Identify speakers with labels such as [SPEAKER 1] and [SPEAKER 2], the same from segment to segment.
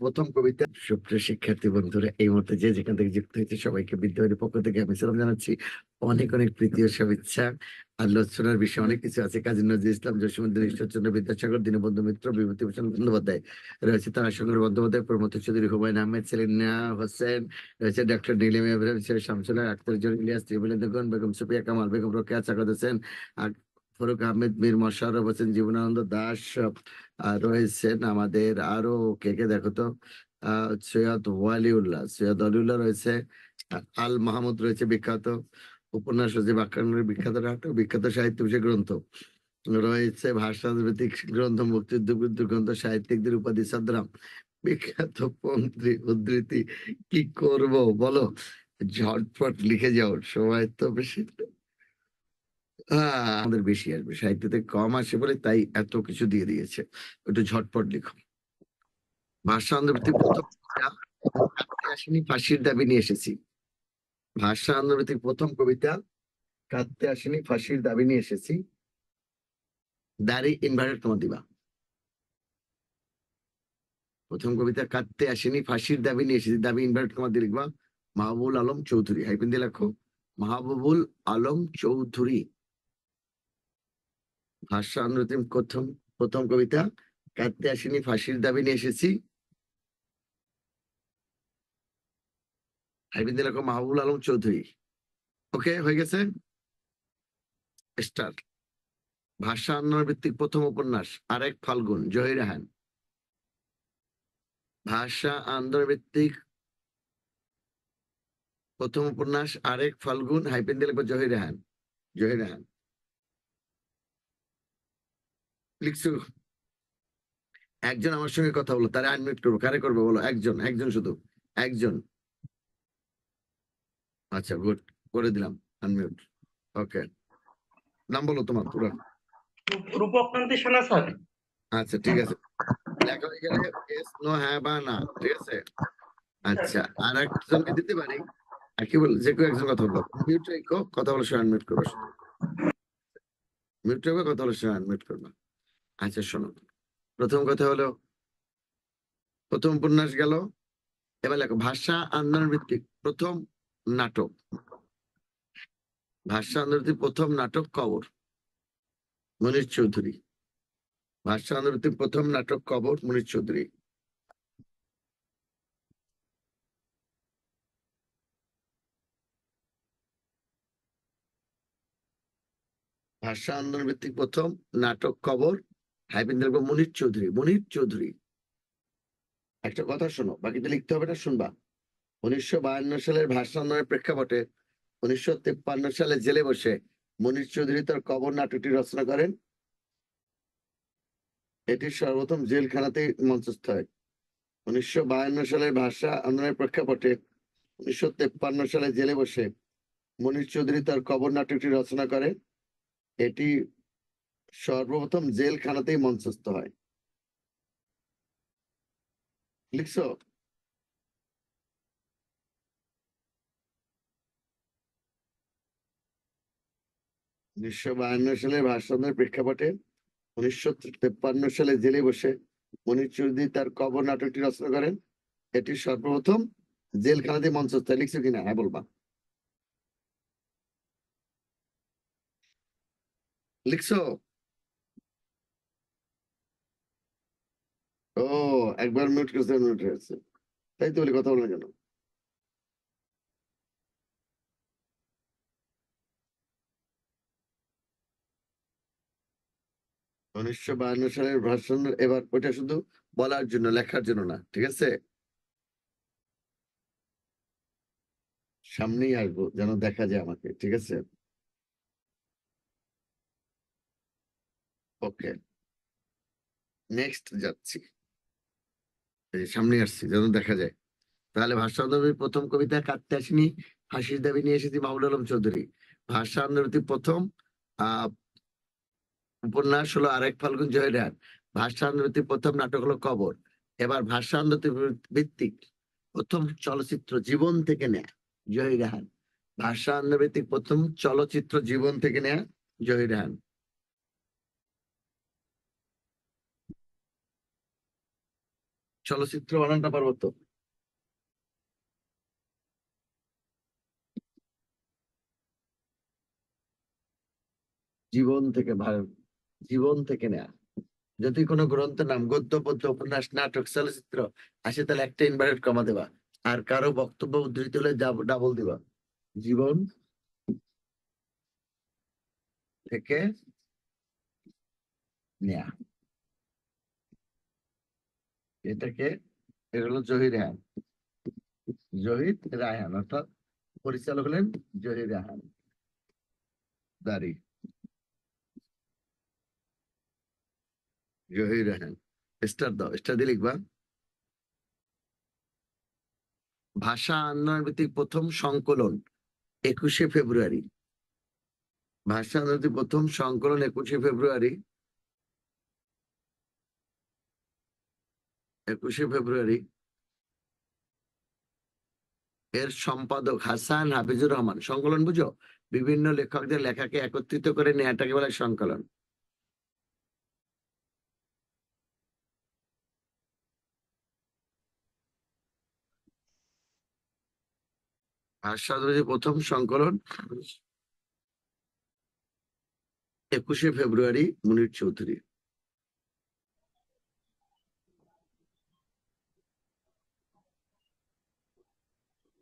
[SPEAKER 1] প্রথম কবিতা। সুপ্রিয় শিক্ষার্থী বন্ধুরা, এই মুহূর্তে যে যেখান থেকে যুক্ত হয়েছে সবাইকে বিদ্যাবাড়ির পক্ষ থেকে আমি সালাম জানাচ্ছি। অনেক অনেক প্রীতি ও শুভেচ্ছা। আলোচনার বিষয় অনেক কিছু আছে। কাজী নজরুল ইসলাম, জসীমউদ্দিন, ঈশ্বরচন্দ্র বিদ্যাসাগর, দীনবন্ধু মিত্র, বিভূতিভূষণ বন্দ্যোপাধ্যায় রয়েছে, তারাশঙ্কর বন্দ্যোপাধ্যায়, প্রমথ চৌধুরী, হুমায়ুন আহমেদ, সেলিনা হোসেন রয়েছে, ডক্টর নীলিমা ইব্রাহিম, শামসুল হক, আখতার জলিল, ইলিয়াস, ত্রিবুলেন্দ্র গুণ, বেগম সুফিয়া কামাল, বেগম রোকেয়া সাখাওয়াত হোসেন, ফারুক আহমেদ, মীর মোশাররফ হোসেন, জীবনানন্দ দাশ রয়েছেন। আমাদের আরো কে কে দেখো তো, সৈয়দ ওয়ালিউল্লাহ রয়েছে, আল মাহমুদ রয়েছে, বিখ্যাত উপন্যাস রয়েছে, বাক্যাংশের বিখ্যাত নাটক, বিখ্যাত সাহিত্য বিষয় গ্রন্থ রয়েছে, ভাষাভিত্তিক গ্রন্থ, মুক্তিযুদ্ধ গ্রন্থ, সাহিত্যিকদের উপাধি সাদ্রাম, বিখ্যাত পন্থী উদ্ধৃতি। কি করব বলো, ঝটপট লিখে যাও, সময় তো বেশি। আমাদের বেশি আসবে, সাহিত্যতে কম আসে বলে তাই এত কিছু দিয়ে দিয়েছে। একটু ঝটপট লিখো। ভাষা আন্দোলনের প্রথম কবিতা কাঁদতে আসেনি, ফাঁসির দাবি নিয়ে এসেছি। ভাষা আন্দোলনের প্রথম কবিতা কাঁদতে আসেনি, ফাঁসির দাবি নিয়ে এসেছি। দাড়ি ইনভার্টেড কমা দিবা। প্রথম কবিতা কাঁদতে আসেনি, ফাঁসির দাবি নিয়ে এসেছি, দাবি ইনভার্টেড কমা দিয়ে লিখবা। মাহবুবুল আলম চৌধুরী, হাইফেন দিয়ে লেখো, মাহবুবুল আলম চৌধুরী। ভাষা আন্দোলনের প্রথম প্রথম কবিতা কাঁদতে আসেনি, ফাঁসির দাবি নিয়ে এসেছি, হাইফেন দিয়ে লেখো, মাহবুবুল আলম চৌধুরী। ওকে, হয়ে গেছে। স্টার। ভাষা আন্দোলন ভিত্তিক প্রথম উপন্যাস আরেক ফাল্গুন, জহির রায়হান। ভাষা আন্দোলন ভিত্তিক প্রথম উপন্যাস আরেক ফাল্গুন, হাইপেন দিয়ে লিখবো জহির রায়হান। জহির রায়হান লিখছো? একজন আমার সঙ্গে কথা বলো, তারা আনমিউট করবো। কারে করবো বলো? একজন, একজন শুধু, একজন। আচ্ছা, গুড, করে দিলাম আনমিউট। ওকে, নাম বলো তোমার পুরো।
[SPEAKER 2] রূপকান্তি সেনা স্যার।
[SPEAKER 1] আচ্ছা, ঠিক আছে, লেখা হয়ে গেলে এস নো, হ্যাঁ বা না, ঠিক আছে। আচ্ছা, আর একজনকে দিতে পারি, আর কি বল, যে কেউ একজন কথা বলবো, মিউট রেখো, কথা বলার সময় আনমিউট করবো শুধু। মিউট রেখো, কথা বলার সময় আনমিউট করবো। আচ্ছা, শোনো, প্রথম কথা হলো, প্রথম উপন্যাস গেল। এবার লেখো ভাষা আন্দোলন ভিত্তিক প্রথম নাটক। ভাষা আন্দোলন ভিত্তিক প্রথম নাটক কবর, মনির চৌধুরী। ভাষা আন্দোলন ভিত্তিক প্রথম নাটক কবর, মনির চৌধুরী। ভাষা আন্দোলন ভিত্তিক প্রথম নাটক কবর, হাইফেন দিয়ে লিখবো মনির চৌধুরী, মনির চৌধুরী। একটা কথা শোনো, বাকিটা লিখতে হবে না, শুনবা। 1952 সালের ভাষা আন্দোলনের প্রেক্ষাপটে 1953 সালে জেলে বসে মনির চৌধুরী তার কবর নাটকটি রচনা করেন। এটি সর্বপ্রথম জেলখানাতেই মঞ্চস্থ হয়। 1952 সালের ভাষা আন্দোলনের প্রেক্ষাপটে 1953 সালে জেলে বসে মনির চৌধুরী তার কবর নাটকটি রচনা করে। এটি সর্বপ্রথম জেলখানাতেই মঞ্চস্থ হয়। লিখছো? উনিশশো 52 সালের ভাষা আন্দোলনের প্রেক্ষাপটে 1953 সালে জেলে বসে মনির চৌধুরী তার কবর নাটকটি রচনা করেন। এটি সর্বপ্রথম জেলখানাতে মঞ্চস্থ হয়। লিখছো কিনা? হ্যাঁ বলবা। লিখছো? ও, একবার মিউট করেছে, মিউট হয়েছে, তাই তো বলি, কথা বলে কেন? 1952 সালের ভাষণ, এবার ওইটা শুধু বলার জন্য, লেখার জন্য না, ঠিক আছে। সামনেই আসবো যেন দেখা যায় আমাকে, ঠিক আছে। ওকে, নেক্সট যাচ্ছি, এই সামনে আসছি যেন দেখা যায়। তাহলে ভাষা আন্দোলনের প্রথম কবিতা কাঁদতে আসেনি, ফাঁসির দাবি নিয়ে এসেছি, মাহমুদুল আলম চৌধুরী। ভাষা আন্দোলনের প্রথম আহ উপন্যাস হলো আরেক ফাল্গুন, জহির রায়হান। ভাষা আন্দোলনের প্রথম নাটক হলো কবর। এবার ভাষা আন্দোলন ভিত্তিক প্রথম চলচ্চিত্র জীবন থেকে নেয়া, জহির রায়হান। ভাষা আন্দোলন ভিত্তিক প্রথম চলচ্চিত্র জীবন থেকে নেয়া, জহির রায়হান। চলচ্চিত্র বানানটা পারবো তো? জীবন থেকে জীবন থেকে নেয়া। যদি কোনো গ্রন্থের নাম গদ্য পদ্য উপন্যাস নাটক চলচ্চিত্র আসে তাহলে একটা ইনভার্টেড কমা দেবা, আর কারো বক্তব্য উদ্ধৃত হলে ডাবল দিবা। জীবন থেকে নেয়া। এটাকে, এটা হলো জহির রায়হান। জহির রায়হান অর্থাৎ পরিচালক হলেন জহির রায়হান। দাঁড়ি জহির রায়হান। স্টার দাও, স্টার দিয়ে লিখবা। ভাষা আন্দোলন ভিত্তিক প্রথম সংকলন 21শে ফেব্রুয়ারি। ভাষা আন্দোলন ভিত্তিক প্রথম সংকলন 21শে ফেব্রুয়ারি। 21শে ফেব্রুয়ারি। এর সম্পাদক হাসান হাফিজুর রহমান। সংকলন বুঝো? বিভিন্ন লেখকদের লেখাকে একত্রিত করে নেওয়াটাকে বলে সংকলন। ভাষা আন্দোলনের প্রথম সংকলন 21শে ফেব্রুয়ারি, মুনির চৌধুরী।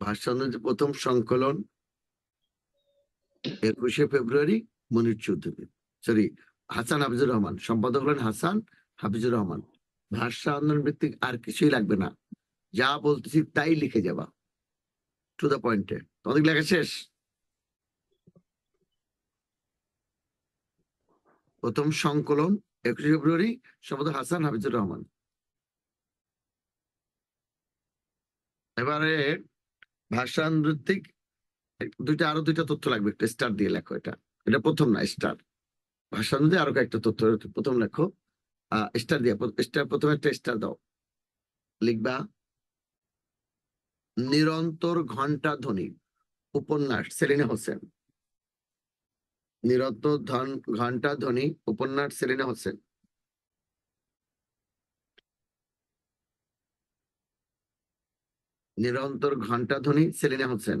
[SPEAKER 1] ভাষা আন্দোলনের প্রথম সংকলন 21শে ফেব্রুয়ারি, মুনির চৌধুরী। সরি, হাসান হাফিজুর রহমান। সম্পাদক হলেন হাসান হাফিজুর রহমান। ভাষা আন্দোলন ভিত্তিক আর কিছুই লাগবে না, যা বলতেছি তাই লিখে যাবা, টু দা পয়েন্টে। তোমাদের লেখা শেষ? প্রথম সংকলন 21শে ফেব্রুয়ারি, সম্পাদক হাসান হাফিজুর রহমান। এবারে ভাষা ভিত্তিক আরো দুইটা তথ্য লাগবে, একটা স্টার দিয়ে লেখো। এটা এটা প্রথম না, স্টার। ভাষা অনুযায়ী আরো কয়েকটা তথ্য প্রথম লেখো, স্টার দিয়ে। স্টার, প্রথমে একটা স্টার দাও। লিখবা নিরন্তর ঘন্টা ধ্বনি উপন্যাস, সেলিনা হোসেন। নিরন্তর ঘন্টা ধ্বনি উপন্যাস, সেলিনা হোসেন। নিরন্তর ঘন্টা ধ্বনি, সেলিনা হোসেন।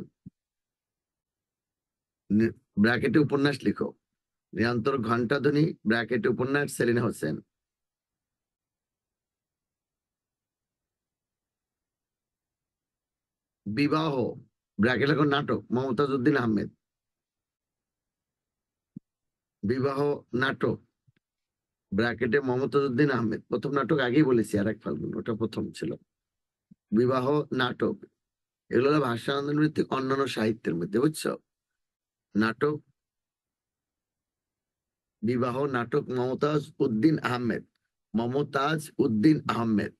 [SPEAKER 1] ব্র্যাকেটে উপন্যাস লিখো। নিরন্তর ঘন্টা ধ্বনি ব্র্যাকেটে উপন্যাস, সেলিনা হোসেন। বিবাহ ব্র্যাকেট লেখো নাটক, মমতাজ উদ্দিন আহমেদ। বিবাহ নাটক ব্র্যাকেটে মমতাজ উদ্দিন আহমেদ। প্রথম নাটক আগেই বলেছি, আর এক ফাল্গুন, ওটা প্রথম ছিল। বিবাহ নাটক, এগুলো হলো ভাষা আন্দোলন ভিত্তিক অন্যান্য সাহিত্যের মধ্যে, বুঝছো? নাটক, বিবাহ নাটক, মমতাজ উদ্দিন আহমেদ। মমতাজ উদ্দিন আহমেদ।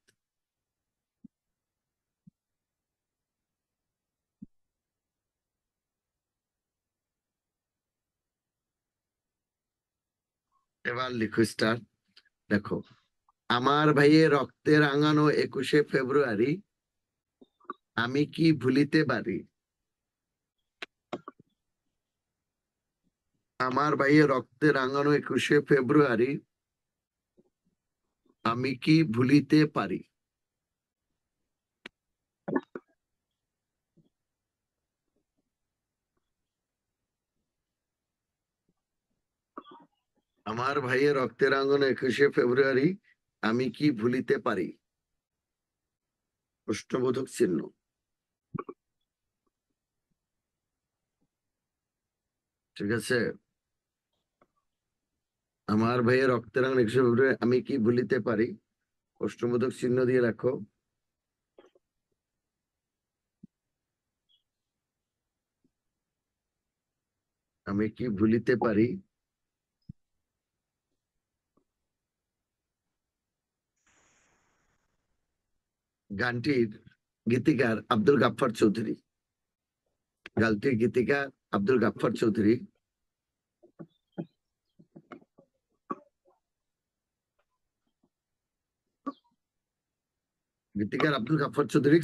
[SPEAKER 1] এবার লিখো স্টার। দেখো, আমার ভাইয়ের রক্তে রাঙানো 21শে ফেব্রুয়ারি আমি কি ভুলিতে পারি। আমার ভাইয়ের রক্তে রাঙানো 21শে ফেব্রুয়ারি আমি কি ভুলিতে পারি। আমার ভাইয়ের রক্তে রাঙানো 21শে ফেব্রুয়ারি আমি কি ভুলিতে পারি। প্রশ্নবোধক চিহ্ন। ঠিক আছে? আমার ভাইয়ের রক্তে রাঙানো 21শে ফেব্রুয়ারি আমি কি ভুলিতে পারি, প্রশ্নবোধক চিহ্ন দিয়ে রাখো। আমি কি ভুলিতে পারি। গানটির গীতিকার আব্দুল গাফফার চৌধুরী। গানটির গীতিকার আব্দুল গাফফার চৌধুরী। গীতিকার আব্দুল গাফফার চৌধুরী।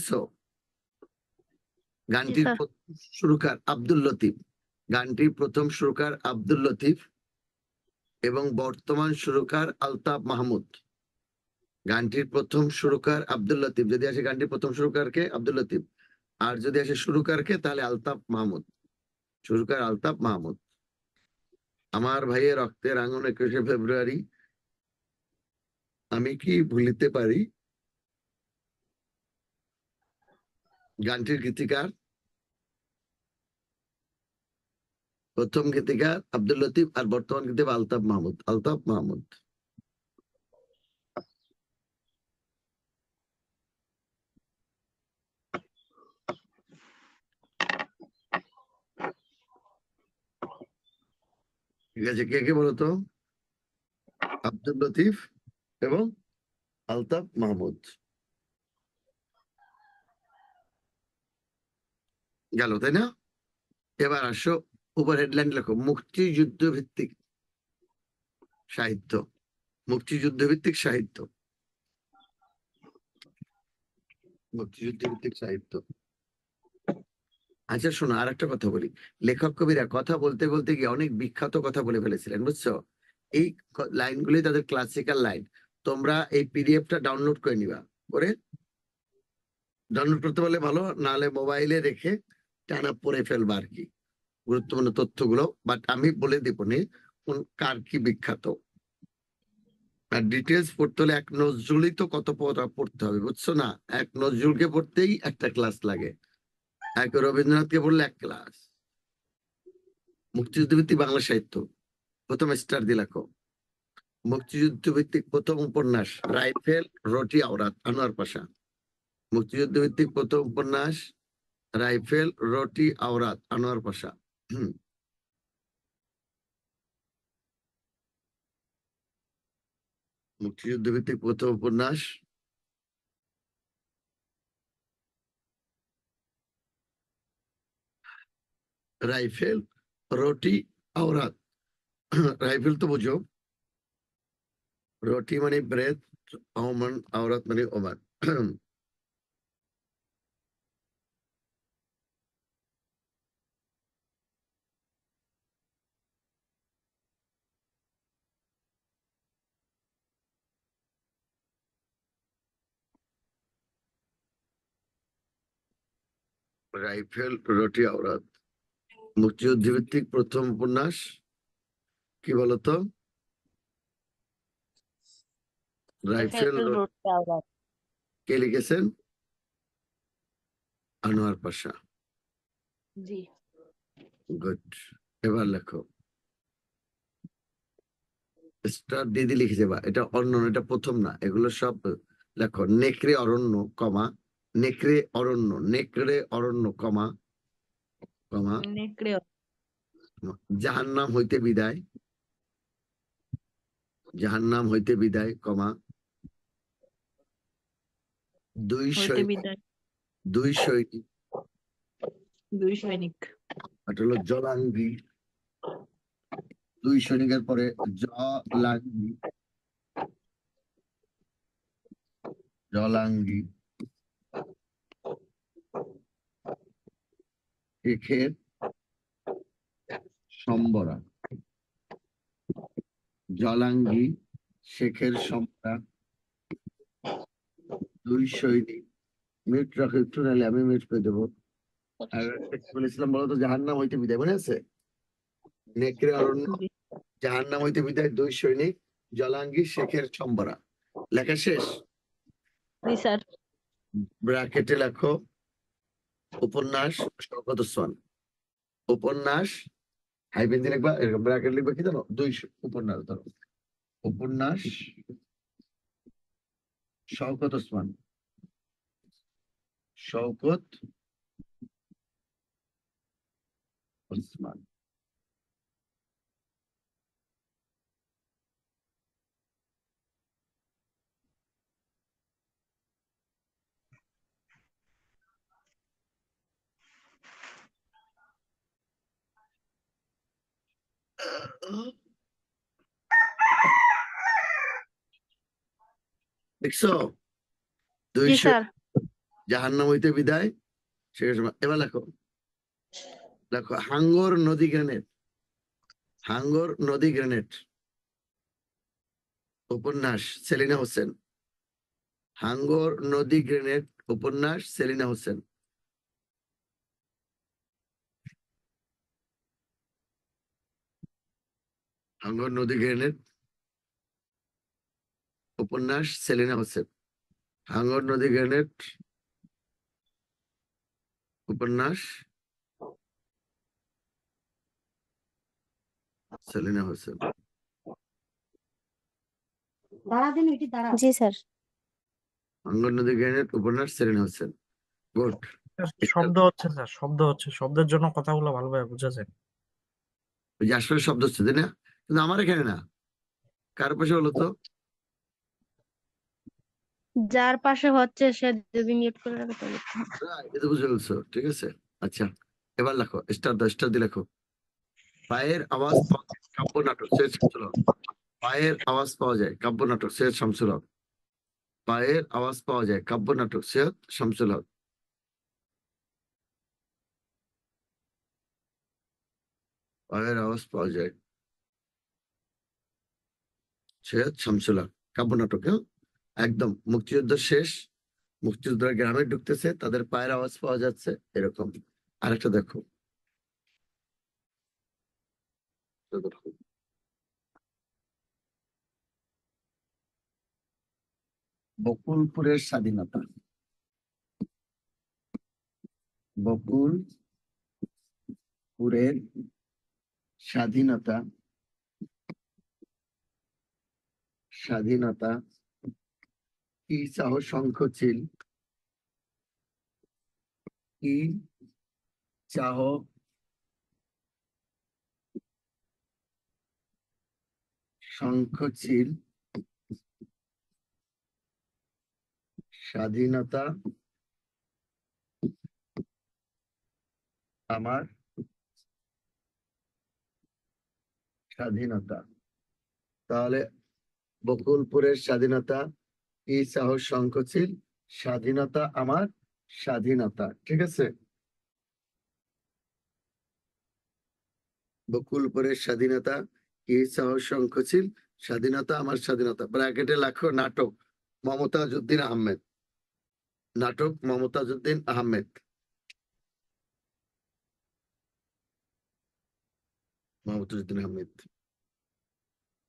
[SPEAKER 1] গানটির
[SPEAKER 3] স্যার।
[SPEAKER 1] সুরকার আব্দুল লতিফ। গানটির প্রথম সুরকার আব্দুল লতিফ এবং বর্তমান সুরকার আলতাফ মাহমুদ। গানটির প্রথম সুরকার আব্দুল লতিফ, যদি আসে গানটির প্রথম সুরকারকে আব্দুল লতিফ, আর যদি আসে সুরকারকে তাহলে আলতাফ মাহমুদ। সুরকার আলতাফ মাহমুদ। আমার ভাইয়ের রক্তের আঙুন 21শে ফেব্রুয়ারি আমি কি ভুলিতে পারি। গানটির গীতিকার, প্রথম গীতিকার আব্দুল লতিফ আর বর্তমান গীতিকার আলতাফ মাহমুদ। আলতাফ মাহমুদ। ঠিক আছে, কে কে বলতো? আব্দুল লতিফ এবং আলতাফ মাহমুদ। গেল, তাই না? এবার আসো, উপর হেডলাইন লেখো মুক্তিযুদ্ধ ভিত্তিক সাহিত্য। মুক্তিযুদ্ধ ভিত্তিক সাহিত্য। মুক্তিযুদ্ধ ভিত্তিক সাহিত্য। আচ্ছা শোনো, আর একটা কথা বলি। লেখক কবিরা কথা বলতে বলতে গিয়ে অনেক বিখ্যাত কথা বলে ফেলেছিলেন, বুঝছো? এই লাইনগুলি তাদের ক্লাসিক্যাল লাইন। তোমরা এই পিডিএফটা ডাউনলোড করে নিবা। করে ডাউনলোড করতে পারলে ভালো, নাহলে মোবাইলে রেখে টানা পড়ে ফেলবা আর কি, গুরুত্বপূর্ণ তথ্যগুলো। বাট আমি বলে দিব নি কোন কার কি বিখ্যাত। আর ডিটেলস পড়তে হলে এক নজরুলই তো কত পড়তে হবে, বুঝছো না? এক নজরুলকে পড়তেই একটা ক্লাস লাগে, এক রবীন্দ্রনাথকে পড়লে এক ক্লাস। মুক্তিযুদ্ধ ভিত্তিক বাংলা সাহিত্য, প্রথম স্টার দিয়ে লেখো। মুক্তিযুদ্ধ ভিত্তিক প্রথম উপন্যাস রাইফেল, রটি, আওরাত, আনোয়ার পাশা। মুক্তিযুদ্ধ ভিত্তিক প্রথম উপন্যাস রাইফেল, রটি, আওরাত, আনোয়ার পাশা। মুক্তিযুদ্ধ ভিত্তিক প্রথম উপন্যাস রাইফেল, রটি, আওরাত। রাইফেল তো বুঝো, রটি মানে ব্রেথ, ওমান, আওরাত মানে ওমান। রাইফেল, রটি, আওরাত। মুক্তিযুদ্ধ ভিত্তিক প্রথম উপন্যাস কি বলতো? রাইফেল, কে লিখেছেন? আনোয়ার পাশা।
[SPEAKER 3] জি
[SPEAKER 1] গুড। এবার লেখো, স্টার দিদি লিখে যাবা। এটা অন্য, এটা প্রথম না, এগুলো সব লেখো। নেকড়ে অরণ্য, কমা, নেকড়ে অরণ্য, নেকড়ে অরণ্য, কমা, কমা,
[SPEAKER 3] নেকড়ে
[SPEAKER 1] জাহান্নাম হইতে বিদায়, জাহান্নাম হইতে বিদায়, কমা, দুই
[SPEAKER 3] হইতে
[SPEAKER 1] সৈনিক,
[SPEAKER 3] বিদায়,
[SPEAKER 1] দুই সৈনিক।
[SPEAKER 3] দুই সৈনিক।
[SPEAKER 1] এটা হলো জলাঙ্গি। দুই সৈনিকের পরে জলাঙ্গি, জলাঙ্গি। শেখের সম্বরা, জলাঙ্গি, শেখের সম্বরা, দুই সৈনিক। মিউট রাখো একটু, নাহলে আমি মিউট করে দেবো। আর একটা বলেছিলাম বলতো, জাহান্নাম হইতে বিদায়, মনে আছে? নেকড়ে অরণ্য,
[SPEAKER 3] জি
[SPEAKER 1] জাহান্নাম হইতে বিদায়, দুই সৈনিক, জলাঙ্গি, শেখের সম্বরা। লেখা শেষ?
[SPEAKER 3] জি স্যার।
[SPEAKER 1] ব্র্যাকেটে লেখো উপন্যাস শওকত ওসমান। উপন্যাস হাইফেন দিয়ে লিখবা, এরকম ব্র্যাকেট লিখবা কি জানো? দুই উপন্যাস ধরো, উপন্যাস শওকত ওসমান, শওকত ওসমান। দেখছো? দুই
[SPEAKER 3] জি স্যার।
[SPEAKER 1] জাহান্নাম হইতে বিদায়, শেখের সম্বরা। এবার লেখো, লেখো হাঙ্গর নদী গ্রেনেড, হাঙ্গর নদী গ্রেনেড। উপন্যাস সেলিনা হোসেন। হাঙ্গর নদী গ্রেনেড উপন্যাস সেলিনা হোসেন। হাঙ্গর নদী গ্রেনেড উপন্যাস সেলিনা হোসেন। হাঙ্গর নদী গ্রেনেড উপন্যাস সেলিনা হোসেন।
[SPEAKER 3] জি স্যার।
[SPEAKER 1] হাঙ্গর নদী গ্রেনেড উপন্যাস সেলিনা হোসেন। গুড।
[SPEAKER 4] শব্দ হচ্ছে স্যার, শব্দ হচ্ছে, শব্দের জন্য কথাগুলো ভালোভাবে বোঝা যায়।
[SPEAKER 1] ওই যে আসলে শব্দ হচ্ছে তাই না, কিন্তু আমার এখানে না, কার পাশে বলো তো?
[SPEAKER 3] যার পাশে হচ্ছে সে যদি মিউট করে রাখে তাহলে
[SPEAKER 1] এটা বুঝে ফেলছো, ঠিক আছে। আচ্ছা, এবার লেখো, স্টার দাও, স্টার দিয়ে লেখো। পায়ের আওয়াজ পাওয়া যায়, কাব্য নাটক সৈয়দ শামসুল হক। পায়ের আওয়াজ পাওয়া যায়, কাব্য নাটক সৈয়দ শামসুল হক। পায়ের আওয়াজ পাওয়া যায়, কাব্য নাটক সৈয়দ শামসুল হক। পায়ের আওয়াজ পাওয়া যায়, সৈয়দ শামসুল হক। কাব্য নাটক, হ্যাঁ? একদম মুক্তিযুদ্ধ শেষ, মুক্তিযোদ্ধারা গ্রামে ঢুকতেছে, তাদের পায়ের আওয়াজ পাওয়া যাচ্ছে, এরকম। আরেকটা দেখো, বকুলপুরের স্বাধীনতা। বকুলপুরের স্বাধীনতা। স্বাধীনতা কি চাহ শঙ্খচিল, কি চাহ শঙ্খচিল, স্বাধীনতা আমার স্বাধীনতা। তাহলে বকুলপুরের স্বাধীনতা কি চাহ শঙ্খচিল, স্বাধীনতা আমার স্বাধীনতা, ঠিক আছে। বকুলপুরের স্বাধীনতা কি চাহ শঙ্খচিল, স্বাধীনতা আমার স্বাধীনতা। ব্র্যাকেটে লেখো নাটক মমতাজউদ্দিন আহমেদ। নাটক মমতাজউদ্দিন আহমেদ। মমতাজউদ্দিন আহমেদ,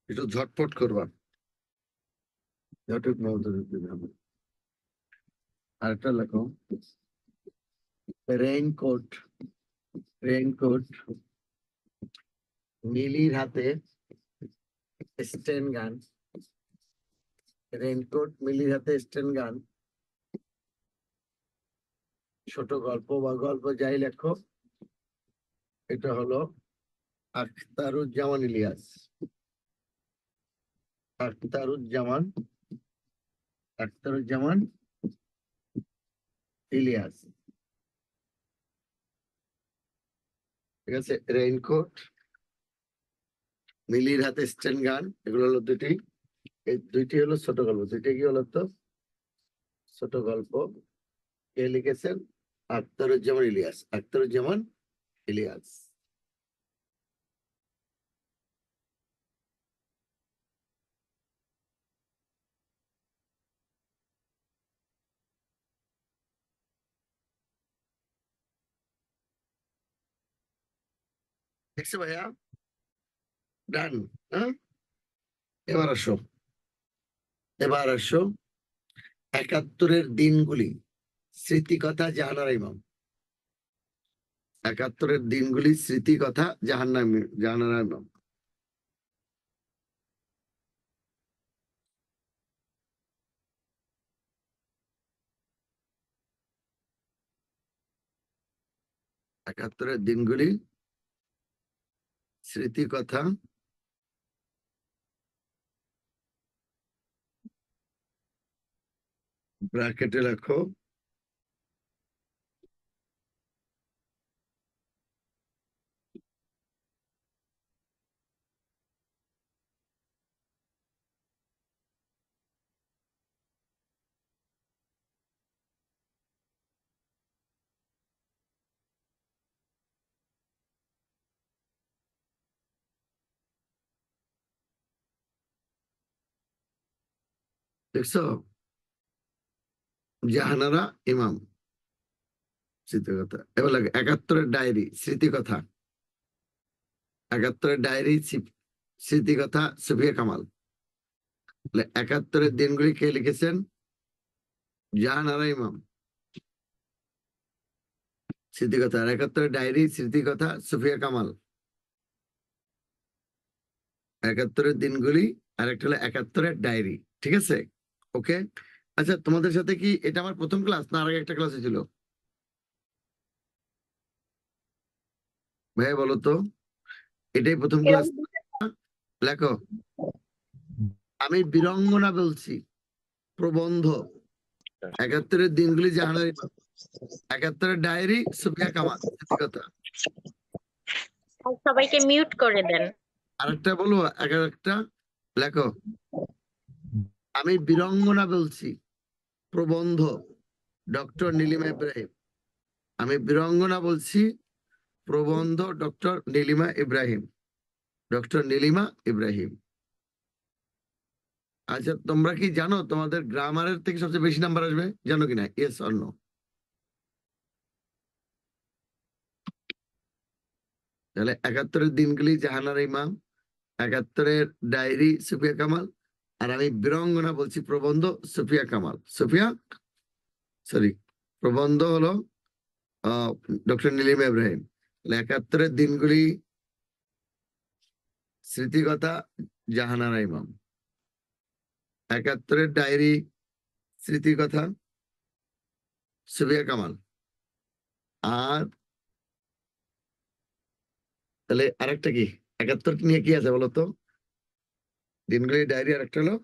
[SPEAKER 1] একটু ঝটপট করবা। নাটক মমতাজউদ্দিন আহমেদ। আরেকটা লেখো রেইনকোট। রেইনকোট মিলির হাতে স্টেন গান। রেইনকোট মিলির হাতে স্টেন গান। ছোট গল্প বা গল্প যাই লেখো, এটা হলো আখতারুজ্জামান ইলিয়াস। আখতারুজ্জামান, আখতারুজ্জামান ইলিয়াস, ঠিক আছে। রেইনকোট, মিলির হাতে স্টেন গান, এগুলো হলো দুটি। এই দুইটি হলো ছোট গল্প। দুইটা কি হলো তো? ছোট গল্প। কে লিখেছেন? আখতারুজ্জামান ইলিয়াস। আখতারুজ্জামান ইলিয়াস। দেখছো ভাইয়া? ডান। হ্যাঁ, এবার আসো, এবার আসো একাত্তরের দিনগুলি, স্মৃতিকথা জাহানারা ইমাম। একাত্তরের দিনগুলি, স্মৃতিকথা জাহানারা ইমাম। একাত্তরের দিনগুলি, স্মৃতিকথা ব্র্যাকেটে লেখো দেখছো? জাহানারা ইমাম স্মৃতিকথা। এবার লাগে ৭১-এর ডায়েরি স্মৃতিকথা। ৭১-এর ডায়েরি স্মৃতিকথা সুফিয়া কামাল। ৭১-এর দিনগুলি কে লিখেছেন? জাহানারা ইমাম স্মৃতিকথা। আর ৭১-এর ডায়েরি স্মৃতিকথা সুফিয়া কামাল। ৭১-এর দিনগুলি আর একটা হলো ৭১-এর ডায়েরি। ঠিক আছে, ওকে। আচ্ছা, তোমাদের সাথে কি এটা আমার প্রথম ক্লাস না আর আগে একটা ক্লাসে ছিল? ভাই বলো তো, এটাই প্রথম ক্লাস? লেখো, আমি বীরঙ্গনা বলছি প্রবন্ধ। ৭১-এর দিনগুলি জাহানারা ইমাম। ৭১-এর ডায়েরি সুফিয়া কামাল স্মৃতিকথা।
[SPEAKER 3] সবাইকে মিউট করে দেন।
[SPEAKER 1] আরেকটা বলবো, একটা লেখো, আমি বীরঙ্গনা বলছি প্রবন্ধ ডক্টর নীলিমা ইব্রাহিম। আমি বীরঙ্গনা বলছি প্রবন্ধ ডক্টর নীলিমা ইব্রাহিম। ডক্টর নীলিমা ইব্রাহিম। আচ্ছা, তোমরা কি জানো তোমাদের গ্রামারের থেকে সবচেয়ে বেশি নাম্বার আসবে? জানো কিনা? Yes or no? তাহলে ৭১-এর দিনগুলি জাহানারা ইমাম, ৭১-এর ডায়েরি সুফিয়া কামাল, আর আমি বীরঙ্গনা বলছি প্রবন্ধ সুফিয়া কামাল। প্রবন্ধ হলো ডক্টর নীলিমা ইব্রাহিম। ৭১-এর দিনগুলি স্মৃতিকথা জাহানারা ইমাম। ৭১-এর ডায়েরি স্মৃতিকথা সুফিয়া কামাল। আর তাহলে আরেকটা কি ৭১ নিয়ে কি আছে বলতো? দিনগুলি ডায়েরি। আর একটা হলো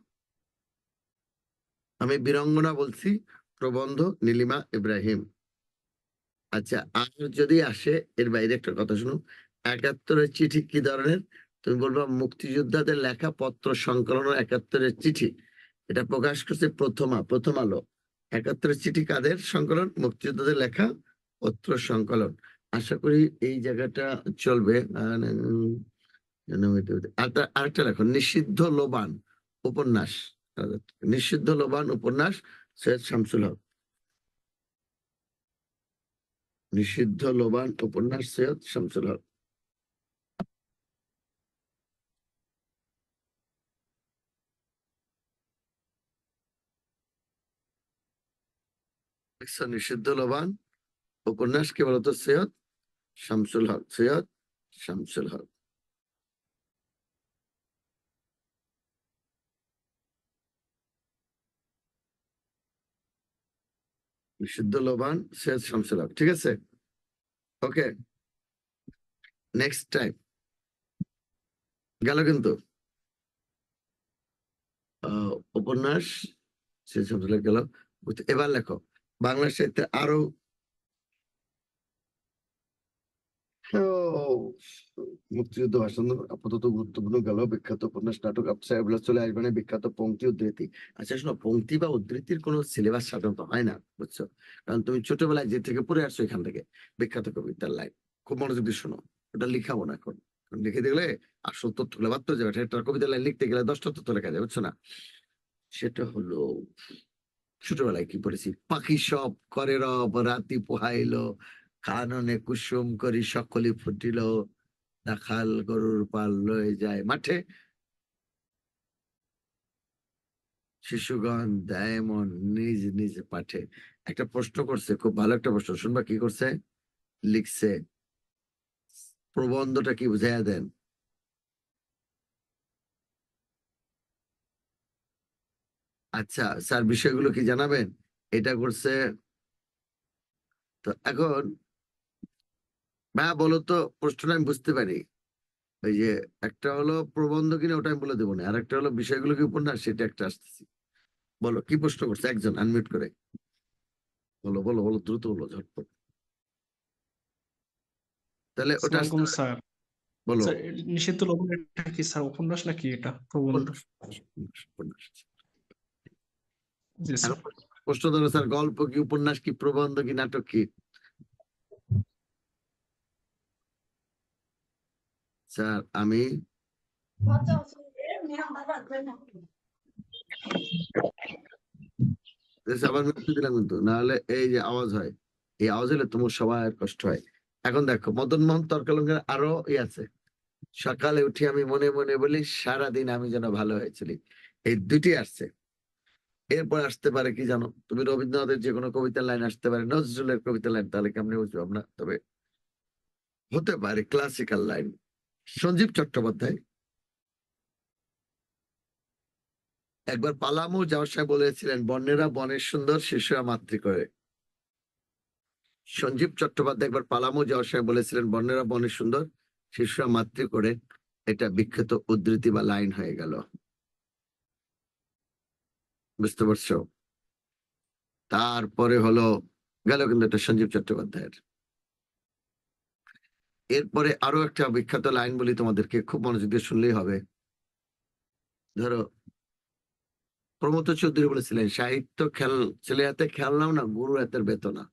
[SPEAKER 1] আমি বীরঙ্গনা বলছি প্রবন্ধ নীলিমা ইব্রাহিম। আচ্ছা, আর যদি আসে এর বাইরে একটা কথা শুনো, ৭১-এর চিঠি কি ধরনের? তুমি বলবা মুক্তিযোদ্ধাদের লেখা পত্র সংকলন ৭১-এর চিঠি। এটা প্রকাশ করছে প্রথম আলো। ৭১-এর চিঠি কাদের সংকলন? মুক্তিযোদ্ধাদের লেখা পত্র সংকলন। আশা করি এই জায়গাটা চলবে। আরেকটা লেখো, নিষিদ্ধ লোবান উপন্যাস। নিষিদ্ধ লোবান উপন্যাস সৈয়দ শামসুল হক। নিষিদ্ধ লোবান উপন্যাস সৈয়দ শামসুল হক। নিষিদ্ধ লোবান উপন্যাস কে বলতো? সৈয়দ শামসুল হক। সৈয়দ শামসুল হক। নিষিদ্ধ লোবান সৈয়দ শামসুল হক। ঠিক আছে, ওকে। নেক্সট টাইম গেল কিন্তু উপন্যাস সৈয়দ শামসুল হক গেল। এবার লেখো বাংলা সাহিত্যে আরো মুক্তিযুদ্ধ ভাষণ আপাতত গুরুত্বপূর্ণ গেল। বিখ্যাত উপন্যাস নাটক এগুলো চলে আসবে না। বিখ্যাত পংক্তি উদ্ধৃতি। আচ্ছা শোনো, পংক্তি বা উদ্ধৃতির কোনো সিলেবাস সাধারণত হয় না, বুঝছো? কারণ তুমি ছোটবেলায় যে থেকে পড়ে আসছো এখান থেকে বিখ্যাত কবিতার লাইন খুব মনোযোগ দিয়ে শোনো। ওটা লিখাবো না এখন, লিখে দেখলে আসল তথ্যগুলো বাদ পড়ে যাবে। একটা কবিতার লাইন লিখতে গেলে 10টা তথ্য লেখা যায়, বুঝছো না? সেটা হলো ছোটবেলায় কি পড়েছি, পাখি সব করে রব রাতি পোহাইলো, কাননে কুসুম করি সকলি ফুটিল, রাখাল গরুর পাল লয়ে যায় মাঠে, শিশুগণ দেয় মন নিজ নিজ পাঠে। একটা প্রশ্ন করছে, খুব ভালো একটা প্রশ্ন, শুনবা কি করছে? লিখছে প্রবন্ধটা কি বুঝাইয়া দেন। আচ্ছা স্যার, বিষয়গুলো কি জানাবেন? এটা করছে। তো এখন বলো তো, প্রশ্নটা আমি বুঝতে পারি। ওই যে একটা হলো প্রবন্ধ কিনা ওটা আমি বলে দেবো না, আর একটা হলো বিষয়গুলো কি উপন্যাস, সেটা একটা আসতেছি। বলো কি প্রশ্ন করছে, একজন আনমিউট করে বলো বলো বলো, দ্রুত বলো, ঝটপট। তাহলে ওটা
[SPEAKER 5] আসসালামু আলাইকুম স্যার।
[SPEAKER 1] বলো।
[SPEAKER 5] স্যার নিষিদ্ধ লবণ এটা কি স্যার উপন্যাস নাকি এটা প্রবন্ধ?
[SPEAKER 1] উপন্যাস, উপন্যাস, উপন্যাস।
[SPEAKER 5] জি
[SPEAKER 1] আর
[SPEAKER 5] স্যার।
[SPEAKER 1] প্রশ্ন ধরো স্যার, গল্প কি, উপন্যাস কি, প্রবন্ধ কি, নাটক কি? স্যার আমি আবার মৃত্যু দিলাম কিন্তু, নাহলে এই যে আওয়াজ হয়, এই আওয়াজ হলে তোমার সবার কষ্ট হয়। এখন দেখো, মদন মোহন তর্কালঙ্কার আরো আছে, সকালে উঠে আমি মনে মনে বলি সারাদিন আমি যেন ভালো হয়েছিলি। এই দুটি আসছে। এরপর আসতে পারে কি জানো, তুমি রবীন্দ্রনাথের যে কোনো কবিতার লাইন আসতে পারে, নজরুলের কবিতার লাইন, তাহলে কেমনে বুঝবো আমরা? তবে হতে পারে ক্লাসিক্যাল লাইন। সঞ্জীব চট্টোপাধ্যায় একবার পালামু যাওয়ার সময় বলেছিলেন, বন্যেরা বনের সুন্দর, শিশুরা মাতৃ করে। সঞ্জীব চট্টোপাধ্যায় একবার পালামু যাওয়ার সময় বলেছিলেন, বন্যেরা বনের সুন্দর, শিশুরা মাতৃ করে। এটা বিখ্যাত উদ্ধৃতি বা লাইন হয়ে গেল। বুঝতে পারছো? তারপরে হলো গেল, কিন্তু এটা সঞ্জীব চট্টোপাধ্যায়ের। এরপরে আরো একটা বিখ্যাত লাইন বলি তোমাদেরকে, খুব মনোযোগ দিয়ে শুনলেই হবে। ধরো, প্রমথ চৌধুরী বলেছিলেন, সাহিত্য ছেলে হাতে খেলনাও না, গুরু হাতের বেতনা।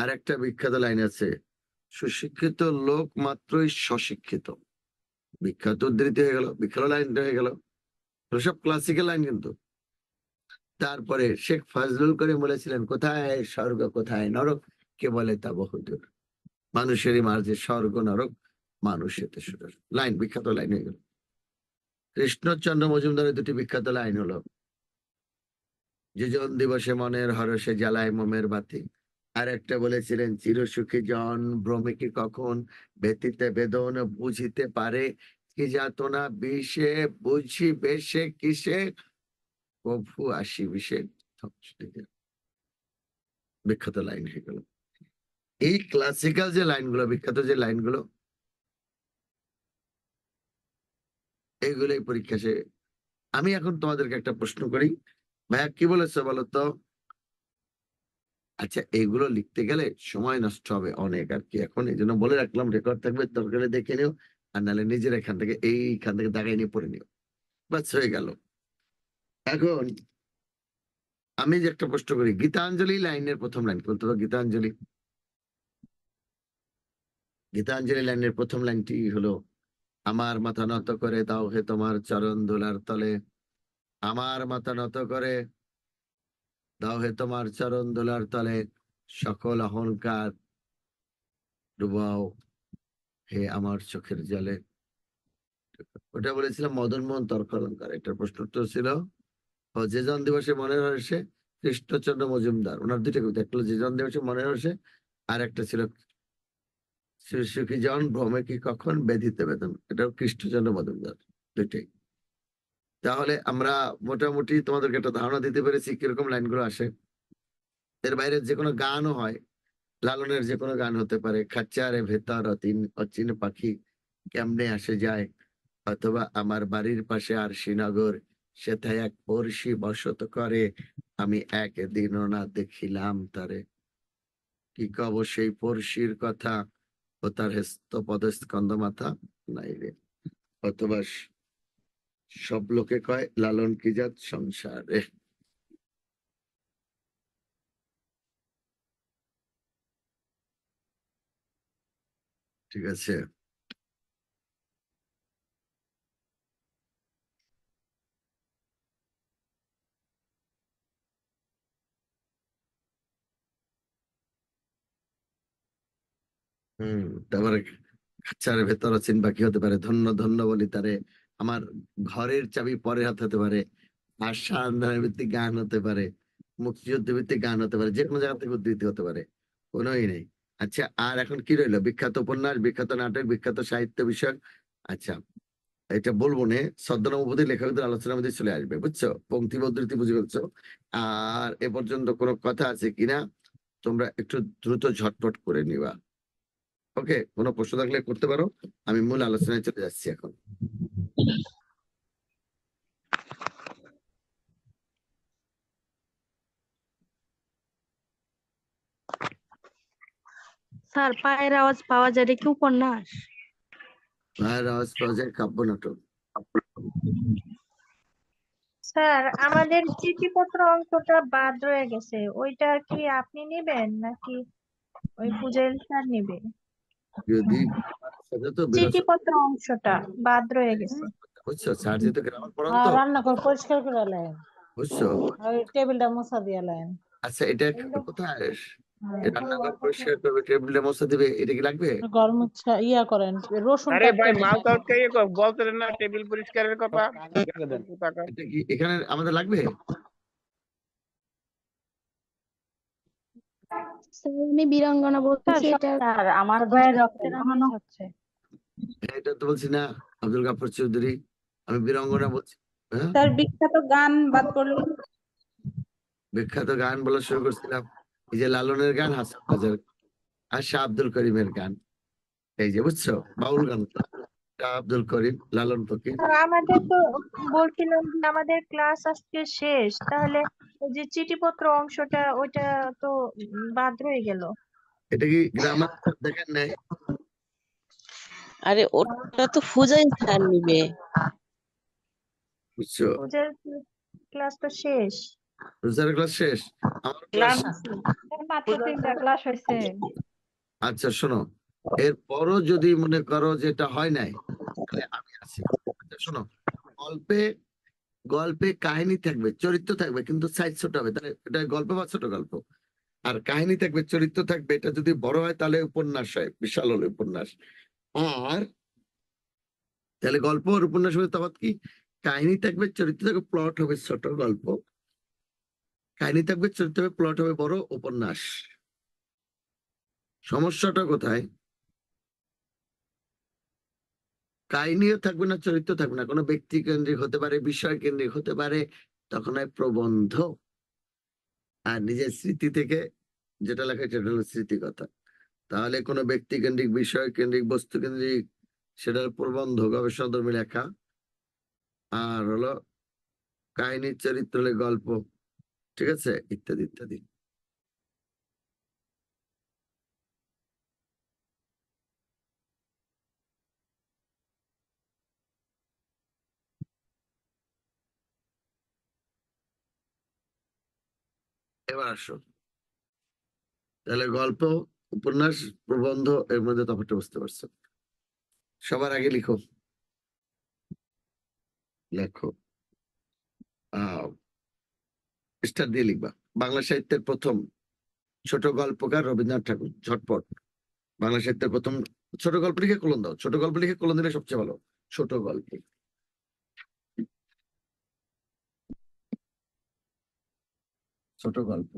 [SPEAKER 1] আর একটা বিখ্যাত লাইন আছে, সুশিক্ষিত লোক মাত্রই স্বশিক্ষিত। বিখ্যাত উদ্ধৃতি হয়ে গেল, বিখ্যাত লাইনটা হয়ে গেল। সব ক্লাসিক্যাল লাইন কিন্তু। তারপরে শেখ ফজলুল করিম বলেছিলেন, কোথায় স্বর্গ কোথায় নরক, কে বলে তা বহুদূর, মানুষেরই মাঝে স্বর্গ নরক, মানুষেতে সুদূর। লাইন, বিখ্যাত লাইন হয়ে গেল। কৃষ্ণচন্দ্র মজুমদারের দুটি বিখ্যাত লাইন হলো, যোজন দিবসে মনের হরষে জ্বালায় মোমের বাতি। আর একটা বলেছিলেন, চিরসুখী জন ভ্রমে কি কখন, ব্যতীতে বেদন বুঝিতে পারে, কি যাতনা বিষে বুঝি বেশে কিসে, প্রভু আসি বিষে। বিখ্যাত লাইন হয়ে গেল। এই ক্লাসিক্যাল যে লাইনগুলো, বিখ্যাত যে লাইনগুলো, এইগুলোই পরীক্ষা সে। আমি এখন তোমাদেরকে একটা প্রশ্ন করি, ভাইয়া কি বলেছো বলো তো? আচ্ছা, এইগুলো লিখতে গেলে সময় নষ্ট হবে অনেক আর কি, এখন এই জন্য বলে রাখলাম, রেকর্ড থাকবে, দরকার হলে দেখে নিও, আর নাহলে নিজের এইখান থেকে দাগাই নিয়ে পড়ে নিও। বাস, হয়ে গেল। এখন আমি যে একটা প্রশ্ন করি, গীতাঞ্জলি লাইনের প্রথম লাইন বলতে হবে। গীতাঞ্জলি, গীতাঞ্জলি লাইনের প্রথম লাইনটি হলো, আমার মাথা নত করে দাও হে তোমার চরণ ধুলার তলে, আমার মাথা নত করে দাও হে তোমার চরণ ধুলার তলে, সকল অহংকার ডুবাও হে আমার চোখের জলে। ওটা বলেছিলাম মদন মোহন তর্কালঙ্কার। এটার প্রশ্ন উত্তর ছিল, ও যে জন দিবসে মনের হর্ষে, কৃষ্ণচন্দ্র মজুমদার। ওনার দুইটা কবিতা, একটা হলো যে জন দিবসে মনের হর্ষে, আর একটা ছিল শিশুকি জন ভ্রমে কি কখন, ব্যাধিতে বেদন। এটাও কৃষ্ণচন্দ্র মজুমদার। দুইটাই। তাহলে আমরা মোটামুটি তোমাদেরকে একটা ধারণা দিতে পেরেছি কিরকম লাইনগুলো আসে। এর বাইরে যে কোনো গানও হয়, লালনের যে কোনো গান হতে পারে, খাঁচারে ভেতর অচিন পাখি কেমনে আসে যায়, অথবা আমার বাড়ির পাশে আর শ্রীনগর, সেথায় এক পড়শি বসত করে, আমি একদিনও না দেখিলাম তারে, কি কব সেই পড়শির কথা, ও তার হেস্ত পদস্কন্ধ মাথা নাই রে। অথবা সব লোকে কয় লালন কি জাত সংসারে। ঠিক আছে। তারপরে খাঁচার ভেতর আছেন বাকি হতে পারে, ধন্য ধন্য বলি তারে, আমার ঘরের চাবি পরের হাত হতে পারে, আশা আন্ধারের ভিত্তিক গান হতে পারে, মুক্তিযুদ্ধ ভিত্তিক গান হতে পারে, যে কোনো জায়গা থেকে উদ্ধৃতি হতে পারে, কোনোই নেই। আচ্ছা, আর এখন কি রইলো? বিখ্যাত উপন্যাস, বিখ্যাত নাটক, বিখ্যাত সাহিত্য বিষয়। আচ্ছা, এটা বলবো না, ছদ্মনাম উপাধি লেখকদের আলোচনার মধ্যে চলে আসবে, বুঝছো? পঙ্ক্তি বা উদ্ধৃতি বুঝে ফেলছো। আর এ পর্যন্ত কোনো কথা আছে কিনা তোমরা একটু দ্রুত ঝটপট করে নিবা। ওকে, কোনো প্রশ্ন থাকলে করতে পারো, আমি মূল আলোচনায় চলে যাচ্ছি এখন।
[SPEAKER 3] স্যার, পায়ের আওয়াজ পাওয়া যায়, এটা কি উপন্যাস?
[SPEAKER 1] ভাইয়ের আওয়াজ পাওয়া যায় কাব্য নাটক।
[SPEAKER 6] স্যার, আমাদের চিঠিপত্র অংশটা বাদ রয়ে গেছে, ওইটা কি আপনি নেবেন নাকি ওই পূজারি স্যার নেবে?
[SPEAKER 1] যদি সেটা তো বিরস,
[SPEAKER 6] চিঠিপত্র অংশটা বাদ রয়ে গেছে।
[SPEAKER 1] বুঝছো? স্যার যেহেতু গ্রামার পড়ান তো,
[SPEAKER 7] রান্নাঘর পরিষ্কার করে এলেন।
[SPEAKER 1] বুঝছো?
[SPEAKER 7] ওই টেবিলটা মোছা দিয়ে লাইন।
[SPEAKER 1] আচ্ছা, এটা কোথায় রান্নাঘর পরিষ্কার করবে, টেবিলে মশা দিবে, এটা কি লাগবে?
[SPEAKER 7] ঘর মুছা ইয়া করেন রসুন
[SPEAKER 8] আরে ভাই
[SPEAKER 7] কাটতে
[SPEAKER 8] মাল তো বলতেন না টেবিল পরিষ্কারের কথা।
[SPEAKER 1] এটা কি এখানে আমাদের লাগবে?
[SPEAKER 3] স্যার আমি বীরাঙ্গনা বলছি এটা
[SPEAKER 6] স্যার আমার ভাইয়ের রক্তের আমিষ হচ্ছে।
[SPEAKER 1] এটা তো বলছি না, আব্দুল গাফফার চৌধুরী, আমি বীরাঙ্গনা বলছি। হ্যাঁ,
[SPEAKER 7] স্যার বিখ্যাত গান বাদ পড়লো।
[SPEAKER 1] বিখ্যাত গান বলা শুরু করছিলাম, এই যে লালনের গান, হাসান রাজার আর শাহ আব্দুল করিমের গান, এই যে বুঝছো, বাউল গান, শাহ আব্দুল করিম, লালন ফকির।
[SPEAKER 6] স্যার আমাদের তো বলছিলাম যে আমাদের ক্লাস আজকে শেষ, তাহলে ওই যে চিঠিপত্র অংশটা ওইটা তো বাদ রয়ে গেল।
[SPEAKER 1] এটা কি গ্রামার দেখেন নাই?
[SPEAKER 9] আরে ওটা তো ফুজাইল স্যার নিবে।
[SPEAKER 1] বুঝছো,
[SPEAKER 6] ওদের ক্লাস তো শেষ।
[SPEAKER 1] রোজার ক্লাস শেষ, আমার
[SPEAKER 2] ক্লাস
[SPEAKER 1] ক্লাস।
[SPEAKER 6] মাত্র 3টা ক্লাস হয়েছে।
[SPEAKER 1] আচ্ছা শোনো, এরপরও যদি মনে করো যে এটা হয় নাই, তাহলে আমি আছি। আচ্ছা শোনো, গল্পে গল্পে কাহিনী থাকবে, চরিত্র থাকবে, কিন্তু সাইজ ছোট হবে, তাহলে এটা গল্প বা ছোট গল্প। আর কাহিনী থাকবে, চরিত্র থাকবে, এটা যদি বড় হয় তাহলে উপন্যাস হয়, বিশাল হলে উপন্যাস। আর তাহলে গল্প আর উপন্যাস হবে তফাৎ কি? কাহিনী থাকবে, চরিত্র থাকবে, প্লট হবে ছোট গল্প। কাহিনী থাকবে, চরিত্র হবে, প্লট হবে বড় উপন্যাস। সমস্যাটা কোথায়? কাহিনীও থাকবে না, চরিত্র থাকবে না, কোনো ব্যক্তি কেন্দ্রিক হতে পারে, বিষয় কেন্দ্রিক হতে পারে, তখন হয় প্রবন্ধ। আর নিজের স্মৃতি থেকে যেটা লেখা সেটা হলো স্মৃতিকথা। তাহলে কোনো ব্যক্তি কেন্দ্রিক, বিষয় কেন্দ্রিক, বস্তু কেন্দ্রিক, সেটার প্রবন্ধ, গবেষণাধর্মী লেখা। আর হলো কাহিনীর চরিত্র হলে গল্প, ঠিক আছে, ইত্যাদি ইত্যাদি। এবার আসো, তাহলে গল্প, উপন্যাস, প্রবন্ধ, এর মধ্যে তফাৎটা বুঝতে পারছো? সবার আগে লিখো, লেখো, স্টার দিয়ে লিখবা। বাংলা সাহিত্যের প্রথম ছোট গল্পকার রবীন্দ্রনাথ ঠাকুর, ঝটপট। বাংলা সাহিত্যের প্রথম ছোট গল্প লিখে কলম দাও, ছোট গল্প লিখে কলম দিলে সবচেয়ে ভালো। ছোট গল্প, ছোট গল্প।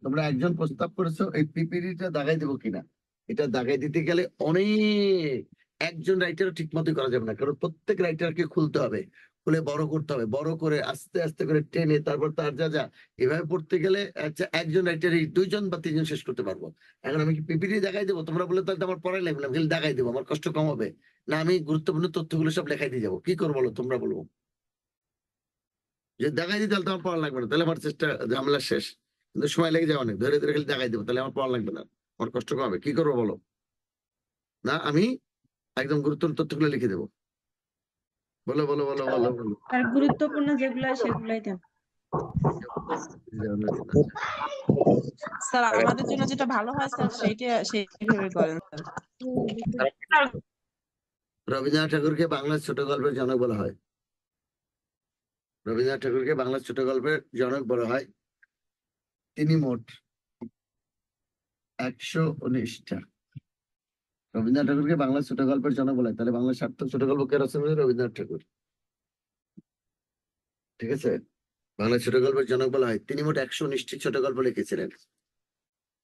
[SPEAKER 1] তোমরা একজন প্রস্তাব করেছো এই পিপিটিটা দাগাই দেবো কিনা, এটা দাগাই দিতে গেলে অনেক, একজন রাইটারও ঠিক মতো করা যাবে না, কারণ প্রত্যেক রাইটারকে খুলতে হবে, খুলে বড় করতে হবে, বড় করে আস্তে আস্তে করে টেনে, তারপর তার যা যা, এভাবে পড়তে গেলে আচ্ছা একজন রাইটারই 2জন বা 3জন শেষ করতে পারবো। এখন আমি কি পিপিটি দেখাই দেবো? তোমরা বলে তাহলে তো আমার পড়াই লাগবে না, খালি দেখাই দেবো, আমার কষ্ট কম হবে না? আমি গুরুত্বপূর্ণ তথ্যগুলো সব লেখাই দিয়ে যাবো, কি করবো বলো, তোমরা বলবো। যদি দেখাই দিই তাহলে তো আমার পড়া লাগবে না, তাহলে আমার চেষ্টা ঝামেলা শেষ। কিন্তু সময় লেগে যায় অনেক, ধরে ধরে খালি দেখাই দেবো, তাহলে আমার পড়া লাগবে না, আমার কষ্ট কম হবে, কি করবো বলো? না, আমি একদম গুরুত্বপূর্ণ তথ্যগুলো লিখে দেবো। বলো বলো বলো বলো বলো।
[SPEAKER 7] আর গুরুত্বপূর্ণ যেগুলো সেগুলাই দেন। স্যার আমাদের জন্য যেটা ভালো হয় স্যার সেইভাবে করেন স্যার।
[SPEAKER 1] রবীন্দ্রনাথ ঠাকুরকে বাংলার ছোট গল্পের জনক বলা হয়। রবীন্দ্রনাথ ঠাকুরকে বাংলার ছোট গল্পের জনক বলা হয়। তিনি মোট 119টা। রবীন্দ্রনাথ ঠাকুরকে বাংলার ছোট গল্পের জনক বলা হয়, তাহলে বাংলার সার্থক ছোট গল্প কে রচনা করেছেন? রবীন্দ্রনাথ ঠাকুর, ঠিক আছে। বাংলার ছোট গল্পের জনক বলা হয়। তিনি মোট 119টি ছোট গল্প লিখেছিলেন।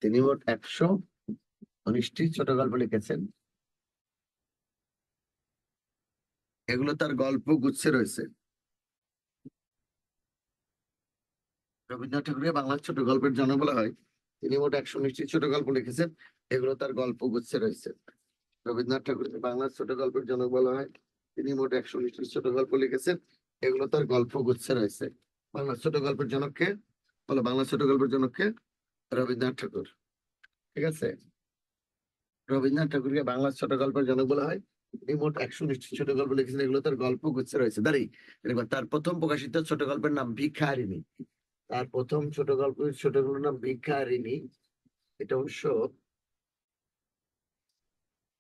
[SPEAKER 1] তিনি মোট 119টি ছোট গল্প লিখেছেন। এগুলো তার গল্প গুচ্ছে রয়েছে। রবীন্দ্রনাথ ঠাকুরকে বাংলার ছোট গল্পের জনক বলা হয়। তিনি মোট 119টি ছোট গল্প লিখেছেন, এগুলো তার গল্প গুচ্ছে রয়েছে। রবীন্দ্রনাথ ঠাকুরকে বাংলার ছোট গল্পের জনক বলা হয়। তিনি মোট 119টি ছোট গল্প লিখেছেন, এগুলো তার গল্প গুচ্ছে রয়েছে। বাংলার ছোট গল্পের জনককে বলো, বাংলার ছোট গল্পের জনককে রবীন্দ্রনাথ ঠাকুর, ঠিক আছে। রবীন্দ্রনাথ ঠাকুরকে বাংলার ছোট গল্পের জনক বলা হয়। তিনি মোট 119টি ছোট গল্প লিখেছেন, এগুলো তার গল্প গুচ্ছে রয়েছে। দাঁড়ি, তার প্রথম প্রকাশিত ছোট গল্পের নাম ভিখারিণী। তার প্রথম ছোট গল্পের নাম ভিখারিণী। এটা অবশ্য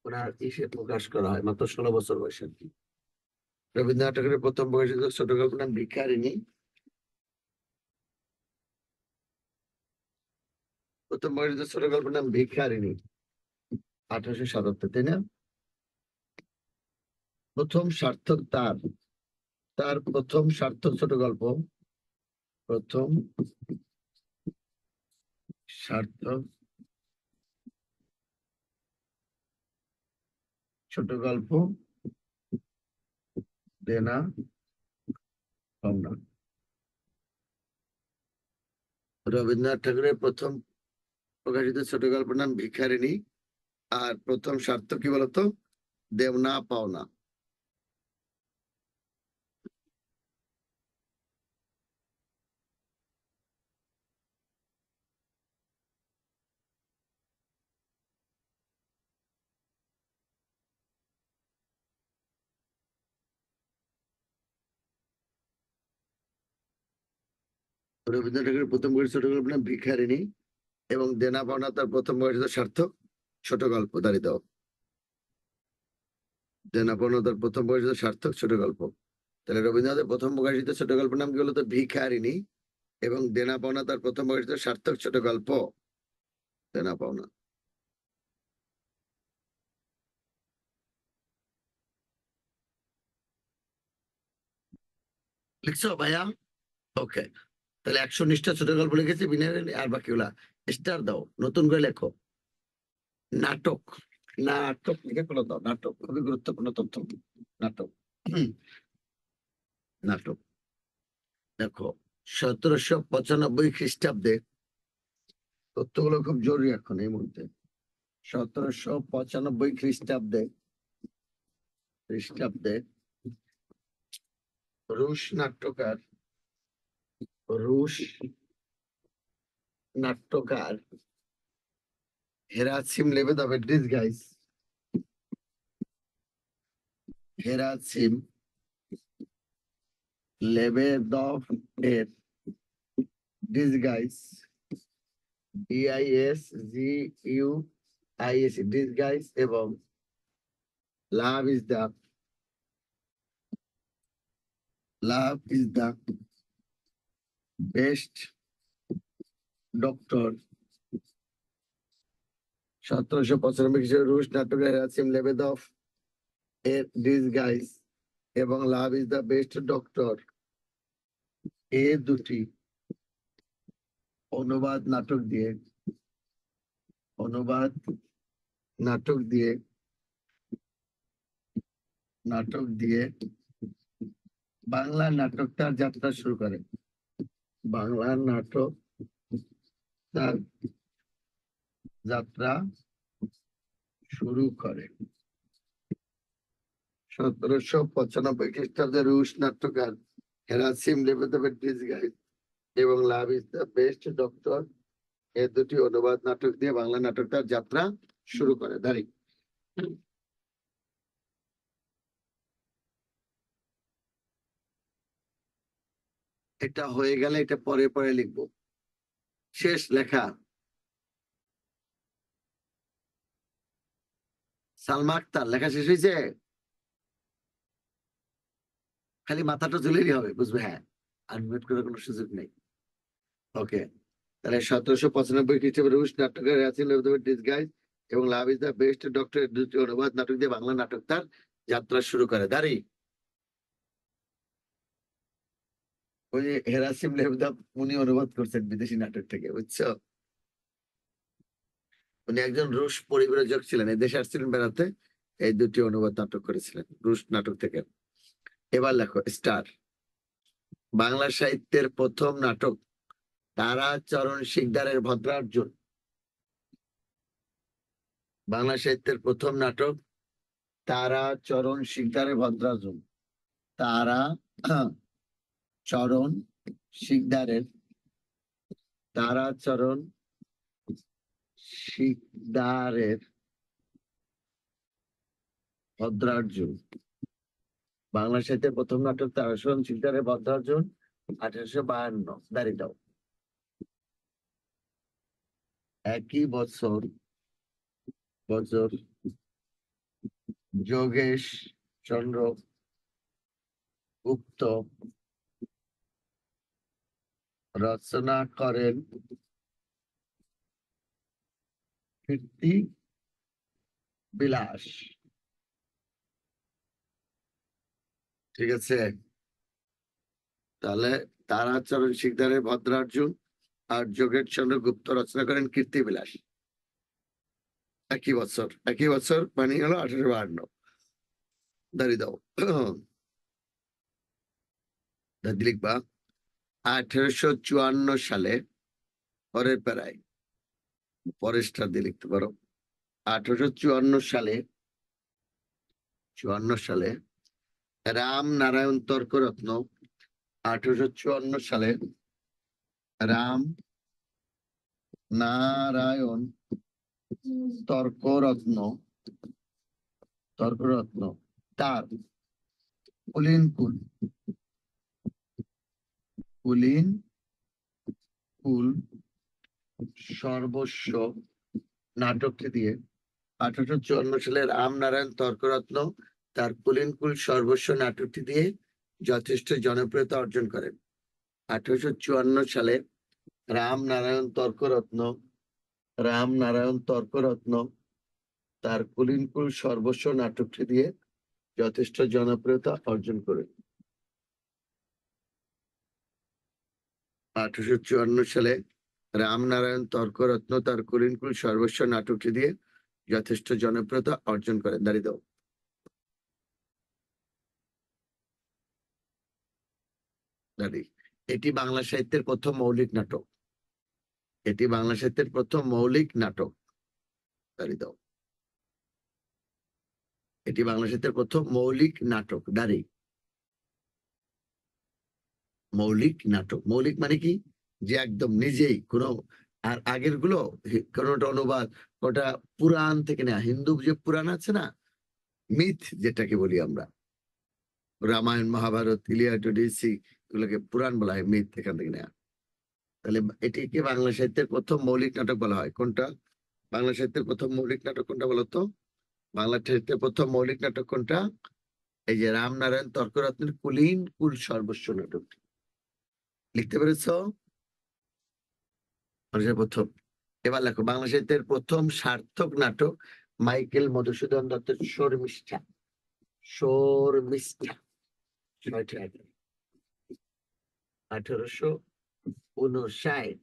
[SPEAKER 1] ওনার ইসে প্রকাশ করা হয় মাত্র 16 বছর বয়সে। রবীন্দ্রনাথ ঠাকুরের প্রথম প্রকাশিত ছোট গল্পের নাম ভিখারিণী। প্রথম প্রকাশিত ছোট গল্পের নাম ভিখারিণী, 1877, তাই না? প্রথম সার্থক তার প্রথম সার্থক ছোট গল্প, প্রথম সার্থক ছোট গল্প দেনা পাওনা। রবীন্দ্রনাথ ঠাকুরের প্রথম প্রকাশিত ছোট গল্পের নাম ভিখারিণী, আর প্রথম সার্থক কি বলতো? দেনা পাওনা। রবীন্দ্রনাথ ঠাকুরের প্রথম প্রকাশিত ছোট গল্পের নাম ভিখারিণী এবং দেনা পাওনা তার প্রথম প্রকাশিত সার্থক ছোট গল্প। দাঁড়িয়ে দাও। দেনা পাওনা তার প্রথম প্রকাশিত সার্থক ছোট গল্প। তাহলে রবীন্দ্রনাথের প্রথম প্রকাশিত ছোট গল্পের নাম কি বলতো? ভিখারিণী, এবং দেনা পাওনা তার প্রথম প্রকাশিত সার্থক ছোট গল্প দেনা পাওনা। লিখছো ভাইয়া? ওকে, তাহলে 119টা ছোট গল্প লিখেছি বিনয়, আর বাকিগুলা স্টার দাও, নতুন করে লেখো। নাটক, নাটক লিখে ফেলো দাও। নাটক খুবই গুরুত্বপূর্ণ তথ্য। নাটক, নাটক দেখো 1795 খ্রিস্টাব্দে, তথ্যগুলো খুব জরুরি এখন এই মুহূর্তে। 1795 খ্রিস্টাব্দে রুশ নাট্যকার হেরাসিম লেবেদভের ডিসগাইজ, হেরাসিম লেবেদভ এর ডিসগাইজ, DISGUIS, ডিসগাইজ, এবং love is the best doctor. 1795 খ্রিস্টাব্দে রুশ নাট্যকার হেরাসিম লেবেদভ এর ডিসগাইজ এবং love is the best doctor, এ দুটি অনুবাদ নাটক দিয়ে বাংলা নাটক তার যাত্রা শুরু করে। বাংলা নাটক তার যাত্রা শুরু করে। 1795 খ্রিস্টাব্দে রুশ নাট্যকার হেরাসিম লেবেদভের ডিসগাইজ এবং love is the best doctor, এ দুটি অনুবাদ নাটক দিয়ে বাংলা নাটক তার যাত্রা শুরু করে। দাঁড়ি, এটা হয়ে গেলে এটা পরে পরে লিখবো। শেষ লেখা। সালমা আক্তার লেখা শেষ হয়েছে? খালি মাথাটা ঝুলেই হবে, বুঝবে? হ্যাঁ, আনমিউট করার কোনো সুযোগ নেই। ওকে, তাহলে 1795 খ্রিস্টাব্দে রুশ নাট্যকার হেরাসিম লেবেদভের ডিসগাইজ এবং love is the best doctor, দুটি অনুবাদ নাটক দিয়ে বাংলা নাটক তার যাত্রা শুরু করে। দাঁড়ি, ওই হেরাসিম লেবেদভ উনি অনুবাদ করছেন বিদেশি নাটক থেকে, বুঝছো? উনি একজন রুশ পরিব্রাজক ছিলেন, এই দেশে আসছিলেন বেড়াতে, এই দুটি অনুবাদ নাটক করেছিলেন রুশ নাটক থেকে। এবার লেখো স্টার। বাংলা সাহিত্যের প্রথম নাটক তারাচরণ শিকদারের ভদ্রার্জুন। বাংলা সাহিত্যের প্রথম নাটক তারাচরণ শিকদারের ভদ্রার্জুন। তারাচরণ শিকদারের ভদ্রার্জুন। বাংলা সাহিত্যের প্রথম নাটক তারাচরণ শিকদারের ভদ্রার্জুন, 1852। দাঁড়িয়ে দাও। একই বছর যোগেশ চন্দ্র গুপ্ত রচনা করেন কীর্তি বিলাস। ঠিক আছে, তাহলে তারাচরণ শিকদারের ভদ্রার্জুন আর যোগেশ চন্দ্র গুপ্ত রচনা করেন কীর্তি বিলাস। একই বছর মানে হলো 1852। দাঁড়িয়ে দাও, লিখবা 1854 সালে, পরের প্যারায় পরেরটা দিয়ে লিখতে পারো। 1854 সালে রাম নারায়ণ তর্করত্ন। 1854 সালে রাম নারায়ণ তর্করত্ন তার কুল সর্বস্ব নাটকটি দিয়ে 1854 সালে রাম নারায়ণ তর্করত্ন তার কুল সর্বস্ব নাটকটি দিয়ে যথেষ্ট জনপ্রিয়তা অর্জন করেন। 1854 সালে রাম নারায়ণ তর্করত্ন তার কুল সর্বস্ব নাটকটি দিয়ে যথেষ্ট জনপ্রিয়তা অর্জন করেন। 1854 সালে রাম নারায়ণ তর্করত্ন তার কুল সর্বস্ব নাটকটি দিয়ে যথেষ্ট জনপ্রিয়তা অর্জন করেন। দাঁড়িয়ে দাও, এটি বাংলা সাহিত্যের প্রথম মৌলিক নাটক। দাঁড়িয়ে দাও, এটি বাংলা সাহিত্যের প্রথম মৌলিক নাটক। মৌলিক মানে কি, যে একদম নিজেই কোনো, আর আগের গুলো কোনোটা অনুবাদ, ওটা পুরাণ থেকে নেওয়া। হিন্দু যে পুরাণ আছে না, মিথ যেটাকে বলি আমরা, রামায়ণ মহাভারত ইলিয়াড ওডিসি, এগুলোকে পুরাণ বলা হয়, মিথ এখান থেকে নেওয়া। তাহলে এটিকে বাংলা সাহিত্যের প্রথম মৌলিক নাটক বলা হয়। কোনটা বাংলা সাহিত্যের প্রথম মৌলিক নাটক কোনটা বলতো? বাংলা সাহিত্যের প্রথম মৌলিক নাটক কোনটা? এই যে রামনারায়ণ তর্করত্নের কুল সর্বস্ব নাটক। লিখতে পেরেছ? প্রথম। এবার লেখো, বাংলা সাহিত্যের প্রথম সার্থক নাটক মাইকেল মধুসূদন দত্তের শর্মিষ্ঠা। 1859।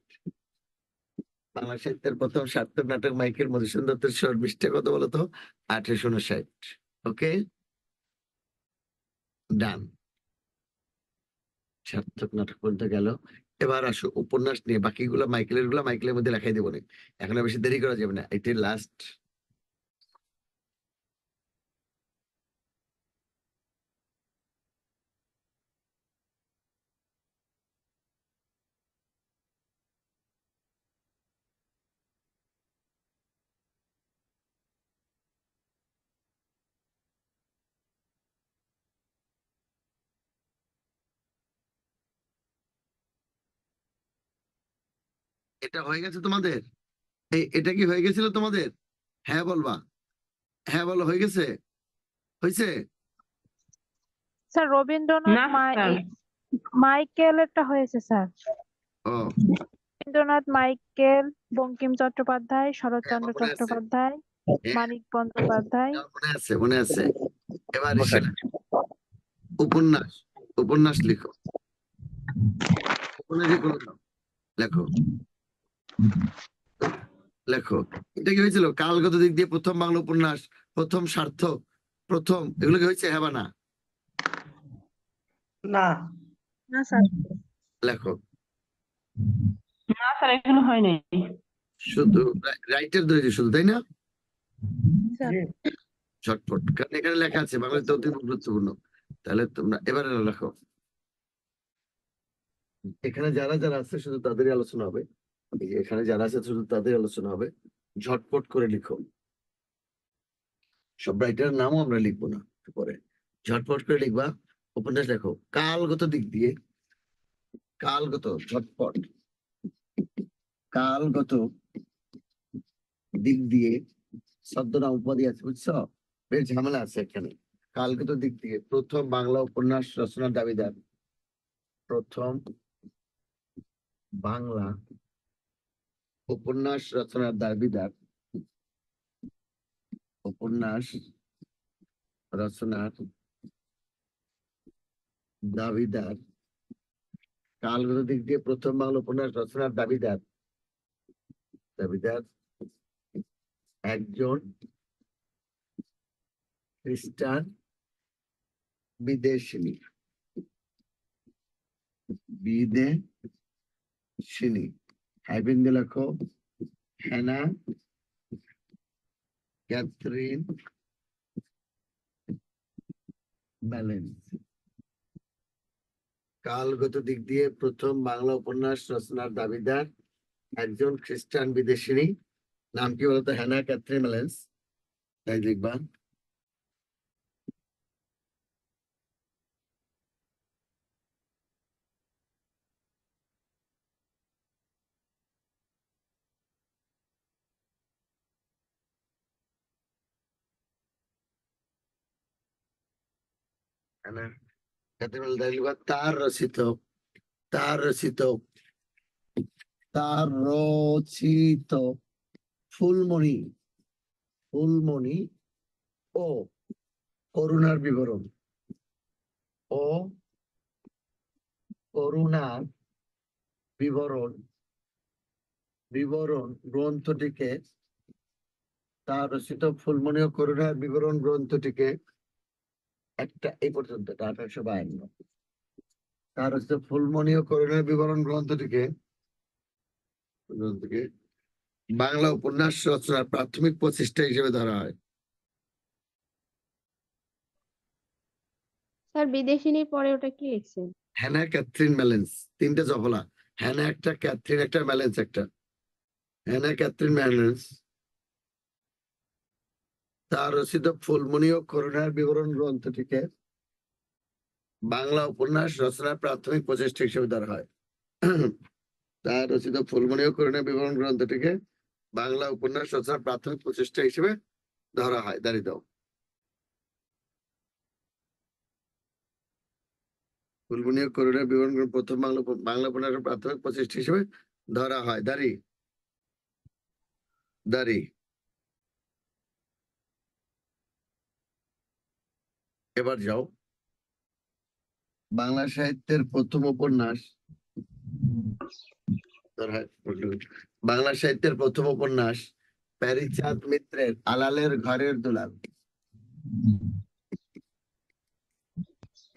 [SPEAKER 1] বাংলা সাহিত্যের প্রথম সার্থক নাটক মাইকেল মধুসূদন দত্তের শর্মিষ্ঠা কত বলতো? 1859। ওকে, ডান। সার্থক নাটক বলতে গেল। এবার আসো উপন্যাস নিয়ে, বাকিগুলো মাইকেলের মধ্যে লেখাই দেবো না, এখন বেশি দেরি করা যাবে না, এটাই লাস্ট। এটা হয়ে গেছে তোমাদের? এটা কি হয়ে গেছিল তোমাদের? হ্যাঁ বলবা, হ্যাঁ বলো, হয়ে গেছে? হয়েছে?
[SPEAKER 6] স্যার রবীন্দ্রনাথ মাইকেলেরটা হয়েছে স্যার।
[SPEAKER 1] ও,
[SPEAKER 6] রবীন্দ্রনাথ মাইকেল, বঙ্কিম চট্টোপাধ্যায়, শরৎচন্দ্র
[SPEAKER 1] মনে আছে।
[SPEAKER 6] চট্টোপাধ্যায়,
[SPEAKER 1] হ্যাঁ,
[SPEAKER 6] মানিক বন্দ্যোপাধ্যায়।
[SPEAKER 1] মনে আছে। এবার উপন্যাস লিখো। লেখো, এটা কি হয়েছিল? কালগত দিক দিয়ে প্রথম বাংলা উপন্যাস, প্রথম সার্থক, প্রথম, এগুলো কি হয়েছে? হ্যাঁ বা না?
[SPEAKER 2] না
[SPEAKER 6] না স্যার।
[SPEAKER 1] লেখো,
[SPEAKER 7] না স্যার, এগুলো হয় নাই।
[SPEAKER 1] শুধু রাইটার ধরেছে শুধু, তাই না?
[SPEAKER 6] স্যার।
[SPEAKER 1] ঝটপট, কারণ এখানে লেখা আছে বাংলাতে অতি গুরুত্বপূর্ণ। তাহলে তোমরা এবারে লেখো, এখানে যারা যারা আছে শুধু তাদেরই আলোচনা হবে। এখানে যারা আছে শুধু তাদের আলোচনা হবে। ঝটপট করে লিখো, সব রাইটারের নামও আমরা লিখবো না, পরে ঝটপট করে লিখবা। উপন্যাস লেখো কালগত দিক দিয়ে, ঝটপট কালগত দিক দিয়ে ছদ্মনাম উপাধি আছে, বুঝছো? বেশ ঝামেলা আছে এখানে। কালগত দিক দিয়ে প্রথম বাংলা উপন্যাস রচনার দাবিদার, প্রথম বাংলা উপন্যাস রচনার দাবিদার উপন্যাস রচনার দাবিদার। কালগত দিক দিয়ে প্রথম বাংলা উপন্যাস রচনার দাবিদার একজন খ্রিস্টান বিদেশিনী। হাইফেন দিয়ে লেখো হ্যানা ক্যাথরিন ব্যালেন্স। কালগত দিক দিয়ে প্রথম বাংলা উপন্যাস রচনার দাবিদার একজন খ্রিস্টান বিদেশিনী। নাম কি বলতো? হ্যানা ক্যাথরিন ব্যালেন্স। তাই লিখবা। হ্যানা ক্যাথরিন ব্যালেন্স, তাই লিখবা। তার রচিত ফুলমণি ও করুণার বিবরণ গ্রন্থটিকে, তার রচিত ফুলমণি ও করুণার বিবরণ গ্রন্থটিকে একটা, এই পর্যন্ত 1852। তার রচিত ফুলমণি ও করুণার বিবরণ গ্রন্থটিকে বাংলা উপন্যাস রচনার প্রাথমিক প্রচেষ্টা হিসেবে ধরা হয়।
[SPEAKER 3] স্যার বিদেশিনীর পরে ওটা কি লিখছেন?
[SPEAKER 1] হ্যানা ক্যাথরিন ব্যালেন্স, তিনটে জফলা। হ্যানা একটা, ক্যাথরিন একটা, ব্যালেন্স একটা। হ্যানা ক্যাথরিন ব্যালেন্স তার রচিত ফুলমণি ও করুণার বিবরণ গ্রন্থটিকে বাংলা উপন্যাস রচনার প্রাথমিক প্রচেষ্টা হিসেবে ধরা হয়। তার রচিত ফুলমণি ও করুণার বিবরণ গ্রন্থটিকে বাংলা উপন্যাস রচনার প্রাথমিক প্রচেষ্টা হিসেবে ধরা হয়। দাঁড়িয়ে দাও। ফুলমণি ও করুণার বিবরণ প্রথম বাংলা উপন্যাসের প্রাথমিক প্রচেষ্টা হিসেবে ধরা হয়। দাঁড়ি। এবার যাও। বাংলা সাহিত্যের প্রথম উপন্যাস প্যারীচাঁদ মিত্রের আলালের ঘরের দুলাল।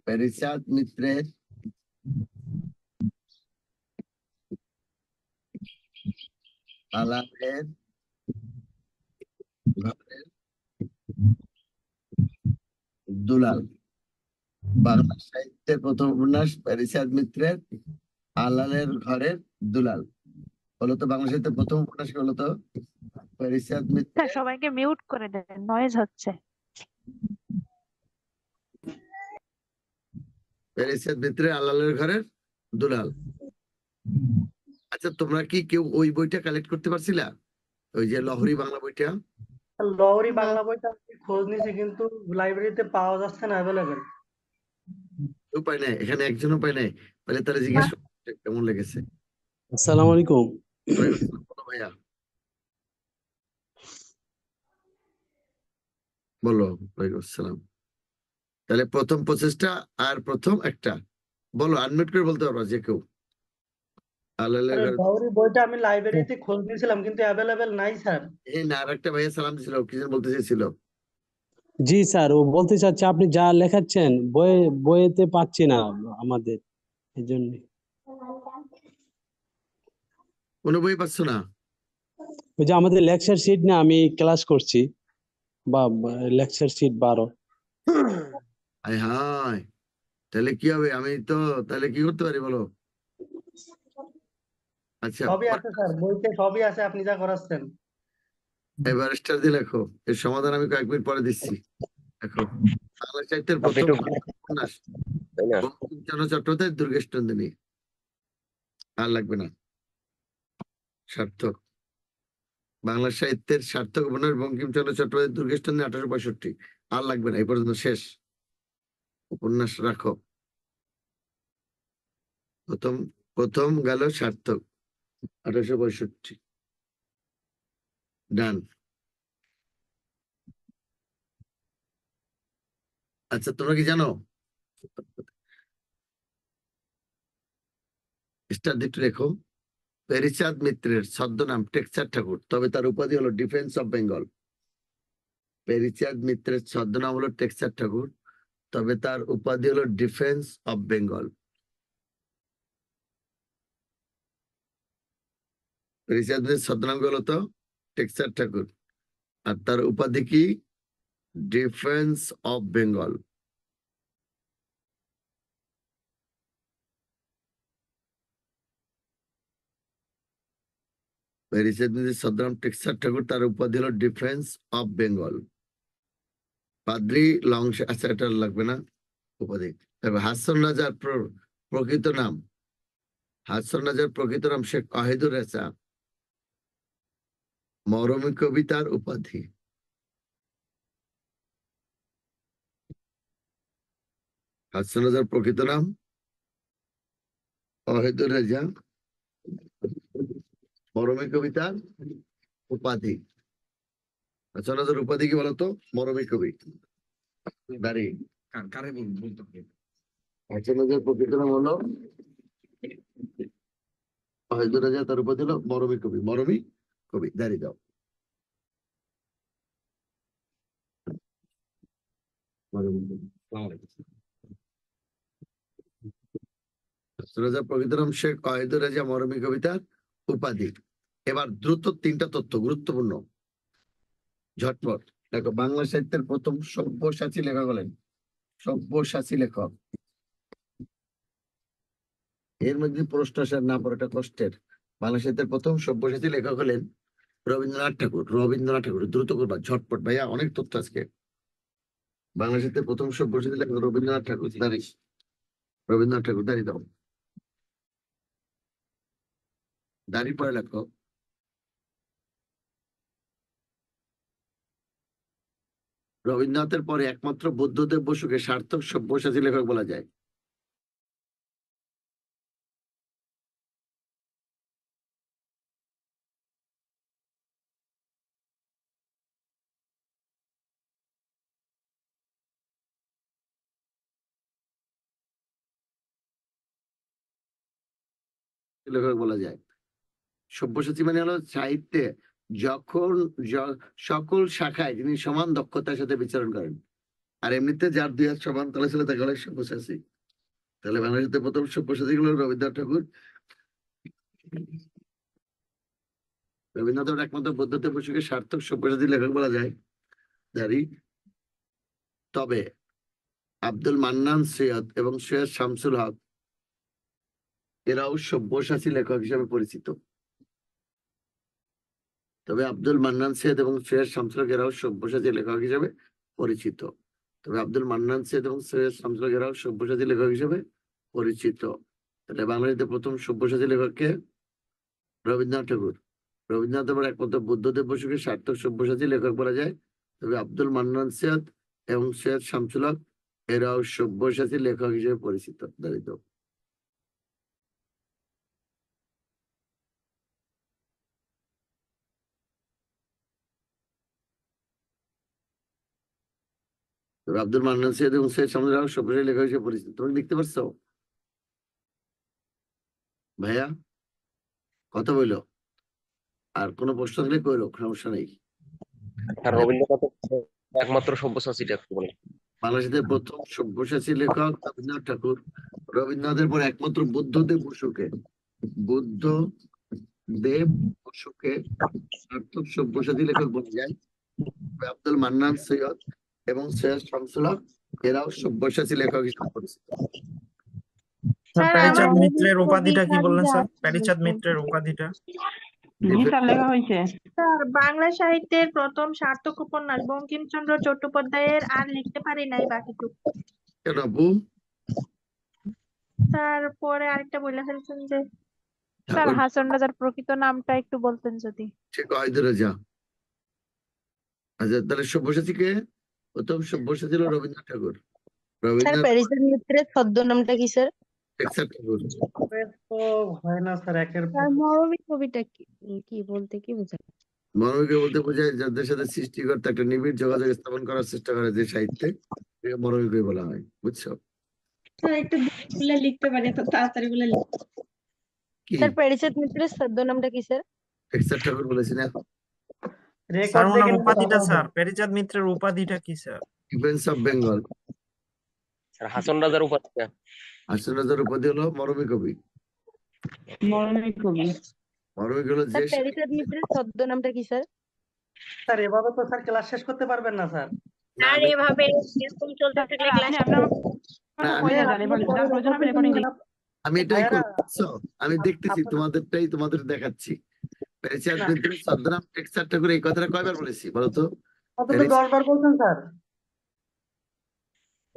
[SPEAKER 1] প্যারীচাঁদ মিত্রের আলালের ঘরের দুলাল। বাংলা সাহিত্যের প্রথম উপন্যাস প্যারীচাঁদ মিত্রের আলালের ঘরের দুলাল। বলতো বাংলা সাহিত্যের প্রথম উপন্যাস কি বলতো? প্যারীচাঁদ মিত্রের,
[SPEAKER 6] সবাইকে মিউট করে দেন, নয়েজ হচ্ছে।
[SPEAKER 1] প্যারীচাঁদ মিত্রের আলালের ঘরের দুলাল। আচ্ছা, তোমরা কি কেউ ওই বইটা কালেক্ট করতে পারছিলা? ওই যে লহরী বাংলা বইটা?
[SPEAKER 2] লহরী বাংলা বইটা আমি খোঁজ নিয়েছি, কিন্তু লাইব্রেরিতে পাওয়া যাচ্ছে না, অ্যাভেলেবেল।
[SPEAKER 1] উপায় নাই, এখানে একজন উপায় নাই। বলে তারা জিজ্ঞেস করতে কেমন লেগেছে।
[SPEAKER 10] আসসালামু আলাইকুম।
[SPEAKER 1] বলো ভাইয়া, বলো। ওয়ালাইকুম আসসালাম। তাহলে প্রথম প্রচেষ্টা আর প্রথম একটা বলো, আনমিউট করে বলতে পারবা যে কেউ। আলালের ঘরের,
[SPEAKER 2] লহরী বইটা আমি লাইব্রেরিতে খোঁজ নিয়েছিলাম, কিন্তু অ্যাভেলেবেল নাই স্যার।
[SPEAKER 1] এই না, আর একটা ভাইয়া সালাম দিছিল, কি যেন বলতে চেয়েছিল।
[SPEAKER 10] জি স্যার, ও বলতে চাচ্ছে আপনি যা লেখাচ্ছেন বইয়েতে পাচ্ছি না আমাদের, এই জন্য।
[SPEAKER 1] কোনো বই পাচ্ছ না?
[SPEAKER 10] ওই যে আমাদের লেকচার শিট না, আমি ক্লাস করছি, বা লেকচার শিট 12।
[SPEAKER 1] হায় হায়, তাহলে কি হবে? আমি তো তাহলে কি করতে পারি বলো? আচ্ছা,
[SPEAKER 2] সবই আছে স্যার, বইতে সবই আছে, আপনি যা করাচ্ছেন।
[SPEAKER 1] এবার স্টার দিয়ে লেখো। এর সমাধান আমি কয়েক মিনিট পরে দিচ্ছি। দেখো, বাংলা সাহিত্যের প্রথম উপন্যাস বঙ্কিমচন্দ্র চট্টোপাধ্যায়ের দুর্গেশ নন্দিনী। আর লাগবে না, সার্থক। বাংলা সাহিত্যের সার্থক উপন্যাস বঙ্কিমচন্দ্র চট্টোপাধ্যায়ের দুর্গেশ নন্দিনী 1865। আর লাগবে না, এই পর্যন্ত শেষ। উপন্যাস রাখো। প্রথম গেল সার্থক 1865। ডান। আচ্ছা, তোমরা কি জানো? স্টার দিতে লেখো। পেরিচাঁদ মিত্রের ছদ্মনাম টেক্সার ঠাকুর, তবে তার উপাধি হলো ডিফেন্স অফ বেঙ্গল। পেরিচাঁদ মিত্রের ছদ্মনাম হলো টেক্সার ঠাকুর, তবে তার উপাধি হলো ডিফেন্স অফ বেঙ্গল। পেরিচাঁদ মিত্রের ছদ্মনাম হলো তো টেক্সার ঠাকুর, আর তার উপাধি কি? Defence of Bengal. পেরিচাঁদ মিত্রের ছদ্মনাম টেক্সার ঠাকুর, তার উপাধি হলো ডিফেন্স অফ বেঙ্গল। পাদ্রি লংস, আচ্ছা এটা লাগবে না উপাধি। তবে হাসন রাজার প্রকৃত নাম, হাসন রাজার প্রকৃত নাম শেখ ওয়াহিদুর রেজা। মরমী কবিতার উপাধি। হাসন রাজার প্রকৃত নাম ওয়াহিদুর রেজা, মরমী কবিতার উপাধি। হাসন রাজার উপাধি কি বলতো? মরমী কবি। দাঁড়ি কারে বলতে হবে? হাসন রাজার প্রকৃত নাম হলো ওয়াহিদুর রেজা, তার উপাধি হলো মরমী কবি। মরমী কবি, দাঁড়িয়ে দাও। প্রকৃত নাম শেখ ওয়াহিদুর রেজা, মরমী কবিতার উপাধি। এবার দ্রুত তিনটা তথ্য গুরুত্বপূর্ণ, ঝটপট দেখো। বাংলা সাহিত্যের প্রথম সব্যসাচী লেখক হলেন, সব্যসাচী লেখক। এর মধ্যে প্রশ্ন আসার না পড়াটা কষ্টের। বাংলা সাহিত্যের প্রথম সব্যসাচী লেখক হলেন রবীন্দ্রনাথ ঠাকুর। রবীন্দ্রনাথ ঠাকুর, দ্রুত করবা, ঝটপট ভাইয়া, অনেক তথ্য আজকে। বাংলা সাহিত্যের প্রথম সব্যসাচী লেখক রবীন্দ্রনাথ ঠাকুর। দাঁড়িয়ে, রবীন্দ্রনাথ ঠাকুর, দাঁড়িয়ে দাও, দাঁড়িয়ে পড়ে লেখো। রবীন্দ্রনাথের পরে একমাত্র বুদ্ধদেব বসুকে সার্থক সব্যসাচী লেখক বলা যায়। লেখক বলা যায়। সব্যসাচী মানে হলো সাহিত্যে যখন সকল শাখায় যিনি সমান দক্ষতার সাথে বিচরণ করেন, আর এমনিতে যার দুই হাত সমান তাহলে ছিল তাকে বলে সব্যসাচী। তাহলে বাংলাদেশের প্রথম সব্যসাচী হলো রবীন্দ্রনাথ ঠাকুর। রবীন্দ্রনাথ একমাত্র বুদ্ধদেব বসুকে সার্থক সব্যসাচী লেখক বলা যায়। জানি। তবে আব্দুল মান্নান সৈয়দ এবং সৈয়দ শামসুল হক এরাও সব্যসাচী লেখক হিসেবে পরিচিত। তবে আব্দুল মান্নান সৈয়দ এবং সৈয়দ শামসুল হক এরাও সব্যসাচী লেখক হিসেবে পরিচিত। তবে আব্দুল মান্নান সৈয়দ এবং সৈয়দ শামসুল হক এরাও সব্যসাচী লেখক হিসেবে পরিচিত। তাহলে বাংলাদেশের প্রথম সব্যসাচী লেখককে রবীন্দ্রনাথ ঠাকুর। রবীন্দ্রনাথ আবার একমাত্র বুদ্ধদেব বসুকে সার্থক সব্যসাচী লেখক বলা যায়। তবে আব্দুল মান্নান সৈয়দ এবং সৈয়দ শামসুল হক এরাও সব্যসাচী লেখক হিসেবে পরিচিত। দাঁড়িত আব্দুল মান্নান সৈয়দ এবং সৈয়দ শামসুল হক সব্যসাচী লেখক হিসেবে পরিচিত। তুমি দেখতে পাচ্ছ ভাইয়া? কথা বললো। আর কোনো প্রশ্ন থাকলে কইরো, সমস্যা নেই।
[SPEAKER 8] রবীন্দ্রনাথ একমাত্র সব্যসাচী লেখক বলে।
[SPEAKER 1] বাংলাদেশের প্রথম সব্যসাচী লেখক রবীন্দ্রনাথ ঠাকুর। রবীন্দ্রনাথের পর একমাত্র বুদ্ধদেব বসুকে সার্থক সব্যসাচী লেখক বলা যায়। আব্দুল মান্নান সৈয়দ এবং সৈয়দ শামসুল হক এরাও সব্যসাচী লেখক হিসেবে পরিচিত।
[SPEAKER 6] স্যার
[SPEAKER 4] প্যারিচাঁদ
[SPEAKER 6] আমার
[SPEAKER 4] মিত্রের উপাধিটা কি বললেন স্যার?
[SPEAKER 6] কবিতা
[SPEAKER 4] প্যারিচাঁদ মিত্রের উপাধিটা
[SPEAKER 7] লেখা হয়েছে।
[SPEAKER 6] স্যার বাংলা সাহিত্যের প্রথম সার্থক উপন্যাস বঙ্কিমচন্দ্র চট্টোপাধ্যায়ের, আর লিখতে পারি নাই বাকিটুকু।
[SPEAKER 1] কেন আপু?
[SPEAKER 6] স্যার পরে আরেকটা বলে ফেলছেন যে
[SPEAKER 3] স্যার হাসন রাজার প্রকৃত নামটা একটু বলতেন যদি।
[SPEAKER 1] শেখ ওয়াহিদুর রেজা। আচ্ছা, তাহলে সব্যসাচী কে? প্রথম সব্যসাচী হলো রবীন্দ্রনাথ ঠাকুর।
[SPEAKER 9] স্যার
[SPEAKER 1] রবীন্দ্রনাথ
[SPEAKER 9] প্যারিচাঁদ মিত্রের ছদ্মনামটা কি স্যার?
[SPEAKER 1] টেক্সার ঠাকুর।
[SPEAKER 2] তো হয় না স্যার একের
[SPEAKER 3] স্যার মরমী কবিটা কি বলতে কি বোঝায়?
[SPEAKER 1] মানবীকে বলতে বোঝায় যাদের সাথে সৃষ্টিকর্তা একটা নিবিড় যোগাযোগ স্থাপন করার চেষ্টা করে যে সাহিত্যে, মরমী কবি বলা হয়, বুঝছো?
[SPEAKER 3] স্যার একটু বলে লিখতে পারি, তো তাড়াতাড়ি বলে
[SPEAKER 1] কি
[SPEAKER 9] স্যার প্যারিচাঁদ মিত্রের ছদ্মনামটা কি স্যার?
[SPEAKER 1] টেক্সচার ঠাকুর বলেছি না?
[SPEAKER 4] স্যার
[SPEAKER 2] রেকর্ড
[SPEAKER 4] ওনার
[SPEAKER 2] দেখে নিলে
[SPEAKER 4] উপাধিটা
[SPEAKER 2] ভালো
[SPEAKER 4] স্যার,
[SPEAKER 2] হবে।
[SPEAKER 4] প্যারিচাঁদ মিত্রের উপাধিটা কি sir?
[SPEAKER 1] Dickens of Bengal.
[SPEAKER 8] Sir Hason রাজার উপাধিটা
[SPEAKER 1] আশ্চর্যের উপাধি হলো মরমী কবি।
[SPEAKER 7] মরমী কবি।
[SPEAKER 1] মরমী কবি হলো যে
[SPEAKER 9] স্যার প্যারিচাঁদ মিত্রের ছদ্মনামটা কি স্যার?
[SPEAKER 2] স্যার এভাবে তো স্যার ক্লাস শেষ করতে পারবেন না স্যার।
[SPEAKER 1] না,
[SPEAKER 3] আর
[SPEAKER 1] আমি
[SPEAKER 3] এভাবে এরকম চলতে থাকলে ক্লাস
[SPEAKER 1] না, আমি আমি এটাই
[SPEAKER 2] ভাইয়ারা,
[SPEAKER 1] করবো, বুঝছো? আমি দেখতেছি
[SPEAKER 2] আপনার-
[SPEAKER 1] তোমাদেরটাই তোমাদের দেখাচ্ছি। প্যারিচাঁদ
[SPEAKER 2] না,
[SPEAKER 1] মিত্রের ছদ্মনাম টেক্সচার ঠাকুর, এই কথাটা কয়বার বলেছি বলতো?
[SPEAKER 2] অন্তত 10 বার বলছেন স্যার।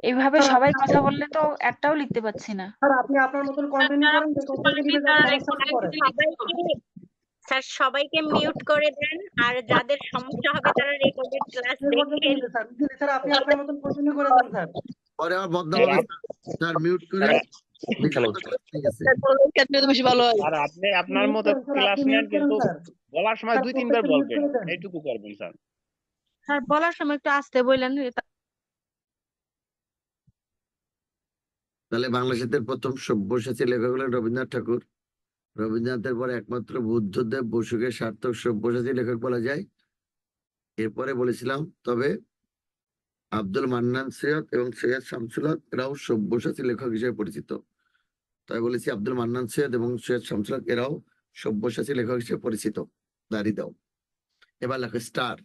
[SPEAKER 11] এইভাবে
[SPEAKER 2] স্যার,
[SPEAKER 11] সবাই কথা বললে তো একটাও লিখতে পাচ্ছি না।
[SPEAKER 2] স্যার আপনি আপনার মতন কন্টিনিউ করেন, রেকর্ড দেখে নিলে সমস্যা না পড়ে।
[SPEAKER 3] স্যার সবাইকে মিউট করে দেন, আর যাদের সমস্যা হবে তারা রেকর্ডেড ক্লাস
[SPEAKER 2] রেকর্ড দেখে
[SPEAKER 3] দেখে
[SPEAKER 2] নিলে স্যার, স্যার আপনি আপনার মতন কন্টিনিউ করে দেন স্যার।
[SPEAKER 1] পরে আমার বদনাম হবে, স্যার মিউট করে নিজের মতো করে ঠিক আছে।
[SPEAKER 9] বেশি ভালো হয়।
[SPEAKER 12] আর আপনি আপনার মতো
[SPEAKER 2] স্যার,
[SPEAKER 12] ক্লাস
[SPEAKER 2] আপনি
[SPEAKER 12] নেন,
[SPEAKER 2] মিউট করেন
[SPEAKER 12] কিন্তু
[SPEAKER 2] স্যার।
[SPEAKER 12] বলার সময়
[SPEAKER 2] স্যার,
[SPEAKER 12] 2-3 বার
[SPEAKER 2] প্রত্যেকটা মিউট
[SPEAKER 12] বলবেন,
[SPEAKER 2] করে দেন।
[SPEAKER 12] এইটুকু করবেন স্যার।
[SPEAKER 3] স্যার বলার সময় একটু আস্তে বললেন।
[SPEAKER 1] তাহলে বাংলা সাহিত্যের প্রথম সব্যসাচী লেখক হলেন রবীন্দ্রনাথ ঠাকুর। রবীন্দ্রনাথের পরে একমাত্র বুদ্ধদেব বসুকে সার্থক সব্যসাচী লেখক বলা যায়। এরপরে বলেছিলাম, তবে আব্দুল মান্নান সৈয়দ এবং সৈয়দ শামসুল হক এরাও সব্যসাচী লেখক হিসেবে পরিচিত। তাই বলেছি আব্দুল মান্নান সৈয়দ এবং সৈয়দ শামসুল হক এরাও সব্যসাচী লেখক হিসেবে পরিচিত। দাঁড়িয়ে দাও। এবার লেখো স্টার,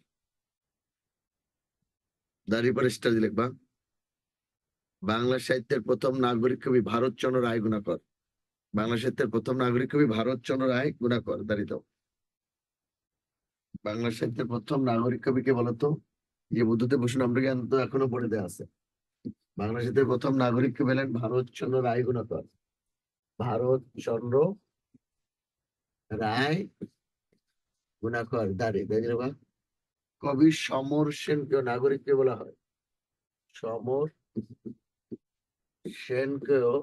[SPEAKER 1] দাঁড়িয়ে পরে স্টার দিয়ে লিখবা। বাংলা সাহিত্যের প্রথম নাগরিক কবি ভারতচন্দ্র রায় গুণাকর। বাংলা সাহিত্যের প্রথম নাগরিক কবি ভারতচন্দ্র রায় গুণাকর, দাঁড়িয়ে দাও। বাংলা সাহিত্যের প্রথম নাগরিক কবি কে বলতো? যে বুদ্ধদেব বসু নামটা কিন্তু এখনো পড়ে দেওয়া আছে। বাংলা সাহিত্যের প্রথম নাগরিক কবি হলেন ভারতচন্দ্র রায় গুণাকর। ভারতচন্দ্র রায় গুণাকর, দাঁড়িয়ে দাঁড়িয়ে বা কবি সমর সেনকে নাগরিককে বলা হয়। সমর সেনকেও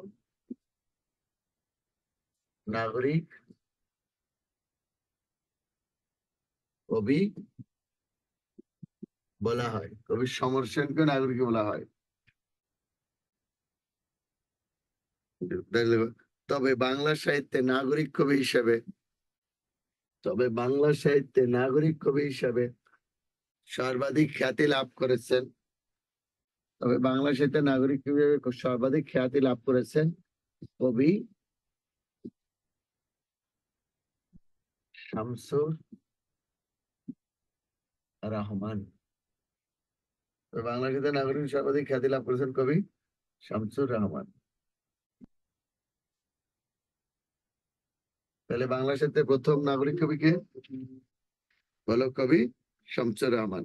[SPEAKER 1] নাগরিক কবি বলা হয়। কবি সমর সেনকে নাগরিক বলা হয়। তবে বাংলা সাহিত্যে নাগরিক কবি হিসেবে সর্বাধিক খ্যাতি লাভ করেছেন। তবে বাংলা সাহিত্যে নাগরিক কবি হিসেবে সর্বাধিক খ্যাতি লাভ করেছেন কবি শামসুর রহমান। বাংলা সাহিত্যে নাগরিক সর্বাধিক খ্যাতি লাভ করেছেন কবি শামসুর রহমান। তাহলে বাংলা সাহিত্যের প্রথম নাগরিক কবি কে বলো? কবি শামসুর রহমান,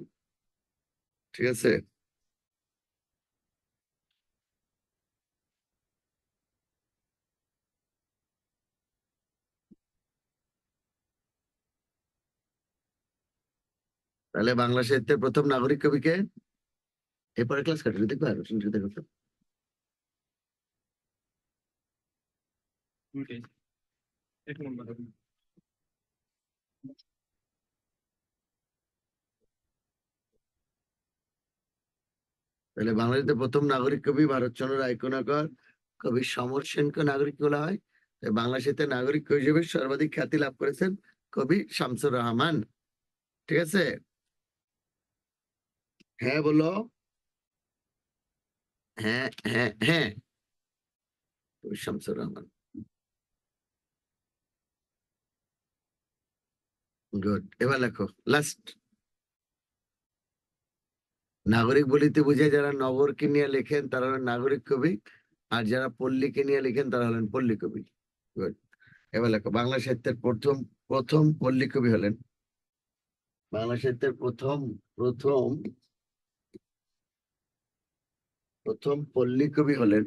[SPEAKER 1] ঠিক আছে। তাহলে বাংলা সাহিত্যের প্রথম নাগরিক কবি কে? এরপরে ক্লাস কাটলে দেখবে আরো শুনতে দেখো। তাহলে বাংলাদেশের প্রথম নাগরিক কবি ভারতচন্দ্র রায় গুণাকর। কবি সমর সেনকে নাগরিক বলা হয়। তাই বাংলা সাহিত্যের নাগরিক হিসেবে সর্বাধিক খ্যাতি লাভ করেছেন কবি শামসুর রহমান, ঠিক আছে। হ্যাঁ বলো, হ্যাঁ হ্যাঁ হ্যাঁ, কবি শামসুর রহমান। গুড। এবার লেখো লাস্ট। নাগরিক বলিতে বুঝে যারা নগরকে নিয়ে লেখেন তারা হলেন নাগরিক কবি, আর যারা পল্লীকে নিয়ে লেখেন তারা হলেন পল্লী কবি। গুড। এবার লেখো বাংলা সাহিত্যের প্রথম প্রথম পল্লী কবি হলেন, বাংলা সাহিত্যের প্রথম প্রথম প্রথম পল্লী কবি হলেন,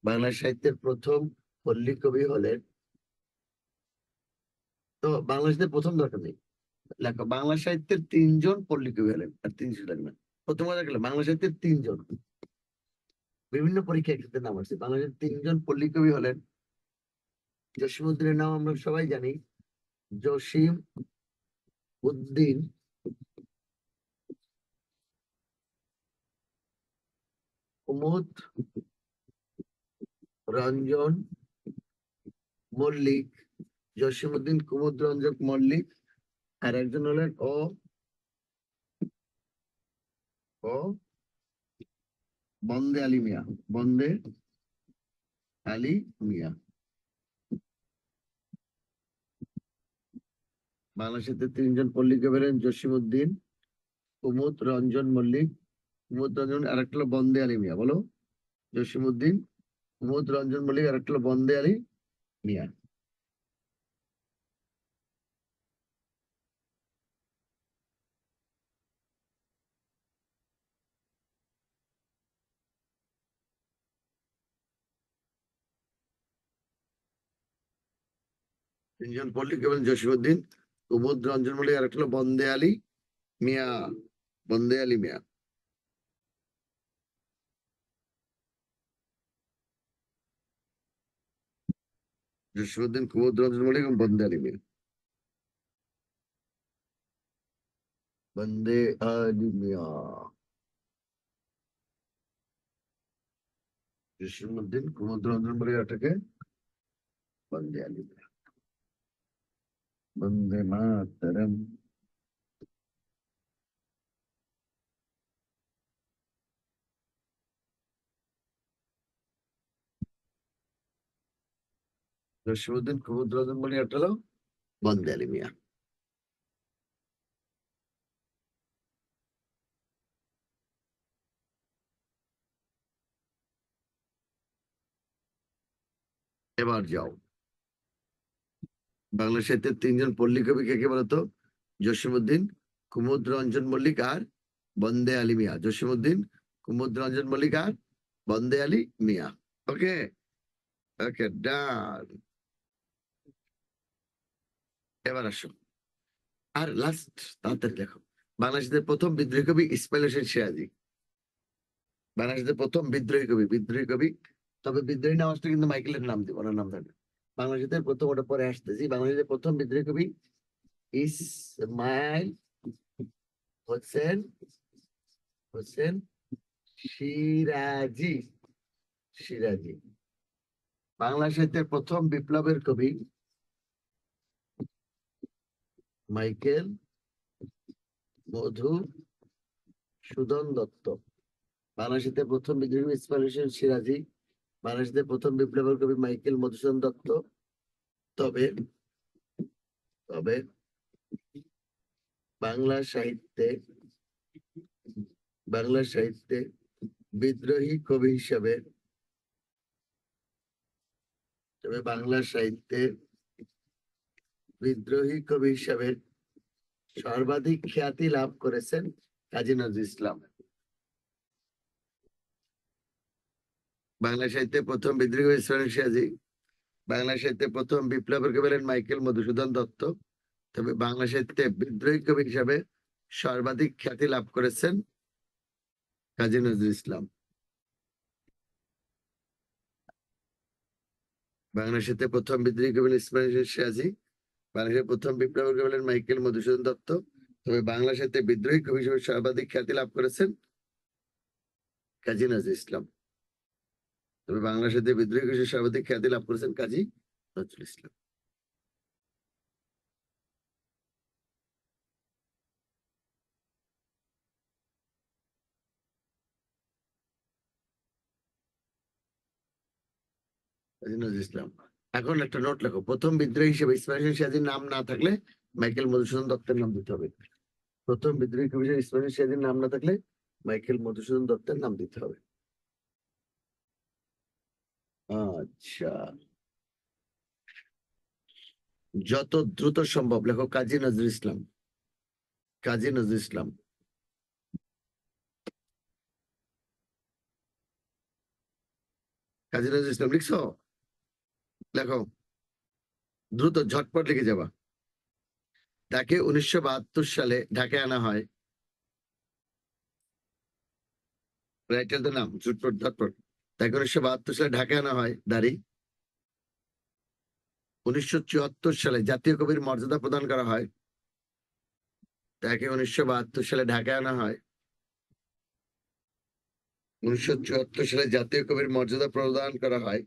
[SPEAKER 1] বাংলা সাহিত্যের প্রথম পল্লী কবি হলেন। তো বাংলা সাহিত্যের প্রথম দরকার নেই, লেখো বাংলা সাহিত্যের 3 জন পল্লী কবি হলেন, আর 300 লাগবে না। প্রথম কথা গেল বাংলা সাহিত্যের 3 জন, বিভিন্ন পরীক্ষায় ক্ষেত্রে নাম আছে। বাংলা সাহিত্যের 3 জন পল্লী কবি হলেন। জসীমউদ্দিনের নাম আমরা সবাই জানি, জসিম উদ্দিন কুমুদ রঞ্জন মল্লিক, জসিমউদ্দিন, কুমুদ রঞ্জন মল্লিক, আর একজন হলেন ও বন্দে আলী মিয়া। বন্দে আলী মিয়া। বাংলাদেশের তিনজন পল্লী কবি হলেন জসিমউদ্দিন, কুমুদ রঞ্জন মল্লিক, কুমুদ রঞ্জন, আর একটা হলো বন্দে আলী মিয়া। বলো, জসিমউদ্দিন, কুমুদ রঞ্জন মল্লিক, আর একটা হলো বন্দে আলী মিয়া। তিনজন পল্লী কবি হলেন জসিমউদ্দিন, কুমুদ রঞ্জন মল্লিক, আর একটা হলো বন্দে আলী মিয়া। বন্দে আলী মিয়া। জসিমউদ্দিন, কুমুদ রঞ্জন মল্লিক এবং বন্দে আলী মিয়া। বন্দে আলী মিয়া। জসিমউদ্দিন, কুমুদ রঞ্জন মল্লিক, এটাকে বন্দে আলী মিয়া। বন্দে মাতরম। জসিমউদ্দিন, কুমুদ রঞ্জন মল্লিক, একটা হলো বন্দে আলী মিয়া। এবার যাও, বাংলা সাহিত্যের তিনজন পল্লী কবি কে কে বলতো? জসিমউদ্দিন, কুমুদ রঞ্জন মল্লিক, আর বন্দে আলী মিয়া। জসিমউদ্দিন, কুমুদ রঞ্জন মল্লিক, আর বন্দে আলী মিয়া। ওকে, ওকে, ডান। এবার আসো, আর লাস্ট তাড়াতাড়ি দেখো, বাংলাদেশের প্রথম বিদ্রোহী কবি ইসমাইল হোসেন সিরাজি। বাংলাদেশের প্রথম বিদ্রোহী কবি, তবে বিদ্রোহী নাম আসলে কিন্তু মাইকেলের নাম দিব না, নাম থাকবে। বাংলাদেশের প্রথম, ওটা পরে আসতেছি। বাংলাদেশের প্রথম বিদ্রোহী কবি ইসমাইল হোসেন সিরাজি। সিরাজি। বাংলা সাহিত্যের প্রথম বিপ্লবের কবি মাইকেল মধুসূদন দত্ত। বাংলা সাহিত্যের প্রথম বিদ্রোহী কবি ইসমাইল হোসেন সিরাজি। বাংলা সাহিত্যের প্রথম বিপ্লবের কবি মাইকেল মধুসূদন দত্ত। তবে বাংলা সাহিত্যে বিদ্রোহী কবি হিসাবে সর্বাধিক খ্যাতি লাভ করেছেন কাজী নজরুল ইসলাম। বাংলা সাহিত্যে প্রথম বিদ্রোহী কবি ইসমাইল সিরাজি। বাংলা সাহিত্যে প্রথম বিপ্লবের কবি হলেন মাইকেল মধুসূদন দত্ত। তবে বাংলা সাহিত্যে বিদ্রোহী কবি হিসাবে সর্বাধিক খ্যাতি লাভ করেছেন কাজী নজরুল ইসলাম। বাংলা সাহিত্যে প্রথম বিদ্রোহী কবি ইসমাইল সিরাজি। বাংলাদেশের প্রথম বিপ্লবের কবি হলেন মাইকেল মধুসূদন দত্ত। তবে বাংলা সাহিত্যে বিদ্রোহী কবি হিসেবে সর্বাধিক খ্যাতি লাভ করেছেন কাজী নজরুল ইসলাম। তবে বাংলা সাহিত্যে বিদ্রোহী কবি হিসেবে সর্বাধিক খ্যাতি লাভ করেছেন কাজী নজরুল ইসলাম। কাজী নজরুল ইসলাম। এখন একটা নোট লেখো, প্রথম বিদ্রোহী হিসেবে ইসমাইল হোসেন সিরাজির নাম না থাকলে মাইকেল মধুসূদন দত্তের নাম দিতে হবে। প্রথম বিদ্রোহী কবি হিসেবে ইসমাইল হোসেন সিরাজির নাম না থাকলে মাইকেল মধুসূদন দত্তের নাম দিতে হবে। আচ্ছা, যত দ্রুত সম্ভব লেখো কাজী নজরুল ইসলাম। কাজী নজরুল ইসলাম। কাজী নজরুল ইসলাম লিখছো? লেখো, দ্রুত ঝটপট লিখে যাবা। তাকে 1972 সালে ঢাকায় আনা হয়। রাইটার নাম ঝটপট। তাকে 1972 সালে ঢাকায় আনা হয় দাঁড়ি। 1974 সালে জাতীয় কবির মর্যাদা প্রদান করা হয়। তাকে 1972 সালে ঢাকায় আনা হয়। 1974 সালে জাতীয় কবির মর্যাদা প্রদান করা হয়।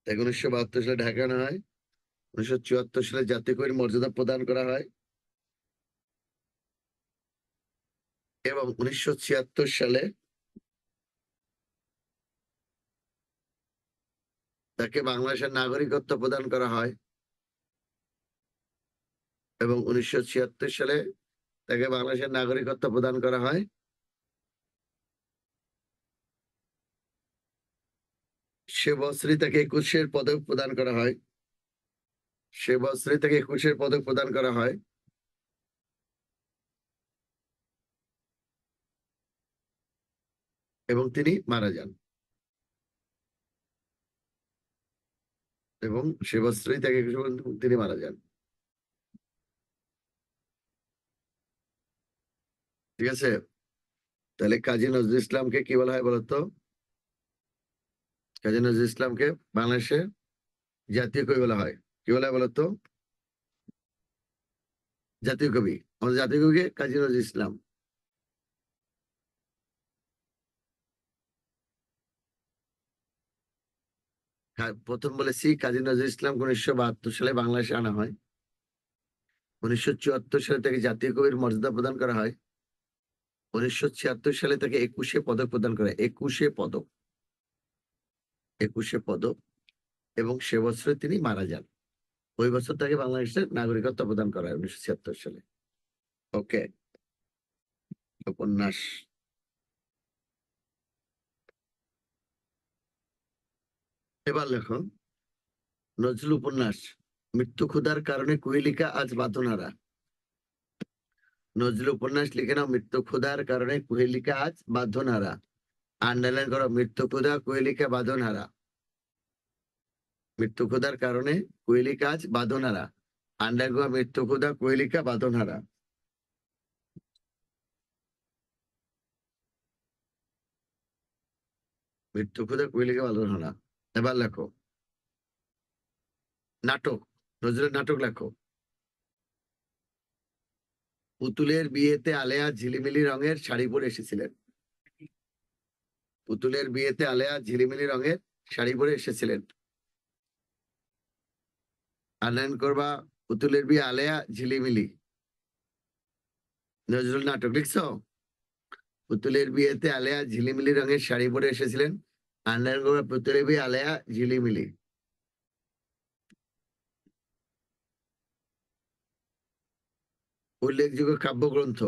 [SPEAKER 1] তাকে 1972 সালে ঢাকা আনা হয়। 1974 সালে জাতীয় কবির মর্যাদা প্রদান করা হয় এবং 1976 সালে তাকে বাংলাদেশের নাগরিকত্ব প্রদান করা হয় এবং 1976 সালে তাকে বাংলাদেশের নাগরিকত্ব প্রদান করা হয়। সে বছরই তাকে 21 পদক প্রদান করা হয়। সে বছরই তাকে 21 পদক প্রদান করা হয়। এবং তিনি মারা যান। এবং সে বছরই তাকে 21 তিনি মারা যান। ঠিক আছে, তাহলে কাজী নজরুল ইসলামকে কি বলা হয় বলতো? কাজী নজরুল ইসলামকে বাংলাদেশের জাতীয় কবি বলা হয়। কি বলা হয় বলতো? জাতীয় কবি। আমাদের জাতীয় কবিকে কাজী নজরুল ইসলাম। প্রথম বলেছি কাজী নজরুল ইসলাম 1972 সালে বাংলাদেশে আনা হয়। 1974 সালে তাকে জাতীয় কবির মর্যাদা প্রদান করা হয়। 1976 সালে তাকে 21 পদক প্রদান করা হয়। 21 পদক। 21 পদক। এবং সে বছরে তিনি মারা যান। ওই বছর তাকে বাংলাদেশের নাগরিকত্ব প্রদান করা হয় 1976 সালে। ওকে, উপন্যাস। এবার লেখো নজরুল উপন্যাস। মৃত্যু ক্ষুধার কারণে কুহেলিকা আজ বাঁধনহারা। নজরুল উপন্যাস লিখে নাও, মৃত্যু ক্ষুধার কারণে কুহেলিকা আজ বাঁধনহারা। আন্ডারলাইন করো, মৃত্যু ক্ষুধা কুহেলিকা বাঁধনহারা। মৃত্যু ক্ষুধার কারণে কুহেলিকা আজ বাঁধনহারা। আন্ডারলাইন করো, মৃত্যু ক্ষুধা কুহেলিকা বাঁধনহারা। মৃত্যু ক্ষুধা কুহেলিকা বাঁধনহারা। এবার লেখো নাটক। নজরুলের নাটক লেখো। পুতুলের বিয়েতে আলেয়া ঝিলিমিলি রঙের শাড়ি পরে এসেছিলেন। পুতুলের বিয়েতে আলেয়া ঝিলিমিলি রঙের শাড়ি পরে এসেছিলেন। আনয়ন করবা, পুতুলের বিয়ে আলেয়া ঝিলিমিলি। নজরুল নাটক লিখছো? পুতুলের বিয়েতে আলেয়া ঝিলিমিলি রঙের শাড়ি পরে এসেছিলেন। আনয়ন করবা, পুতুলের বিয়ে আলেয়া ঝিলিমিলি। উল্লেখযোগ্য কাব্যগ্রন্থ: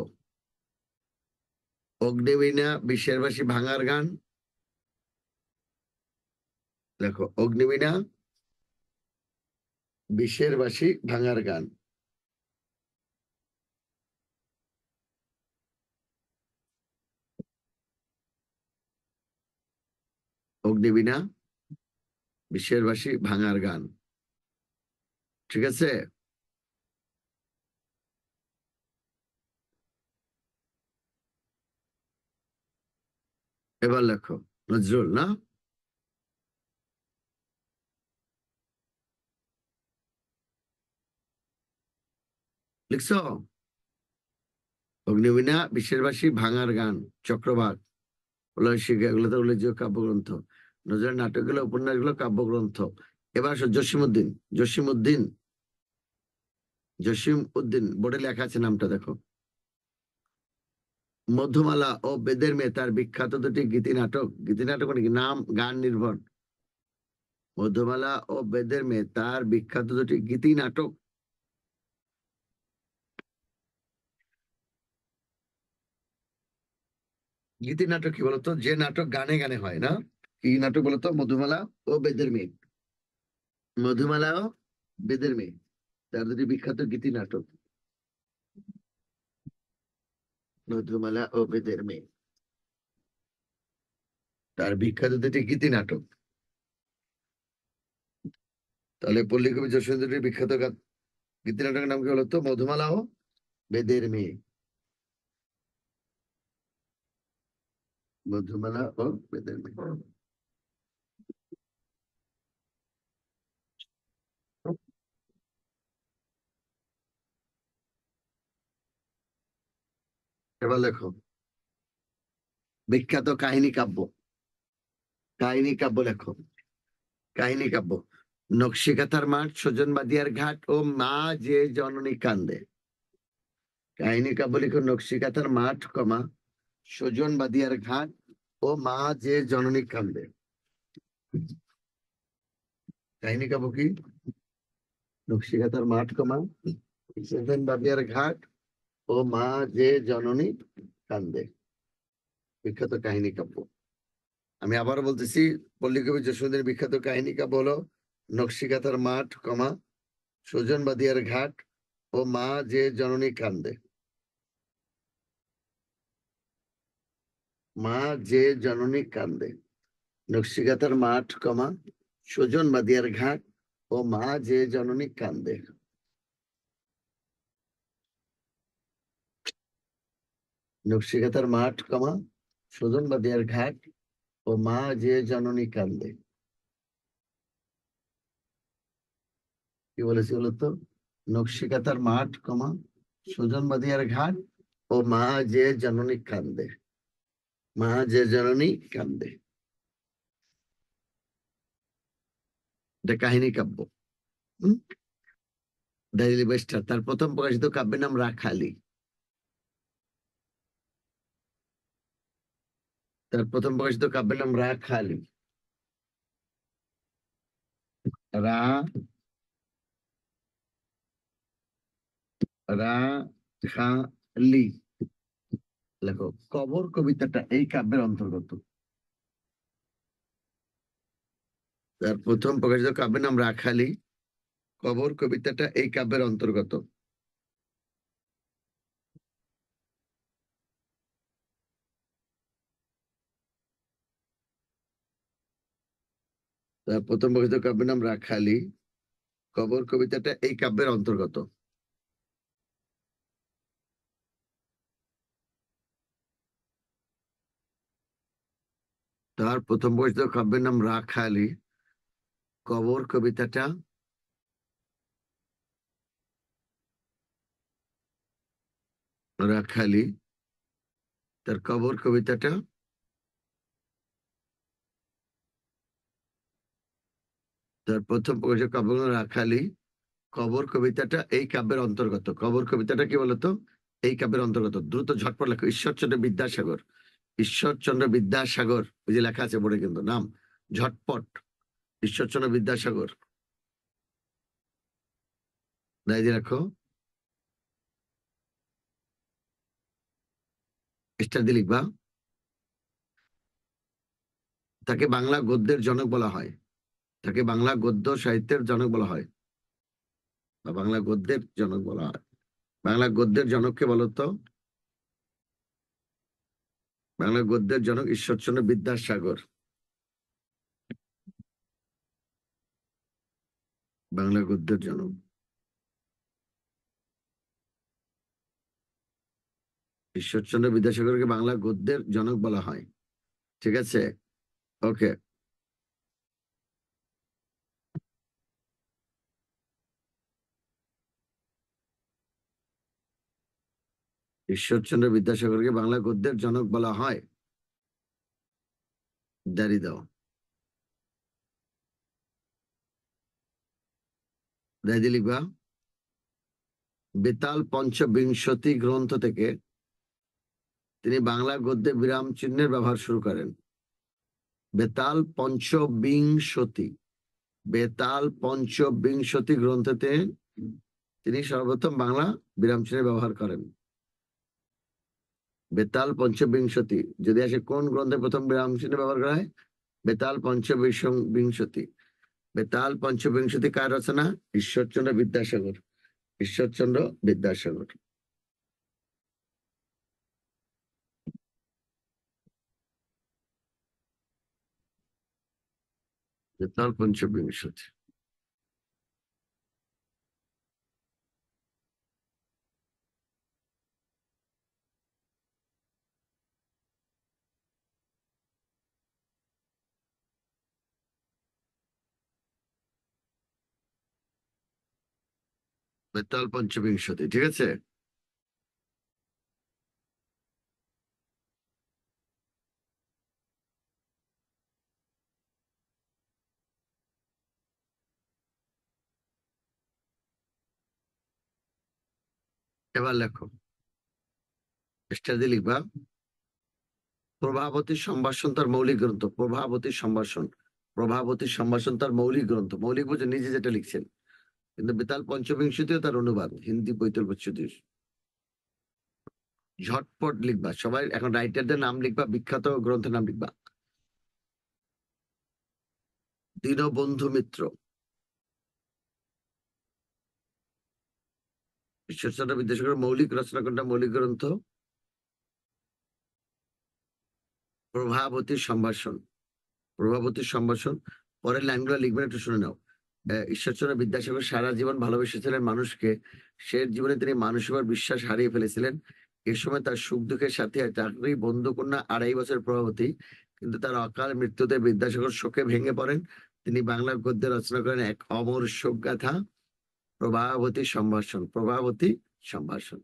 [SPEAKER 1] অগ্নিবীণা, বিশ্বের বাসী, ভাঙার গান। দেখো, অগ্নিবীণা, বিশ্বের বাসী, ভাঙার গান। অগ্নিবীণা, বিশ্বের বাসী, ভাঙার গান। ঠিক আছে, এবার লেখো নজরুল না। লিখছো? অগ্নিবীণা, বিশ্বের বাসী, ভাঙার গান, চক্রবাক, শিখা, এগুলো তো উল্লেখযোগ্য কাব্যগ্রন্থ। নজরুলের নাটকগুলো, উপন্যাসগুলো কাব্যগ্রন্থ। এবার আসো জসিম উদ্দিন। জসিম উদ্দিন, জসিম উদ্দিন, বোর্ডে লেখা আছে নামটা দেখো। মধুমালা ও বেদের মেয়ে তার বিখ্যাত দুটি গীতি নাটক। গীতি নাটক মানে কি? নাম গান নির্ভর। মধুমালা ও বেদের মেয়ে তার বিখ্যাত দুটি গীতি নাটক। গীতি নাটক কি বলতো? যে নাটক গানে গানে হয় না। কি নাটক বলতো? মধুমালা ও বেদের মেয়ে। মধুমালা ও বেদের মেয়ে তার দুটি বিখ্যাত গীতি নাটক। মধুমালা ও বেদের মেয়ে তার বিখ্যাত দুটি গীতি নাটক। তাহলে পল্লীকবি যশোরের বিখ্যাত গীতি নাটকের নাম কি বলতো? মধুমালা ও বেদের মেয়ে। মধুমালা ও বেদের মেয়ে। এবার লেখো বিখ্যাত কাহিনী কাব্য। কাহিনী কাব্য লেখো। কাহিনী কাব্য। নকশিকাঁথার মাঠ, সুজন বাদিয়ার ঘাট ও মা যে জননী কান্দে। কাহিনী কাব্য লিখো নকশিকাঁথার মাঠ, সুজন বাদিয়ার ঘাট ও মা যে জননী কান্দে। কাহিনী কাব্য কি? নকশিকাঁথার মাঠ, সুজন বাদিয়ার ঘাট ও মা যে জননী কান্দে। বিখ্যাত কাহিনী কাব্য। আমি আবার বলতেছি, পল্লী কবি জসীমউদ্দীনের বিখ্যাত কাহিনী কাব্য হলো নকশিকাঁথার মাঠ, সুজন বাদিয়ার ঘাট ও মা যে জননী কান্দে। মা যে জননী কান্দে। নকশিকাঁথার মাঠ, সুজন বাদিয়ার ঘাট ও মা যে জননী কান্দে। নকশিকাঁথার মাঠ, সুজন বাদিয়ার ঘাট ও মা যে জননী কান্দে। কি বলেছি বলতো? নকশিকাঁথার মাঠ, সুজন বাদিয়ার ঘাট ও মা যে জননী কান্দে। মা যে জননী কান্দে। এটা কাহিনী কাব্য। ডাইলি বেস্টার তার প্রথম প্রকাশিত কাব্যের নাম রাখালি। তার প্রথম প্রকাশিত কাব্যের নাম রাখালি। রাখালি লেখো। কবর কবিতাটা এই কাব্যের অন্তর্গত। তার প্রথম প্রকাশিত কাব্যের নাম রাখালি। কবর কবিতাটা এই কাব্যের অন্তর্গত। তার প্রথম প্রকাশিত কাব্যের নাম রাখালি। কবর কবিতাটা এই কাব্যের অন্তর্গত। তার প্রথম প্রকাশিত কাব্যের নাম রাখালি। কবর কবিতাটা রাখালি। তার কবর কবিতাটা তার প্রথম প্রকাশিত কাব্য রাখালি। কবর কবিতাটা এই কাব্যের অন্তর্গত। কবর কবিতাটা কি বলতো? এই কাব্যের অন্তর্গত। দ্রুত ঝটপট লেখো। ঈশ্বরচন্দ্র বিদ্যাসাগর। ঈশ্বরচন্দ্র বিদ্যাসাগর, ওই যে লেখা আছে বোর্ডে কিন্তু নাম, ঝটপট। ঈশ্বরচন্দ্র বিদ্যাসাগর দায়ী রাখো। স্টার দিয়ে লিখবা। তাকে বাংলা গদ্যের জনক বলা হয়। তাকে বাংলা গদ্য সাহিত্যের জনক বলা হয়, বা বাংলা গদ্যের জনক বলা হয়। বাংলা গদ্যের জনককে বলতো? বাংলা গদ্যের জনক ঈশ্বরচন্দ্র বিদ্যাসাগর। বাংলা গদ্যের জনক ঈশ্বরচন্দ্র বিদ্যাসাগরকে বাংলা গদ্যের জনক বলা হয়। ঠিক আছে, ওকে। ঈশ্বরচন্দ্র বিদ্যাসাগরকে বাংলা গদ্যের জনক বলা হয়। দাঁড়িয়ে দাও। দাঁড়িয়ে লিখবা। বেতাল পঞ্চবিংশতি গ্রন্থ থেকে তিনি বাংলা গদ্যে বিরাম চিহ্নের ব্যবহার শুরু করেন। বেতাল পঞ্চবিংশতি, বেতাল পঞ্চবিংশতি গ্রন্থতে তিনি সর্বপ্রথম বাংলা বিরাম চিহ্নের ব্যবহার করেন। বেতাল পঞ্চবিংশতি যদি আসে কোন গ্রন্থে প্রথম বিরাম চিহ্ন ব্যবহার করা হয়? বেতাল পঞ্চবিংশতি। বেতাল পঞ্চবিংশতি কার রচনা? ঈশ্বরচন্দ্র বিদ্যাসাগর। ঈশ্বরচন্দ্র বিদ্যাসাগর। বেতাল পঞ্চবিংশতি। বেতাল পঞ্চবিংশতি, ঠিক আছে। এবার লেখো, স্টার দিয়ে লিখবা প্রভাবতী সম্ভাষণ তার মৌলিক গ্রন্থ। প্রভাবতী সম্ভাষণ, প্রভাবতী সম্ভাষণ তার মৌলিক গ্রন্থ। মৌলিক বুঝে নিজে যেটা লিখছেন, কিন্তু বেতাল পঞ্চবিংশতিও তার অনুবাদ, হিন্দি বৈতল পদ্ধতি। ঝটপট লিখবা সবাই, এখন রাইটারদের নাম লিখবা, বিখ্যাত গ্রন্থের নাম লিখবা। দীনবন্ধু মিত্র, ঈশ্বরচন্দ্র বিদ্যাসাগরের মৌলিক রচনা কোনটা? মৌলিক গ্রন্থ প্রভাবতী সম্ভাষণ। প্রভাবতী সম্ভাষণ। পরের লাইনগুলো লিখবেন, একটু শুনে নাও। ঈশ্বরচন্দ্র বিদ্যাসাগর সারা জীবন ভালোবেসেছিলেন মানুষকে। শেষ জীবনে তিনি মানুষের উপর বিশ্বাস হারিয়ে ফেলেছিলেন। এ সময় তার সুখ দুঃখের সাথে চাকরি বন্ধু কন্যা 2.5 বছর প্রভাবতী, কিন্তু তার অকাল মৃত্যুতে বিদ্যাসাগর শোকে ভেঙে পড়েন। তিনি বাংলা গদ্যে রচনা করেন এক অমর শোক গাথা, প্রভাবতী সম্ভাষণ। প্রভাবতী সম্ভাষণ।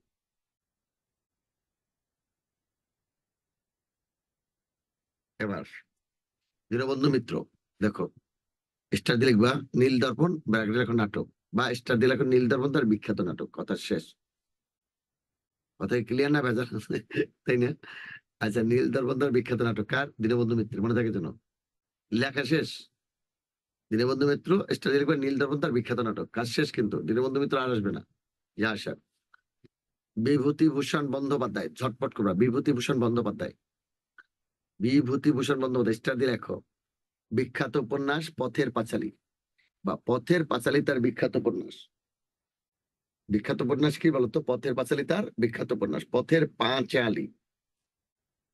[SPEAKER 1] এবার দীনবন্ধু মিত্র, দেখো স্টার দিয়ে লিখবা নীল দর্পণ, ব্র্যাকেটে লেখো নাটক, বা স্টার দিয়ে লেখো নীল দর্পণ তার বিখ্যাত নাটক। কথা শেষ। কথা ক্লিয়ার না ভেজা? তাই না? আচ্ছা, নীল দর্পণ তার বিখ্যাত নাটক কার? দীনবন্ধু মিত্র। মনে থাকে যেন, লেখা শেষ। দীনবন্ধু মিত্র, স্টার দিয়ে লিখবা নীল দর্পণ তার বিখ্যাত নাটক। কাজ শেষ, কিন্তু দীনবন্ধু মিত্র আর আসবে না, যা আসার। বিভূতিভূষণ বন্দ্যোপাধ্যায়, ঝটপট করবা, বিভূতিভূষণ বন্দ্যোপাধ্যায়। বিভূতিভূষণ বন্দ্যোপাধ্যায়, স্টার দিয়ে লেখো বিখ্যাত উপন্যাস পথের পাঁচালী, বা পথের পাঁচালী তার বিখ্যাত উপন্যাস। বিখ্যাত উপন্যাস কি বলতো? পথের পাঁচালী তার বিখ্যাত উপন্যাস। পথের পাঁচালী,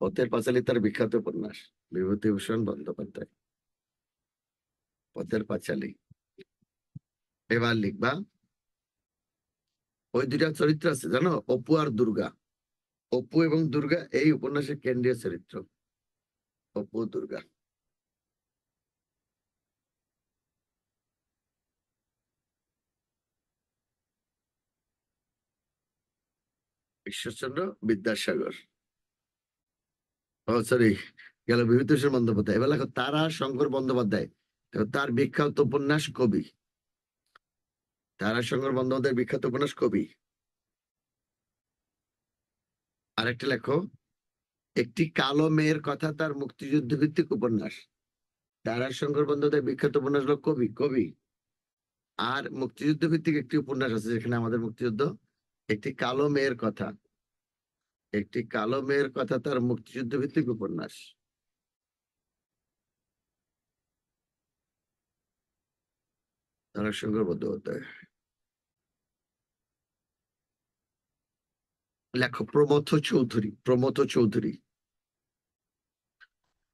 [SPEAKER 1] পথের পাঁচালী তার বিখ্যাত উপন্যাস। বিভূতিভূষণ বন্দ্যোপাধ্যায়, পথের পাঁচালী। এবার লিখবা ওই দুইটা চরিত্র আছে জানো, অপু আর দুর্গা। অপু এবং দুর্গা এই উপন্যাসের কেন্দ্রীয় চরিত্র। অপু দুর্গা। ঈশ্বরচন্দ্র বিদ্যাসাগর, ও সরি, গেল বিভূতিভূষণ বন্দ্যোপাধ্যায়। এবার লেখো তারা শঙ্কর বন্দ্যোপাধ্যায়, তার বিখ্যাত উপন্যাস কবি। তারা শঙ্কর বন্দ্যোপাধ্যায়ের বিখ্যাত উপন্যাস কবি। আরেকটা লেখো একটি কালো মেয়ের কথা তার মুক্তিযুদ্ধ ভিত্তিক উপন্যাস। তারা শঙ্কর বন্দ্যোপাধ্যায়ের বিখ্যাত উপন্যাস হলো কবি। কবি আর মুক্তিযুদ্ধ ভিত্তিক একটি উপন্যাস আছে যেখানে আমাদের মুক্তিযুদ্ধ। একটি কালো মেয়ের কথা, একটি কালো মেয়ের কথা তার মুক্তিযুদ্ধ ভিত্তিক উপন্যাস। তারাশঙ্কর বন্দ্যোপাধ্যায়। লেখো প্রমথ চৌধুরী। প্রমথ চৌধুরী।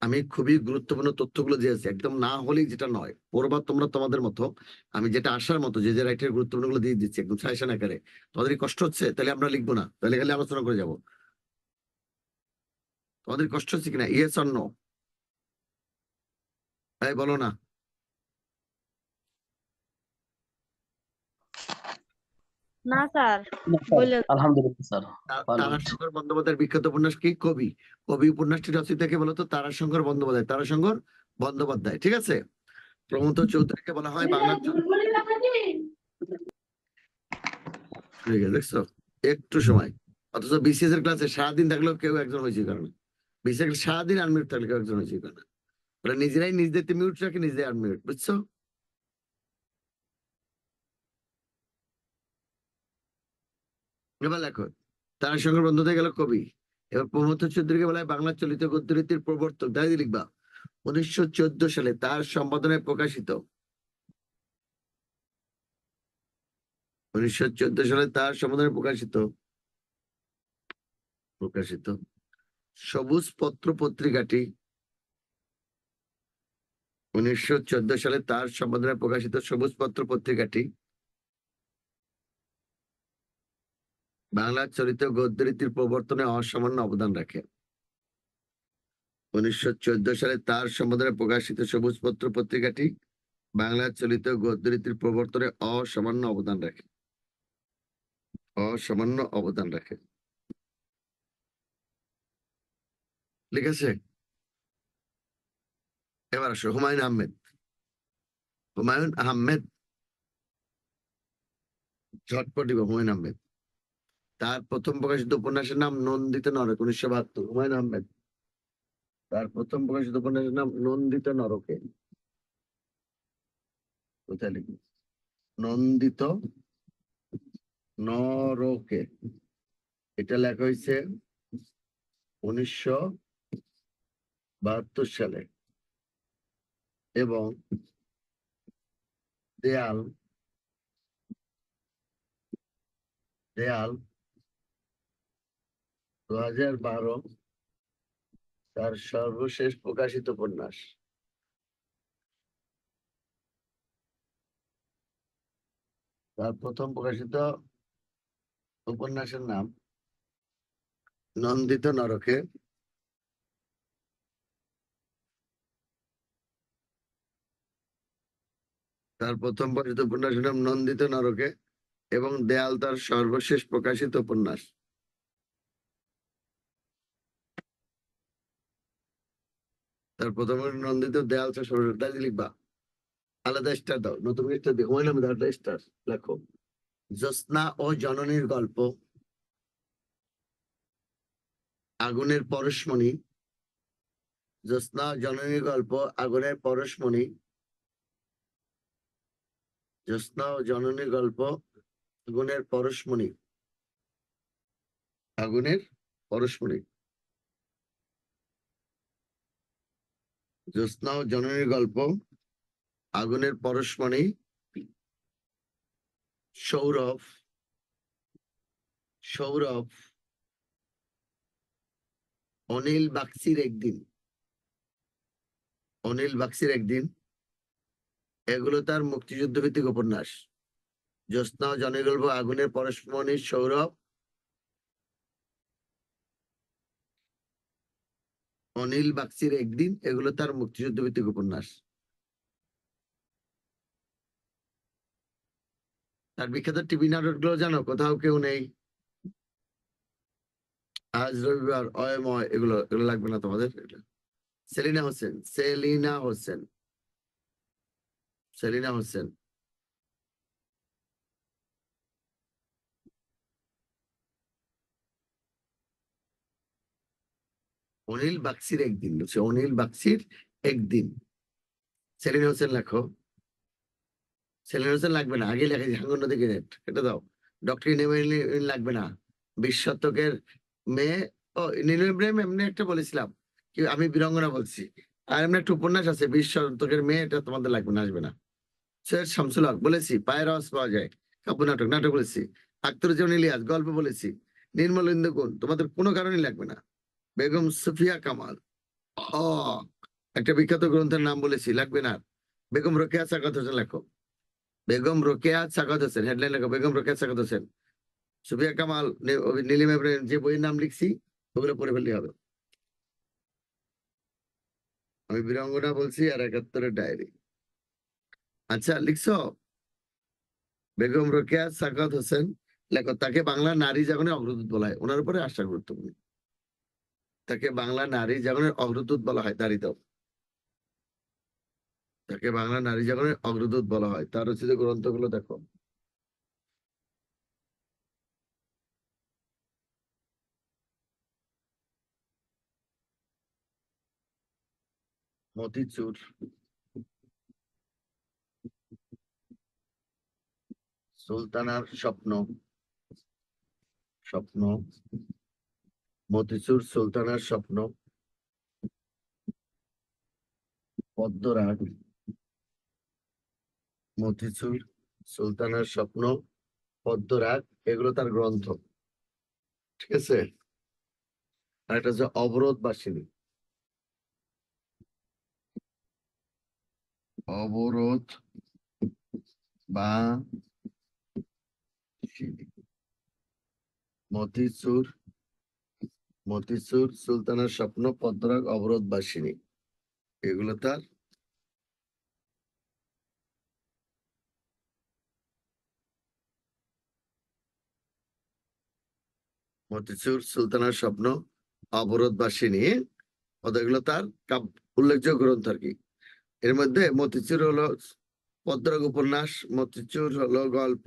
[SPEAKER 1] আমি খুবই গুরুত্বপূর্ণ তথ্যগুলো দিয়েছি, একদম না হলেই যেটা নয় পড়বা তোমরা তোমাদের মতো। আমি যেটা আসার মতো যে যে রাইটের গুরুত্বপূর্ণ গুলো দিয়ে দিচ্ছি একদম সাজেশন আকারে। তোমাদের কষ্ট হচ্ছে? তাহলে আমরা লিখবো না, তাহলে খালি আলোচনা করে যাব। তোমাদের কষ্ট হচ্ছে কিনা? Yes or no? তাই বলো না।
[SPEAKER 9] না স্যার,
[SPEAKER 8] আলহামদুলিল্লাহ স্যার।
[SPEAKER 1] তারাশঙ্কর বন্দ্যোপাধ্যায়ের বিখ্যাত উপন্যাস কি? কবি। কবি উপন্যাসটি রচয়িতা কে বলতো? তারাশঙ্কর বন্দ্যোপাধ্যায়। তারাশঙ্কর বন্দ্যোপাধ্যায়, ঠিক আছে। প্রমথ চৌধুরীকে বলা হয় বাংলার দেখছো একটু সময়, অথচ বিসিএস এর ক্লাসে সারাদিন থাকলেও কেউ একজন হয়েছে কারণ বিসিএস সারাদিন আনমিউট থাকলে কেউ একজন হয়েছে কারণ ওরা নিজেরাই নিজেদের মিউট রাখে, নিজেরাই আনমিউট, বুঝছো? এবার লেখো তারাশঙ্কর বন্দ্যোপাধ্যায় গেল কবি। এবার প্রমথ চৌধুরীকে বলা হয় বাংলা চলিত গদ্যরীতির প্রবর্তক। দাঁড়িয়ে লিখবা 1914 সালে তার সম্পাদনায় প্রকাশিত। 1914 সালে তার সম্পাদনায় প্রকাশিত সবুজ পত্র পত্রিকাটি। 1914 সালে তার সম্পাদনায় প্রকাশিত সবুজ পত্র পত্রিকাটি বাংলা চলিত গদ্যরীতির প্রবর্তনে অসামান্য অবদান রাখে। 1914 সালে তার সম্পাদনায় প্রকাশিত সবুজ পত্র পত্রিকাটি বাংলা চলিত গদ্যরীতির প্রবর্তনে অসামান্য অবদান রাখে। অসামান্য অবদান রাখে, লিখেছে। এবার আসো হুমায়ুন আহমেদ। হুমায়ুন আহমেদ, ঝটপট দিব হুমায়ুন আহমেদ। তার প্রথম প্রকাশিত উপন্যাসের নাম নন্দিত নরক, 1972, হুমায়ুন আহমেদ। তার প্রথম প্রকাশিত উপন্যাসের নাম নন্দিত নরকে। কোথায় লিখবো? নন্দিত নরকে। এটা লেখা হয়েছে 1972 সালে এবং দেয়াল 2012 তার সর্বশেষ প্রকাশিত উপন্যাস। তার প্রথম প্রকাশিত উপন্যাসের নাম নন্দিত নরকে। তার প্রথম প্রকাশিত উপন্যাসের নাম নন্দিত নরকে এবং দেয়াল তার সর্বশেষ প্রকাশিত উপন্যাস। তার প্রথম নন্দিত, দেয়াল তার সর্বশেষ। তাই লিখবা, আলাদা স্টার দাও, নতুন স্টার দিও, হুমায়ুন আহমেদ আলাদা স্টার লেখো। জ্যোৎস্না ও জননীর গল্প, আগুনের পরশমণি। জ্যোৎস্না ও জননীর গল্প, আগুনের পরশমণি। জ্যোৎস্না ও জননীর গল্প, আগুনের পরশমণি। আগুনের পরশমণি। জ্যোৎস্না ও জননীর গল্প, আগুনের পরশমণি। সৌরভ, সৌরভ, অনিল বাগচির একদিন। অনিল বাগচির একদিন, এগুলো তার মুক্তিযুদ্ধ ভিত্তিক উপন্যাস। জ্যোৎস্না ও জননীর গল্প, আগুনের পরশমণি, সৌরভ, অনিল বাগচির একদিন, এগুলো তার মুক্তিযুদ্ধ ভিত্তিক উপন্যাস। তার বিখ্যাত টিভি নাটকগুলো জানো? কোথাও কেউ নেই, আজ রবিবার, অয়ময়, এগুলো এগুলো লাগবে না তোমাদের। সেলিনা হোসেন, সেলিনা হোসেন, সেলিনা হোসেন। অনিল বাগচির একদিন, অনিল বাগচির একদিন। সেলিনা হোসেন লেখো। সেলিনা হোসেন লাগবে না, আগে লেখা হাঙ্গর নদী গ্রেনেড, এটা দাও। ডক্টর লাগবে না। 20 শতকের মেয়ে, ও নীলু ইব্রাহিম এমনি একটা বলেছিলাম, কি আমি বীরাঙ্গনা বলছি। আর এমনি একটা উপন্যাস আছে 20 শতকের মেয়ে, এটা তোমাদের লাগবে না, আসবে না। সৈয়দ শামসুল হক বলেছি, পায়ের আওয়াজ পাওয়া যায়, কাব্য নাটক, নাটক বলেছি। আখতারুজ্জামান ইলিয়াস, গল্প বলেছি। নির্মল ইন্দুগুণ, তোমাদের কোনো কারণেই লাগবে না। বেগম সুফিয়া কামাল, ও একটা বিখ্যাত গ্রন্থের নাম বলেছি, লাগবে না। বেগম রোকেয়া সাকাত হোসেন লেখো। বেগম রোকেয়া সাকাত হোসেন, হেডলাইন লেখো, বেগম রোকেয়া সাকাত হোসেন। সুফিয়া কামাল, নীলিম ইব্রাহিম, যে বইয়ের নাম লিখছি ওগুলো পড়ে ফেললে হবে। আমি বীরাঙ্গনা বলছি আর 71-এর ডায়েরি। আচ্ছা, লিখছো? বেগম রোকেয়া সাকাত হোসেন লেখো। তাকে বাংলা নারী জাগরণের অগ্রদূত বলা হয়, ওনার উপরে আশা গুরুত্বপূর্ণ। তাকে বাংলা নারী জাগরণের অগ্রদূত বলা হয়, দাঁড়িয়ে দাও। তাকে বাংলা নারী জাগরণের অগ্রদূত বলা হয়। তার রচিত গ্রন্থগুলো দেখো। মতিচুর, সুলতানার স্বপ্ন, স্বপ্ন, মতিচুর, সুলতানার স্বপ্ন, পদ্মরাগ, মতিচুর, সুলতানার স্বপ্ন, পদ্মরাগ, এগুলো তার গ্রন্থ। ঠিক আছে। আর এটা হচ্ছে অবরোধ বাসিনী। অবরোধ বা মতিচুর, মতিচুর, সুলতানার স্বপ্ন, পদ্মরাগ, অবরোধ বাসিনী, এগুলো তার মতিচুর, সুলতানার স্বপ্ন, অবরোধ বাসিনী, এগুলো তার উল্লেখযোগ্য গ্রন্থ আর কি। এর মধ্যে মতিচুর হলো পদ্মরাগ উপন্যাস, মতিচুর হলো গল্প,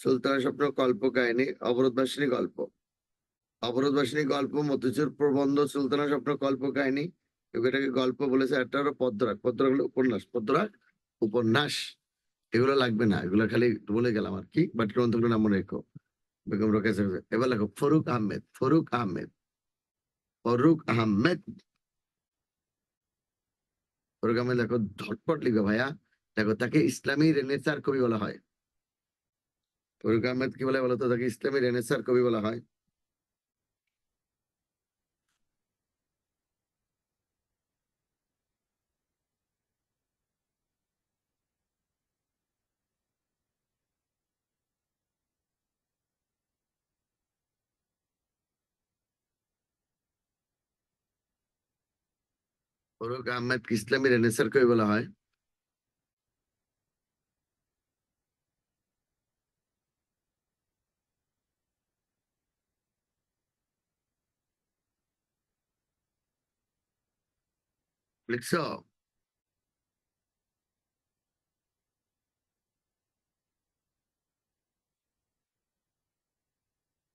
[SPEAKER 1] সুলতানের স্বপ্ন কল্পকাহিনী, অবরোধবাসিনী গল্প। অবরোধবাসিনী গল্প, মতিচুর প্রবন্ধ, সুলতানের স্বপ্ন কল্পকাহিনী, এটাকে গল্প বলেছে। একটা হলো পদ্মরাগ, পদ্মরাগ হলো উপন্যাস, পদ্মরাগ উপন্যাস। এগুলো লাগবে না, এগুলো খালি বলে গেলাম আর কি, বাট গ্রন্থগুলো নাম মনে রেখো। বেগম রোকেয়া সাহেব। এবার লেখো ফরুক আহমেদ, ফরুক আহমেদ, ফরুক আহমেদ, ফরুক আহমেদ। দেখো ঝটপট লিখো ভাইয়া। দেখো তাকে ইসলামী রেনেসার কবি বলা হয়। ফরুক আহমেদ কি বলে বলতো? তাকে ইসলামী রেনেসার কবি বলা হয়। ফরুক আহমেদ কি ইসলামী রেনেসার কবি বলা হয়? লিখছো?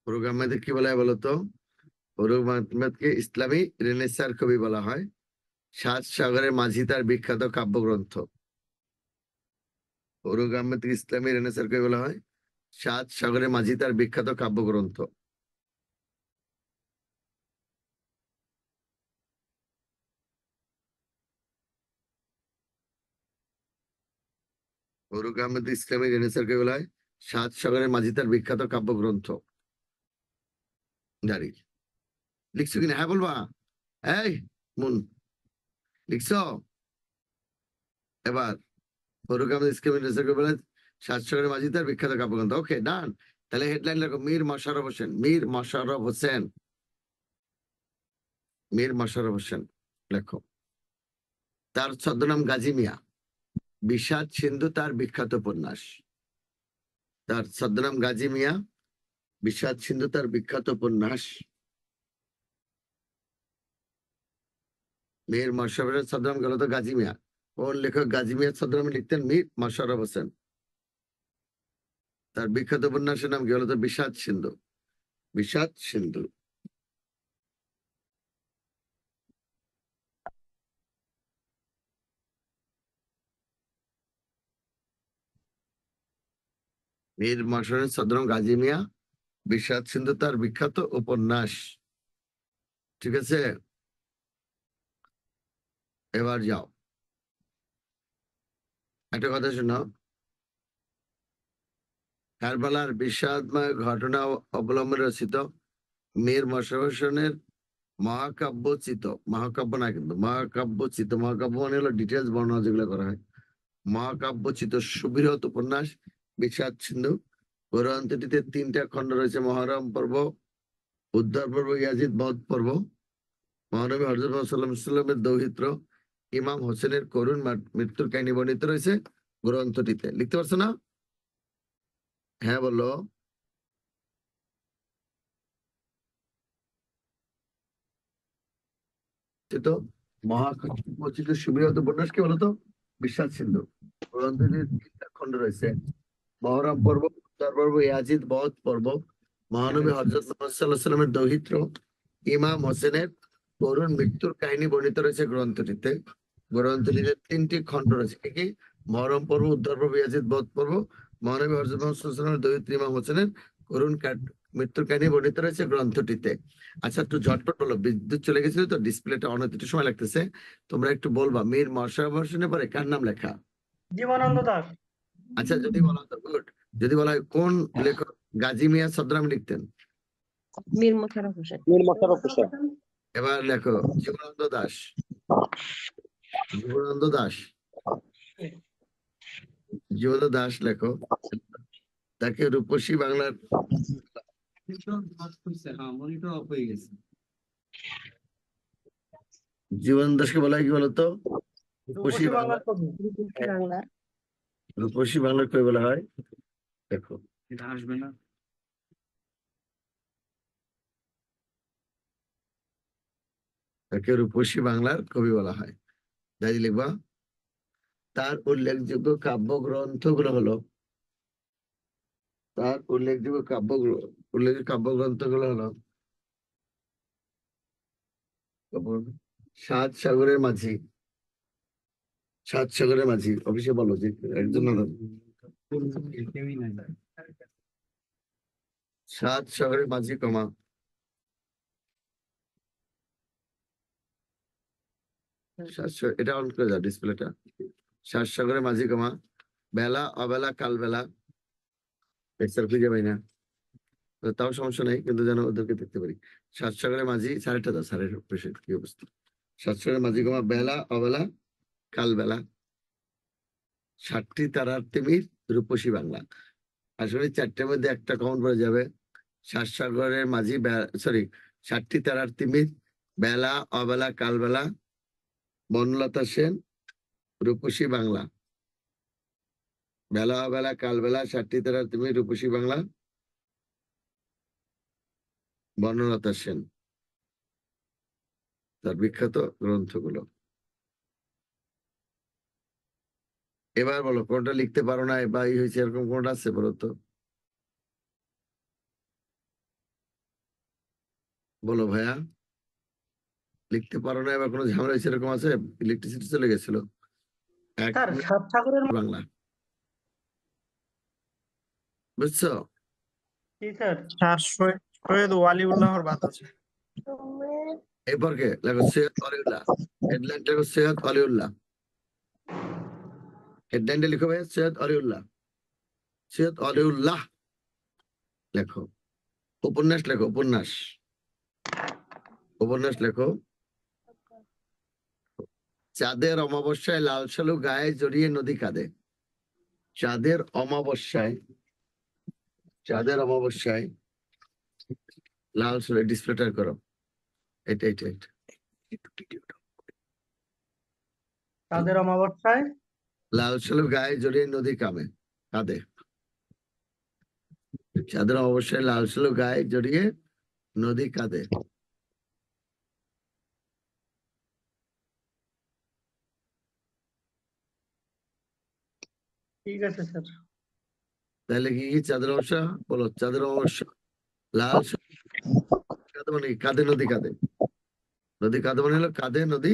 [SPEAKER 1] ফরুক আহমেদ কি বলা হয় বলতো? ফরুক আহমেদকে ইসলামী রেনেসার কবি বলা হয়। সাত সাগরের মাঝি তার বিখ্যাত কাব্যগ্রন্থ। ফরুক আহমেদকে ইসলামী রেনেসার কবি বলা হয়। সাত সাগরের মাঝি তার বিখ্যাত কাব্যগ্রন্থ। ফরুক আহমেদ ইসলামী রেনেসার কবি বলা হয়। সাত সাগরের মাঝি তার বিখ্যাত কাব্যগ্রন্থ। জারি লিখছো কিনা? হ্যাঁ বলবা। এই মুন, লিখছো? এবার ফরুক আহমেদ ইসলামী রেনেসার কবি বলা হয়, সাত সাগরের মাঝি তার বিখ্যাত কাব্যগ্রন্থ। ওকে, ডান। তাহলে হেডলাইন লেখো মীর মশাররফ হোসেন, মীর মশাররফ হোসেন, মীর মশাররফ হোসেন লেখো। তার ছদ্মনাম গাজী মিয়া। বিষাদ সিন্ধু তার বিখ্যাত উপন্যাস। তার ছদ্মনাম গাজী মিয়া, বিষাদ সিন্ধু তার বিখ্যাত উপন্যাস। মীর মশাররফের ছদ্মনাম গেল তো গাজী মিয়া। ওর লেখক গাজী মিয়ার ছদ্মনামে লিখতেন মীর মশাররফ হোসেন। তার বিখ্যাত উপন্যাসের নাম কি বলতো? বিষাদ সিন্ধু, বিষাদ সিন্ধু। মীর মশাররফের ছদ্মনাম গাজী মিয়া, বিষাদ সিন্ধু তার বিখ্যাত উপন্যাস। ঠিক আছে, এবার যাও। একটা কথা শোনো, কারবালার বিষাদময় ঘটনা অবলম্বনে রচিত মীর মশাররফ হোসেনের মহাকাব্যচিত, মহাকাব্য না কিন্তু মহাকাব্যচিত, মহাকাব্য মানে হলো ডিটেলস বর্ণনা যেগুলো করা হয়, মহাকাব্যচিত সুবৃহৎ উপন্যাস বিষাদ সিন্ধু। গ্রন্থটিতে 3টা খণ্ড রয়েছে: মহরম পর্ব, উদ্ধার পর্ব, ইয়াজিদ বধ পর্ব। মহানবী হযরত মুহাম্মদ সাল্লাল্লাহু আলাইহি ওয়াসাল্লামের দৌহিত্র ইমাম হোসেনের করুণ মৃত্যুর কাহিনী বর্ণিত রয়েছে গ্রন্থটিতে। লিখতে পারছো না? হ্যাঁ বলো। তো মহাকাব্যচিত সুবৃহৎ উপন্যাস কি বলতো? বিষাদ সিন্ধু। গ্রন্থটির 3টা খণ্ড রয়েছে: মহরম পর্ব, উদ্ধার পর্ব, ইয়াজিদ বধ পর্ব। মহানবী হযরত মুহাম্মদ সাল্লাল্লাহু আলাইহি ওয়াসাল্লামের দৌহিত্র ইমাম হোসেনের করুণ মৃত্যুর কাহিনী বর্ণিত রয়েছে গ্রন্থটিতে। গ্রন্থটিতে 3টি খণ্ড রয়েছে। কি কি? মহরম পর্ব, উদ্ধার পর্ব, ইয়াজিদ বধ পর্ব। মহানবী হযরত মুহাম্মদ সাল্লাল্লাহু আলাইহি ওয়াসাল্লামের দৌহিত্র ইমাম হোসেনের করুণ মৃত্যুর কাহিনী বর্ণিত রয়েছে গ্রন্থটিতে। আচ্ছা, একটু ঝটপট বলো, বিদ্যুৎ চলে গেছিল তো ডিসপ্লেটা অন হতে একটু সময় লাগতেছে। তোমরা একটু বলবা মীর মশাররফ হোসেনের পরে কার নাম লেখা?
[SPEAKER 2] জীবনানন্দ দাশ।
[SPEAKER 1] আচ্ছা, যদি বলা তো গুড। যদি বলা হয় কোন লেখক গাজী মিয়া ছদ্মনাম লিখতেন?
[SPEAKER 7] মীর মোশাররফ হোসেন।
[SPEAKER 10] মীর মশাররফ হোসেন।
[SPEAKER 1] এবার লেখো জীবনানন্দ দাশ, জীবনানন্দ দাশ, জীবনানন্দ দাশ লেখো। তাকে রূপসী বাংলার জীবনানন্দ দাশকে বলা হয় কি বলতো? রূপসী বাংলা,
[SPEAKER 2] বাংলা।
[SPEAKER 1] রূপসী বাংলার কবি বলা হয়। দেখো
[SPEAKER 5] এটা আসবে না।
[SPEAKER 1] তাকে রূপসী বাংলার কবি বলা হয়। তাই লিখবা। তার উল্লেখযোগ্য কাব্যগ্রন্থগুলো হলো তার উল্লেখযোগ্য কাব্যগ্রন্থগুলো হলো সাত সাগরের মাঝি। অফিসে বলো যে একজন সাত সাগরের মাঝি কমা এটা অন করে দাও ডিসপ্লেটা। সাত সাগরের মাঝি কমা বেলা অবেলা কালবেলা এক্সার খুঁজে পাই না, তাও সমস্যা নাই, কিন্তু যেন ওদেরকে দেখতে পারি। সাত সাগরের মাঝি সাড়েটা দাও, সাড়ে কি অবস্থা। সাত সাগরের মাঝি কমা বেলা অবেলা কালবেলা ষাটটি তারার তিমির রূপসী বাংলা। আসলে চারটের মধ্যে একটা কমন পড়ে যাবে। সাত সাগরের মাঝি সরি, ষাটটি তারার তিমির বেলা অবেলা কালবেলা বনলতা সেন রূপসী বাংলা। বেলা অবেলা কালবেলা ষাটটি তারার তিমির রূপসী বাংলা বনলতা সেন, তার বিখ্যাত গ্রন্থগুলো। এবার বলো কোনটা লিখতে পারো না বা এই হয়েছে, এরকম কোনটা আছে বলো তো, বলো ভাইয়া। লিখতে পারো না, এবার কোনো ঝামেলা হয়েছে এরকম আছে? ইলেকট্রিসিটি চলে গেছিল।
[SPEAKER 2] স্যার সাত সাগরের
[SPEAKER 1] বাংলা বুঝছো?
[SPEAKER 2] কি স্যার?
[SPEAKER 4] স্যার সৈয়দ ওয়ালিউল্লাহর বাদ আছে।
[SPEAKER 1] এরপর কে লেখো? সৈয়দ অলিউল্লাহ। হেডলাইন লেখো সৈয়দ অলিউল্লাহ। হেডলাইনটা লিখো ভাই সৈয়দ অলিউল্লাহ। সৈয়দ অলিউল্লাহ লেখো। উপন্যাস লেখো, উপন্যাস লেখো। চাঁদের অমাবস্যায় লাল সালু গায়ে জড়িয়ে নদী কাঁদে। চাঁদের অমাবস্যায় লাল সালু, ডিসপ্লেটা করো। এটা
[SPEAKER 2] তাদের অমাবস্যায়
[SPEAKER 1] লাল সালু গায়ে জড়িয়ে নদী কাঁদে। চাঁদের অমাবস্যায় লাল সালু গায়ে জড়িয়ে নদী কাঁদে।
[SPEAKER 2] ঠিক আছে স্যার।
[SPEAKER 1] তাহলে কি চাঁদের অমাবস্যা বলো? চাঁদের অমাবস্যা লাল কাঁদে মানে কাঁদে নদী কাঁদে। নদী কাঁদো মানে হলো কাঁদে নদী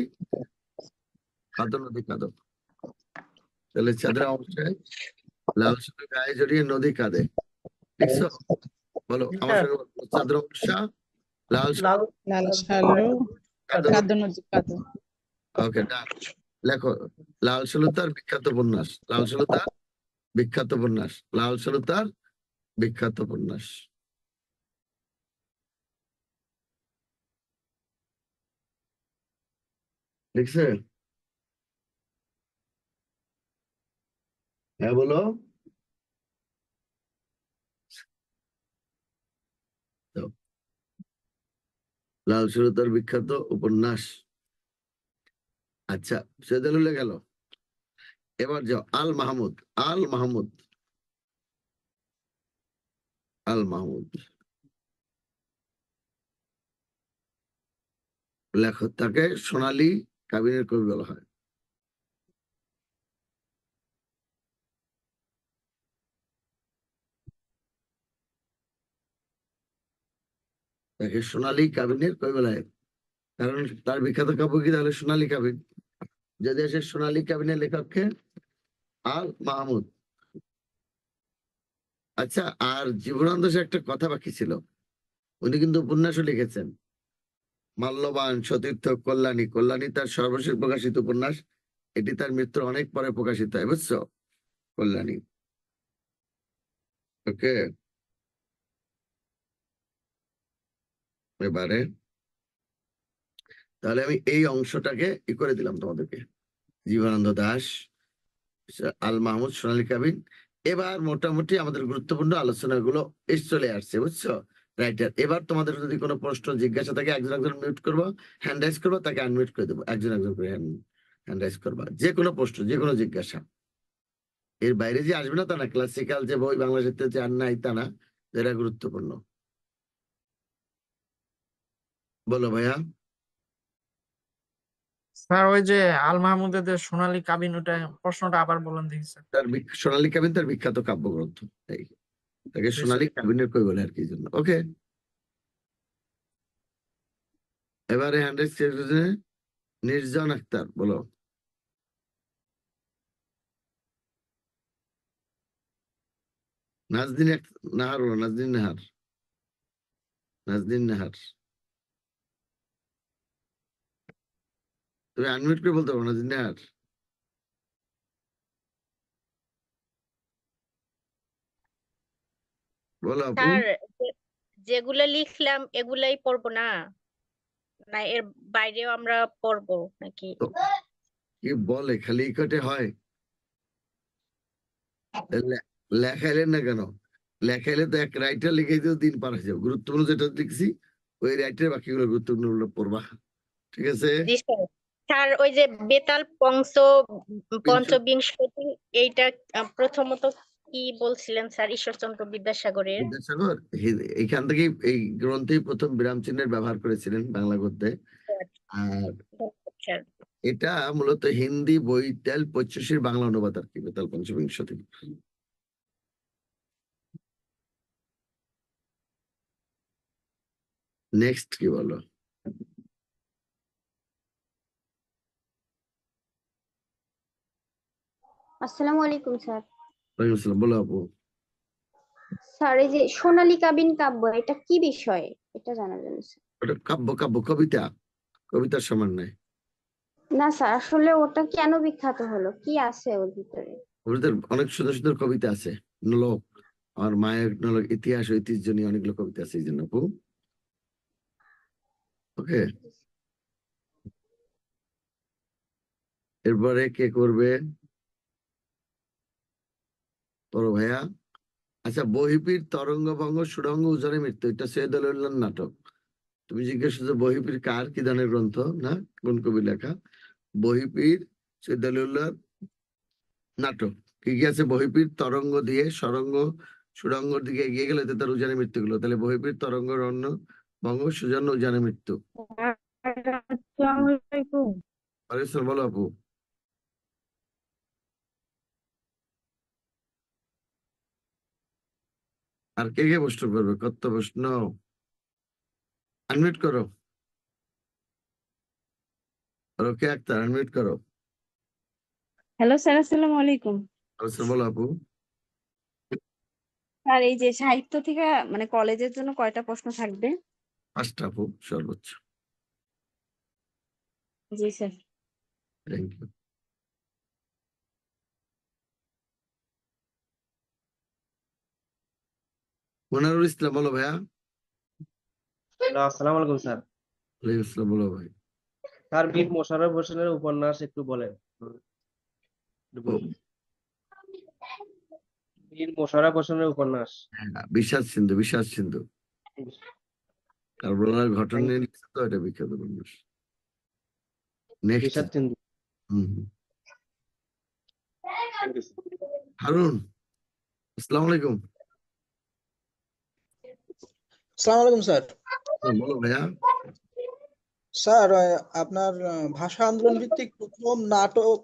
[SPEAKER 1] কাঁদো। তাহলে চাঁদের অমাবস্যায় লাল সালু গায়ে জড়িয়ে নদী কাঁদে। লিখছো? বলো আমার সঙ্গে বলো। চাঁদের অমাবস্যা লাল
[SPEAKER 7] সালু
[SPEAKER 1] ওকে ডান। লেখো লাল সালু তার বিখ্যাত উপন্যাস। লাল সালু তার বিখ্যাত উপন্যাস। লিখছে? হ্যাঁ বলো। লাল সালু তার বিখ্যাত উপন্যাস। আচ্ছা সৈয়দ আলুল্লাহ গেল। এবার যাও আল মাহমুদ। লেখক, তাকে সোনালী কাবিনের কবি বলা হয়। তাকে সোনালী কাবিনের কবি বলা হয়, কারণ তার বিখ্যাত কাব্য কি তাহলে সোনালী কাবিন। যদি আসে সোনালী কাবিনের লেখককে আল মাহমুদ। আচ্ছা, আর জীবনানন্দ একটা কথা বাকি ছিল, উনি কিন্তু উপন্যাসও লিখেছেন। মাল্যবান, সতীর্থ, কল্যাণী তার সর্বশেষ প্রকাশিত উপন্যাস। এটি তার মৃত্যুর অনেক পরে প্রকাশিত হয়, বুঝছো? কল্যাণী। ওকে, এবারে তাহলে আমি এই অংশটাকে করে দিলাম তোমাদেরকে। জীবনানন্দ দাশ, আল মাহমুদ, সোনালী কাবিন। এবার মোটামুটি আমাদের গুরুত্বপূর্ণ আলোচনাগুলো চলে আসছে, বুঝছো? রাইটার। এবার তোমাদের যদি কোনো প্রশ্ন জিজ্ঞাসা থাকে একজন মিউট করবো, হ্যান্ড রাইজ করবো, তাকে আনমিউট করে দেবো। একজন করে হ্যান্ড রাইজ করবা, যে কোনো প্রশ্ন, যে কোনো জিজ্ঞাসা। এর বাইরে যে আসবে না তা না, ক্লাসিক্যাল যে বই বাংলা সাহিত্যে যে আর নাই তা না, এরা গুরুত্বপূর্ণ। বলো ভাইয়া।
[SPEAKER 4] স্যার ওই যে আল মাহমুদের যে সোনালী কাবিন, ওটা প্রশ্নটা আবার বলেন দেখি স্যার।
[SPEAKER 1] সোনালী কাবিন তার বিখ্যাত কাব্যগ্রন্থ। এই তাকে সোনালী কাবিনের কই বলে আর কি জন্য। ওকে, এবারে 100 নির্জন আক্তার বলো। নাজদিন নাহার বলো, নাজদিন নাহার, নাজদিন নাহার। তুমি আনমিউট করে বলতে পারো নাজদিন নাহার। বলো আপু।
[SPEAKER 3] স্যার যেগুলো লিখলাম এগুলাই পড়বো না, না এর বাইরেও আমরা পড়বো নাকি?
[SPEAKER 1] তো কি বলে খালি এই কটে হয়? লেখাইলেন না কেন? লেখাইলে তো এক রাইটার লিখে দিও, দিন পার হয়ে যাবে। গুরুত্বপূর্ণ যেটা লিখছি ওই রাইটার বাকিগুলো গুরুত্বপূর্ণ পড়বা, ঠিক আছে?
[SPEAKER 3] জি স্যার। স্যার ওই যে বেতাল পঞ্চবিংশতি এইটা প্রথমত কি বলছিলেন স্যার? ঈশ্বরচন্দ্র বিদ্যাসাগরের।
[SPEAKER 1] বিদ্যাসাগর এইখান থেকে এই গ্রন্থেই প্রথম বিরাম চিহ্নের ব্যবহার করেছিলেন বাংলা গদ্যে। আর
[SPEAKER 3] স্যার
[SPEAKER 1] এটা মূলত হিন্দি বৈতাল পঁচিশের বাংলা অনুবাদ আর কি, বেতাল পঞ্চবিংশতি। নেক্সট কি বলো?
[SPEAKER 9] আসসালামু আলাইকুম স্যার।
[SPEAKER 1] ওয়ালাইকুম আসসালাম, বলো আপু।
[SPEAKER 9] স্যার এই যে সোনালী কাবিন কাব্য এটা কি বিষয়, এটা জানার জন্য স্যার।
[SPEAKER 1] ওটা কাব্য, কাব্য কবিতা, কবিতার সমান নয়।
[SPEAKER 9] না স্যার, আসলে ওটা কেন বিখ্যাত হলো, কি আছে ওর ভিতরে?
[SPEAKER 1] ওদের অনেক সুন্দর সুন্দর কবিতা আছে, নলক আর মায়ের নলক, ইতিহাস ঐতিহ্য নিয়ে অনেকগুলো কবিতা আছে এই জন্য আপু। ওকে, এরপরে কে করবে? বড় ভাইয়া। আচ্ছা, বহিপীর তরঙ্গ ভঙ্গ সুরঙ্গ উজানে মৃত্যু, এটা সৈয়দ আলিউল্লাহর নাটক। তুমি জিজ্ঞেস করছো বহিপীর কার, কি ধরনের গ্রন্থ, না কোন কবি লেখা? বহিপীর সৈয়দ আলিউল্লাহর নাটক। কি কি আছে? বহিপীর তরঙ্গ দিয়ে সরঙ্গ সুরঙ্গ দিকে এগিয়ে গেলে তো তার উজানে মৃত্যু গুলো, তাহলে বহিপীর তরঙ্গ রণ্য ভঙ্গ সুজন্য উজানে মৃত্যু।
[SPEAKER 6] আসসালামু আলাইকুম।
[SPEAKER 1] আরে বলো আপু। আর কে কে প্রশ্ন করবে? কত প্রশ্ন? আনমিউট করো। রোকেয়া আক্তার আনমিউট করো।
[SPEAKER 7] হ্যালো স্যার, আসসালামু আলাইকুম।
[SPEAKER 1] আচ্ছা বলো আপু।
[SPEAKER 7] স্যার এই যে সাহিত্য থেকে মানে কলেজের জন্য কয়টা প্রশ্ন থাকবে?
[SPEAKER 1] 5টা আপু সর্বোচ্চ।
[SPEAKER 7] জি sir.
[SPEAKER 1] Thank you. Monirul Islam বলো ভাইয়া।
[SPEAKER 8] আসসালামু আলাইকুম স্যার।
[SPEAKER 1] ওয়ালাইকুম আসসালাম, বলো ভাই।
[SPEAKER 8] স্যার মীর মোশাররফ হোসেনের উপন্যাস একটু বলেন। মীর মোশাররফ হোসেনের উপন্যাস।
[SPEAKER 1] বিষাদ সিন্ধু, বিষাদ সিন্ধু কারবালার ঘটনা নিয়ে লিখছে তো, এটা বিখ্যাত উপন্যাস। নেক্সট।
[SPEAKER 8] বিষাদ সিন্ধু।
[SPEAKER 1] হারুন, আসসালামু আলাইকুম।
[SPEAKER 13] আসসালামু আলাইকুম স্যার।
[SPEAKER 1] বলো ভাইয়া।
[SPEAKER 13] স্যার আপনার ভাষা আন্দোলন ভিত্তিক প্রথম নাটক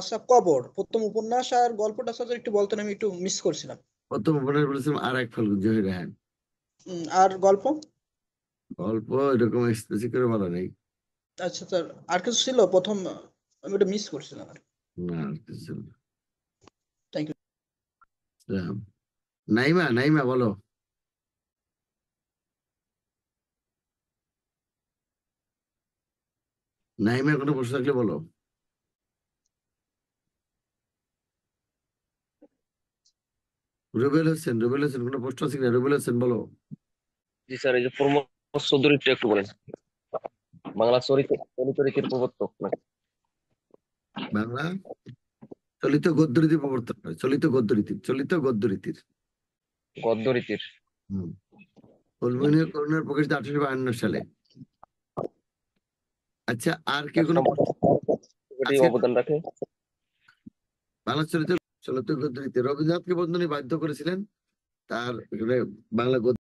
[SPEAKER 13] আচ্ছা কবর, প্রথম উপন্যাস আর গল্পটা স্যার একটু বলতেন, আমি একটু মিস করছিলাম।
[SPEAKER 1] প্রথম উপন্যাস বলেছিলাম আর এক ফাল্গুন, জহির রায়হান।
[SPEAKER 13] আর গল্প?
[SPEAKER 1] গল্প এরকম স্পেসিফিক করে বলা নেই।
[SPEAKER 13] আচ্ছা স্যার, আর কিছু ছিল প্রথম? আমি ওটা মিস করছিলাম আর।
[SPEAKER 1] না আর কিছু ছিল না।
[SPEAKER 13] Thank you.
[SPEAKER 1] নাইমা, নাইমা বলো। নাইমার কোনো প্রশ্ন থাকলে বলো। রুবেল হোসেন, রুবেল হোসেন কোনো প্রশ্ন আছে কিনা? রুবেল হোসেন বলো।
[SPEAKER 8] জি স্যার, এই যে প্রমথ চৌধুরীটা একটু বলেন। বাংলা চরিত্রের প্রবর্তক নাকি?
[SPEAKER 1] বাংলা চলিত গদ্যরীতির প্রবর্তন করে। চলিত গদ্যরীতির, চলিত গদ্যরীতির।
[SPEAKER 8] গদ্যরীতির।
[SPEAKER 1] কল্পনীয় করুণার প্রকাশিত 1852 সালে। আচ্ছা, আর কি কোনো
[SPEAKER 8] অবদান রাখে?
[SPEAKER 1] বাংলা চলিত গদ্যরীতি রবীন্দ্রনাথকে বন্ধনী বাধ্য করেছিলেন তার বাংলা